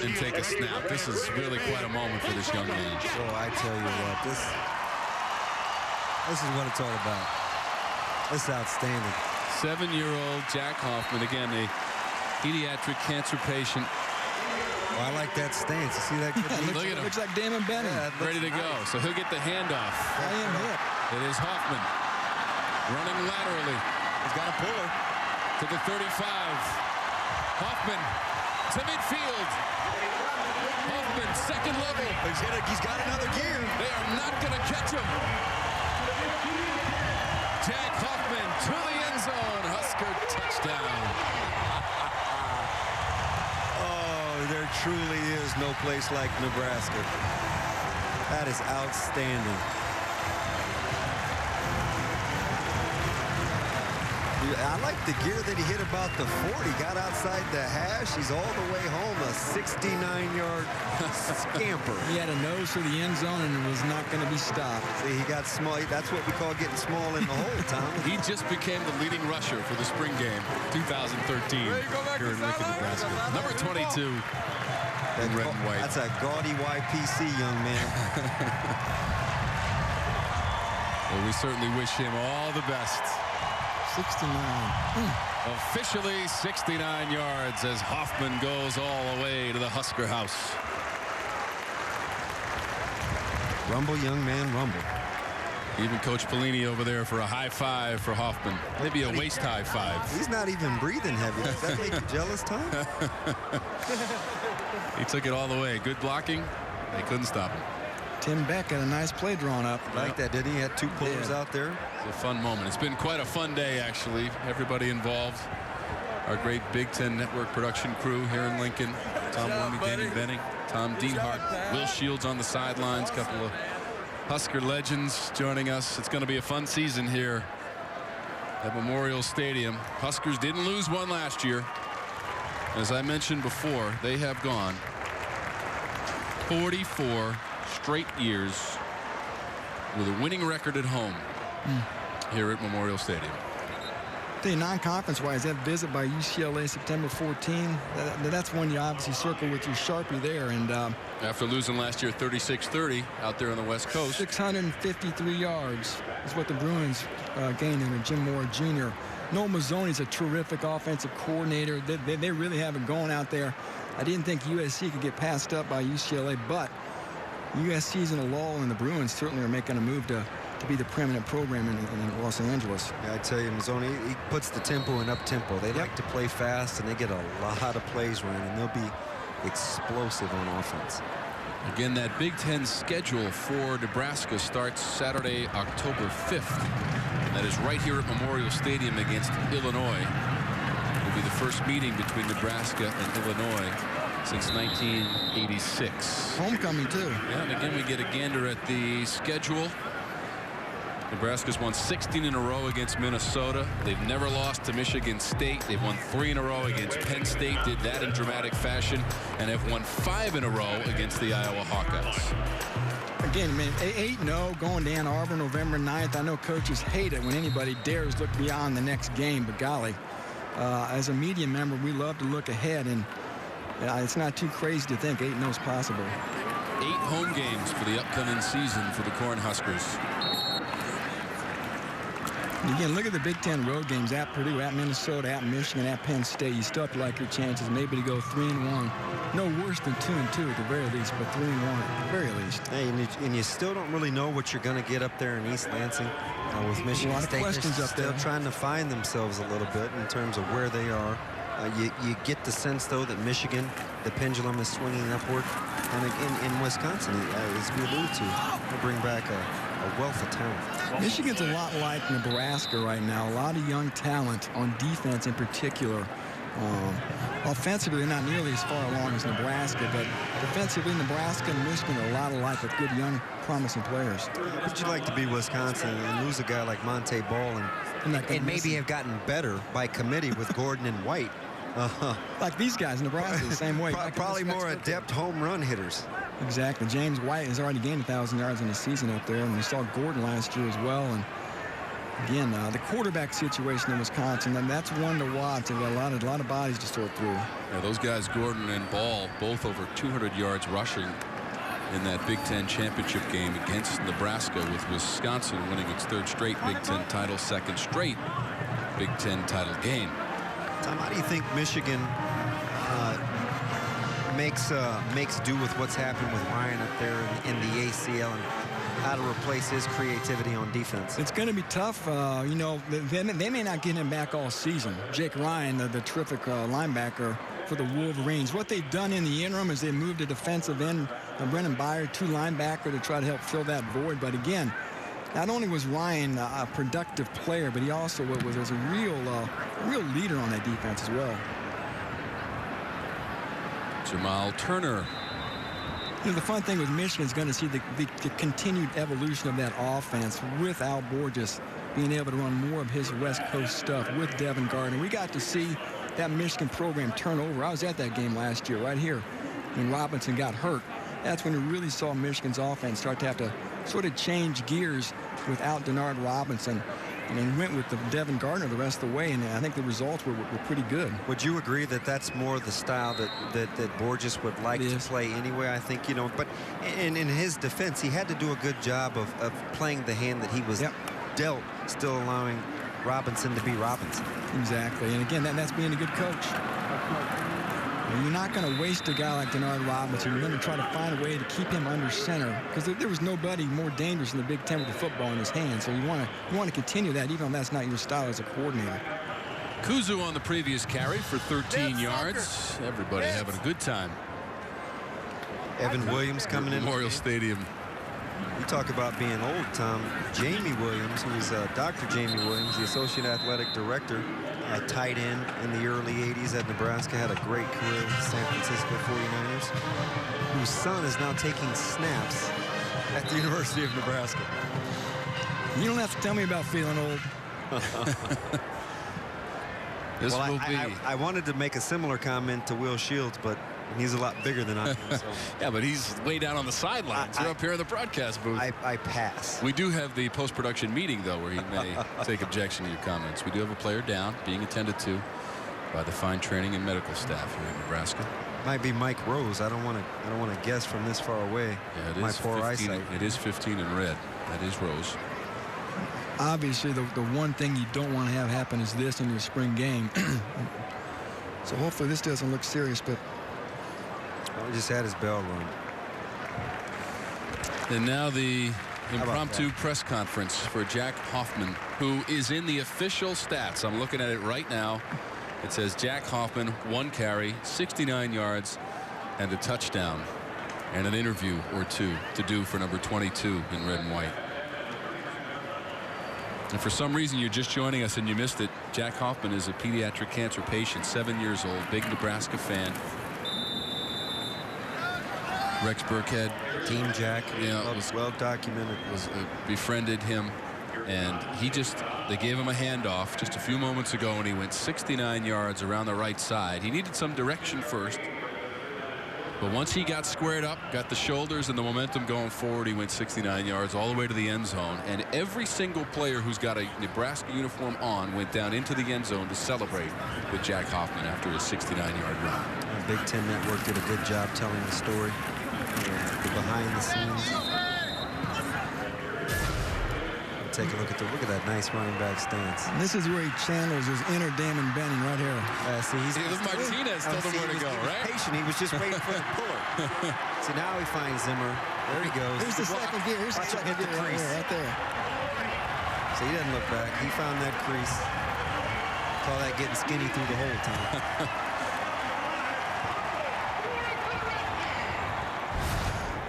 Speaker 1: and take a snap. This is really quite a moment for this young man.
Speaker 2: Well, I tell you what, this is what it's all about. This is outstanding.
Speaker 1: 7-year-old Jack Hoffman, again, a pediatric cancer patient.
Speaker 2: Oh, I like that stance. You see that kid?
Speaker 1: Look at him.
Speaker 7: Looks like Damon Benning.
Speaker 2: Yeah,
Speaker 1: Ready to go. So he'll get the handoff. It is Hoffman running laterally.
Speaker 2: He's got a puller.
Speaker 1: To the 35. Hoffman to midfield. Hoffman, second level.
Speaker 2: He's got another gear.
Speaker 1: They are not going to catch him. Jack Hoffman to the end zone. Husker touchdown.
Speaker 2: Oh, there truly is no place like Nebraska. That is outstanding. I like the gear that he hit about the 40. Got outside the hash. He's all the way home. A 69-yard scamper.
Speaker 7: He had a nose for the end zone and was not going to be stopped.
Speaker 2: See, he got small. That's what we call getting small in the hole, Tom.
Speaker 1: He just became the leading rusher for the spring game 2013 here in Lincoln, Nebraska. Number 22 in red and white.
Speaker 2: That's a gaudy YPC, young man.
Speaker 1: Well, we certainly wish him all the best.
Speaker 7: 69.
Speaker 1: Officially 69 yards as Hoffman goes all the way to the Husker house.
Speaker 2: Rumble, young man, rumble.
Speaker 1: Even Coach Pelini over there for a high five for Hoffman. Maybe a waist high five.
Speaker 2: He's not even breathing heavy. Does that make you jealous, Tom?
Speaker 1: He took it all the way. Good blocking. They couldn't stop him.
Speaker 7: Tim Beck had a nice play drawn up.
Speaker 2: Like that, didn't he? He had two pullers out there.
Speaker 1: It's a fun moment. It's been quite a fun day, actually. Everybody involved. Our great Big Ten Network production crew here in Lincoln. Tom Wormy, Danny Benning, Tom Dienhart, Will Shields on the sidelines. Couple of Husker legends joining us. It's going to be a fun season here at Memorial Stadium. Huskers didn't lose one last year. As I mentioned before, they have gone 44 straight years with a winning record at home here at Memorial Stadium.
Speaker 7: The non-conference wise, that visit by UCLA September 14, that's one you obviously circle with your Sharpie there. And
Speaker 1: after losing last year 36-30 out there on the West Coast.
Speaker 7: 653 yards is what the Bruins gained under Jim Moore Jr. Noel Mazzoni's a terrific offensive coordinator. They really have it going out there. I didn't think USC could get passed up by UCLA, but USC's in a lull, and the Bruins certainly are making a move to be the preeminent program in Los Angeles.
Speaker 2: Yeah, I tell you, Mazzoni, he puts the tempo in up-tempo. They like to play fast, and they get a lot of plays running, and they'll be explosive on offense.
Speaker 1: Again, that Big Ten schedule for Nebraska starts Saturday, October 5th. That is right here at Memorial Stadium against Illinois. It will be the first meeting between Nebraska and Illinois since 1986.
Speaker 7: Homecoming, too.
Speaker 1: Yeah, and again, we get a gander at the schedule. Nebraska's won 16 in a row against Minnesota. They've never lost to Michigan State. They've won 3 in a row against Penn State, did that in dramatic fashion, and have won 5 in a row against the Iowa Hawkeyes.
Speaker 7: Again, man, 8-0 going to Ann Arbor November 9th. I know coaches hate it when anybody dares look beyond the next game, but golly, as a media member, we love to look ahead, and it's not too crazy to think 8-0 is possible.
Speaker 1: 8 home games for the upcoming season for the Cornhuskers.
Speaker 7: And again, look at the Big Ten road games at Purdue, at Minnesota, at Michigan, at Penn State. You still have to like your chances maybe to go 3-1. No worse than 2-2 at the very least, but 3-1 at the very least.
Speaker 2: Hey, and you still don't really know what you're going to get up there in East Lansing with Michigan State.
Speaker 7: Questions up there.
Speaker 2: Still trying to find themselves a little bit in terms of where they are. You get the sense, though, that Michigan, the pendulum is swinging upward. And again, in Wisconsin, as we alluded to, they bring back a wealth of talent.
Speaker 7: Michigan's a lot like Nebraska right now. A lot of young talent on defense in particular. Offensively, they're not nearly as far along as Nebraska, but defensively, Nebraska and Michigan are a lot alike with good, young, promising players.
Speaker 2: Would you like to be Wisconsin and lose a guy like Monte Ball and maybe have gotten better by committee with Gordon and White?
Speaker 7: Like these guys, Nebraska, the same way.
Speaker 2: Probably more adept home run hitters.
Speaker 7: Exactly. James White has already gained 1,000 yards in the season up there, and we saw Gordon last year as well. And again, the quarterback situation in Wisconsin, and that's one to watch. They've got a lot of bodies to sort through.
Speaker 1: Yeah, those guys, Gordon and Ball, both over 200 yards rushing in that Big Ten championship game against Nebraska, with Wisconsin winning its 3rd straight Big Ten title, 2nd straight Big Ten title game.
Speaker 2: Tom, how do you think Michigan makes do with what's happened with Ryan up there in the ACL and how to replace his creativity on defense.
Speaker 7: It's going to be tough. You know, they may not get him back all season. Jake Ryan, the terrific linebacker for the Wolverines. What they've done in the interim is they moved a defensive end, Brennan Byer, to linebacker to try to help fill that void. But again, not only was Ryan a productive player, but he also was a real leader on that defense as well.
Speaker 1: Jamal Turner.
Speaker 7: You know, the fun thing with Michigan is going to see the continued evolution of that offense with Al Borges being able to run more of his West Coast stuff with Devin Gardner. We got to see that Michigan program turn over. I was at that game last year right here when Robinson got hurt. That's when we really saw Michigan's offense start to have to sort of change gears without Denard Robinson, and then went with the Devin Gardner the rest of the way, and I think the results were pretty good.
Speaker 2: Would you agree that that's more the style that Borges would like to play anyway? I think, you know, but in his defense, he had to do a good job of playing the hand that he was dealt, still allowing Robinson to be Robinson.
Speaker 7: Exactly, and again, that's being a good coach. You're not going to waste a guy like Denard Robinson. You're going to try to find a way to keep him under center, because there was nobody more dangerous in the Big Ten with the football in his hands. So you want to continue that, even though that's not your style as a coordinator.
Speaker 1: Kuzu on the previous carry for 13 yards. Everybody having a good time.
Speaker 2: Evan Williams coming in.
Speaker 1: Memorial Stadium.
Speaker 2: You talk about being old, Tom. Jamie Williams, who's Dr. Jamie Williams, the Associate Athletic Director, a tight end in the early 80s at Nebraska, had a great career with the San Francisco 49ers, whose son is now taking snaps at the University of Nebraska.
Speaker 7: You don't have to tell me about feeling old.
Speaker 2: I wanted to make a similar comment to Will Shields, but he's a lot bigger than I am. So.
Speaker 1: Yeah, but he's way down on the sidelines. You're up here in the broadcast booth.
Speaker 2: I pass.
Speaker 1: We do have the post-production meeting, though, where he may take objection to your comments. We do have a player down, being attended to by the fine training and medical staff here in Nebraska.
Speaker 2: Might be Mike Rose. I don't want to guess from this far away.
Speaker 1: Yeah, it is
Speaker 2: my poor
Speaker 1: 15,
Speaker 2: eyesight.
Speaker 1: It is 15 in red. That is Rose.
Speaker 7: Obviously, the one thing you don't want to have happen is this in your spring game. So hopefully this doesn't look serious, but
Speaker 2: he just had his bell rung.
Speaker 1: And now the impromptu press conference for Jack Hoffman, who is in the official stats. I'm looking at it right now. It says Jack Hoffman, 1 carry, 69 yards, and a touchdown, and an interview or two to do for number 22 in red and white. And for some reason you're just joining us and you missed it, Jack Hoffman is a pediatric cancer patient, 7 years old, big Nebraska fan. Rex Burkhead,
Speaker 2: Team Jack,
Speaker 1: was
Speaker 2: well documented.
Speaker 1: Befriended him, and they gave him a handoff just a few moments ago, and he went 69 yards around the right side. He needed some direction first, but once he got squared up, got the shoulders and the momentum going forward, he went 69 yards all the way to the end zone. And every single player who's got a Nebraska uniform on went down into the end zone to celebrate with Jack Hoffman after his 69-yard run.
Speaker 2: The Big Ten Network did a good job telling the story. The behind the scenes. Take a look at that nice running back stance.
Speaker 7: And this is where he channels his inner Damon Benning right here.
Speaker 2: See,
Speaker 1: Martinez told him where to go, right?
Speaker 2: Patient. He was just waiting for the puller. See, now he finds Zimmer. There he goes.
Speaker 7: Here's the second gear. Here's the second gear right there.
Speaker 2: So he doesn't look back. He found that crease. Call that getting skinny through the whole time.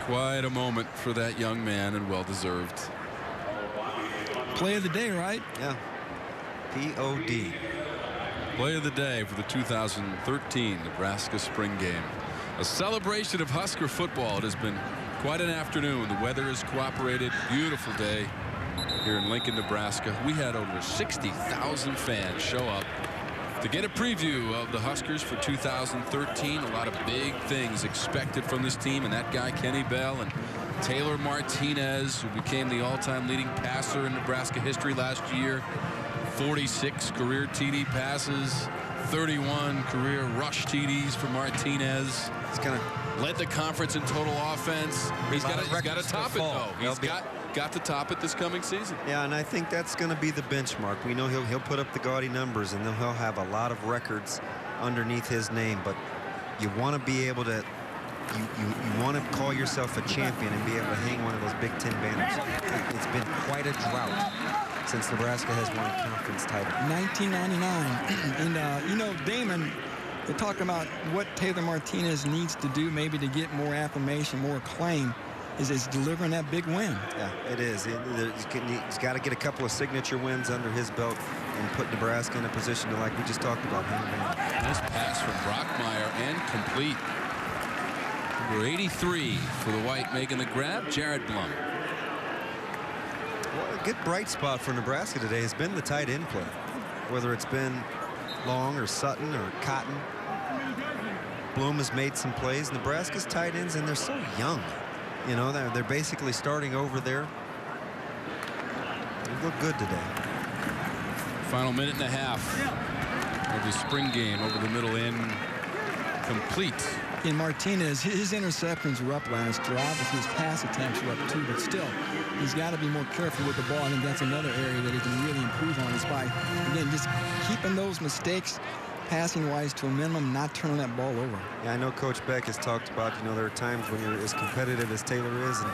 Speaker 1: Quite a moment for that young man, and well-deserved.
Speaker 7: Play of the day, right?
Speaker 2: Yeah. P.O.D.
Speaker 1: Play of the day for the 2013 Nebraska spring game. A celebration of Husker football. It has been quite an afternoon. The weather has cooperated. Beautiful day here in Lincoln, Nebraska. We had over 60,000 fans show up to get a preview of the Huskers for 2013. A lot of big things expected from this team, and that guy Kenny Bell and Taylor Martinez, who became the all-time leading passer in Nebraska history last year. 46 career TD passes, 31 career rush TDs for Martinez.
Speaker 2: He's kind of
Speaker 1: led the conference in total offense. He's got to top it, though. He's got to top it this coming season.
Speaker 2: Yeah, and I think that's going to be the benchmark. We know he'll put up the gaudy numbers, and he'll have a lot of records underneath his name, but you want to be able to you want to call yourself a champion and be able to hang one of those Big Ten banners. It's been quite a drought since Nebraska has won a conference title.
Speaker 7: 1999. And, you know, Damon, they're talking about what Taylor Martinez needs to do maybe to get more affirmation, more acclaim, is delivering that big win.
Speaker 2: Yeah, it is. He's got to get a couple of signature wins under his belt and put Nebraska in a position to, like we just talked about,
Speaker 1: Nice pass from Brockmeyer and complete. Number 83 for the White making the grab, Jared Blum.
Speaker 2: Well, a good bright spot for Nebraska today has been the tight end play. Whether it's been Long or Sutton or Cotton, Bloom has made some plays. Nebraska's tight ends, and they're so young. You know, they're basically starting over there. They look good today.
Speaker 1: Final minute and a half of the spring game over the middle end. Complete.
Speaker 7: In Martinez, his interceptions were up last year. Obviously, his pass attempts were up too, but still, he's got to be more careful with the ball. I think that's another area that he can really improve on, is by, again, just keeping those mistakes passing-wise to a minimum, not turning that ball over.
Speaker 2: Yeah, I know Coach Beck has talked about, you know, there are times when you're as competitive as Taylor is, and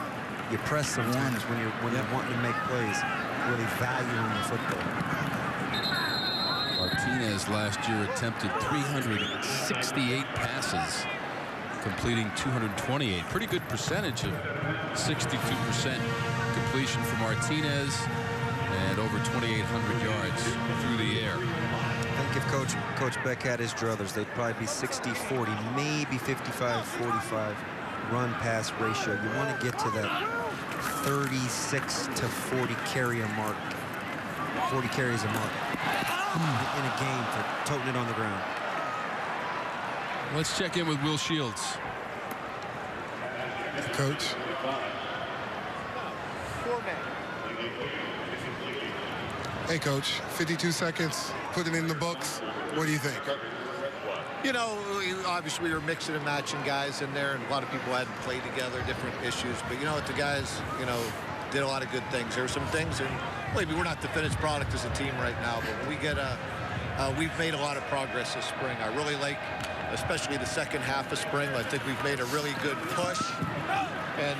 Speaker 2: you press sometimes when you're wanting to make plays, really valuing the football.
Speaker 1: Martinez last year attempted 368 passes, completing 228. Pretty good percentage of 62% completion for Martinez, and over 2,800 yards through the air.
Speaker 2: I think if Coach Beck had his druthers, they'd probably be 60-40, maybe 55-45 run-pass ratio. You want to get to that 36 to 40 carry a mark. 40 carries a mark in a game for toting it on the ground.
Speaker 1: Let's check in with Will Shields.
Speaker 3: Coach. Hey, Coach, 52 seconds, put it in the books. What do you think?
Speaker 4: You know, obviously we were mixing and matching guys in there, and a lot of people hadn't played together, different issues. But you know what, the guys, you know, did a lot of good things. There were some things, and maybe we're not the finished product as a team right now, but when we get we've made a lot of progress this spring. I really like, especially the second half of spring. I think we've made a really good push, and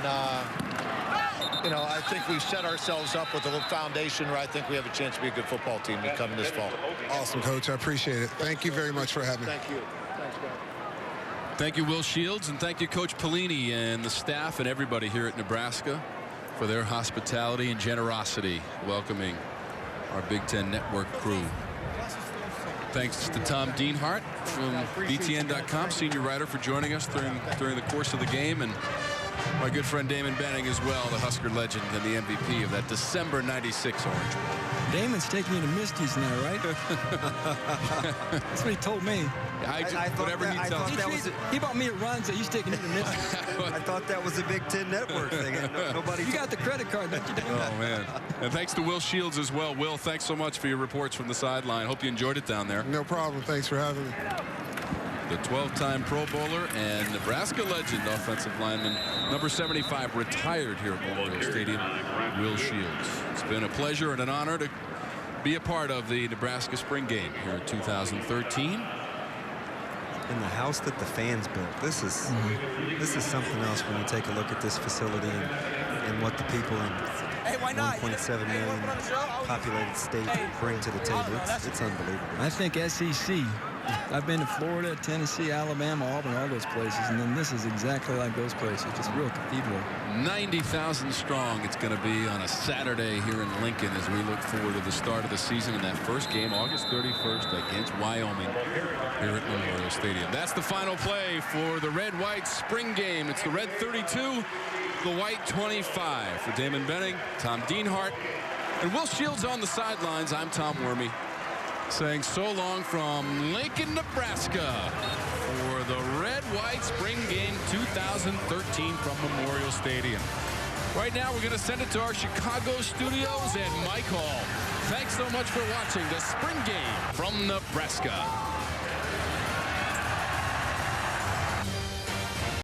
Speaker 4: you know, I think we've set ourselves up with a little foundation where I think we have a chance to be a good football team coming this fall.
Speaker 3: Awesome, Coach. I appreciate it. Thank you very much for having me.
Speaker 4: Thank you. Thanks, guys.
Speaker 1: Thank you, Will Shields, and thank you, Coach Pelini and the staff and everybody here at Nebraska for their hospitality and generosity welcoming our Big Ten Network crew. Thanks to Tom Dienhart from BTN.com, senior writer, for joining us during the course of the game, and my good friend Damon Benning as well, the Husker legend and the MVP of that December '96 Orange Bowl.
Speaker 7: Damon's taking you to Misty's now, right? That's what he told me.
Speaker 2: I thought
Speaker 1: whatever
Speaker 2: that,
Speaker 1: he
Speaker 2: I
Speaker 1: tells
Speaker 2: thought
Speaker 1: me.
Speaker 2: that was
Speaker 7: He bought me a run, so he's taking you to Misty's.
Speaker 2: I thought that was a Big Ten Network thing. Nobody.
Speaker 7: You got the credit card, don't you, Damon?
Speaker 1: Oh, man. And thanks to Will Shields as well. Will, thanks so much for your reports from the sideline. Hope you enjoyed it down there.
Speaker 3: No problem. Thanks for having me.
Speaker 1: The 12-time Pro Bowler and Nebraska legend offensive lineman, number 75, retired here at Memorial Stadium, Will Shields. It's been a pleasure and an honor to be a part of the Nebraska spring game here in 2013.
Speaker 2: In the house that the fans built. This is something else when you take a look at this facility and what the people in 1.7 million populated state bring to the table. It's unbelievable.
Speaker 7: I think SEC. I've been to Florida, Tennessee, Alabama, Auburn, all those places, and then this is exactly like those places. Just real cathedral.
Speaker 1: 90,000 strong it's going to be on a Saturday here in Lincoln as we look forward to the start of the season in that first game, August 31st against Wyoming here at Memorial Stadium. That's the final play for the Red-White spring game. It's the Red 32, the White 25. For Damon Benning, Tom Dienhart, and Will Shields on the sidelines, I'm Tom Wormy, saying so long from Lincoln, Nebraska for the Red-White Spring Game 2013 from Memorial Stadium. Right now, we're going to send it to our Chicago studios and Mike Hall. Thanks so much for watching the Spring Game from Nebraska.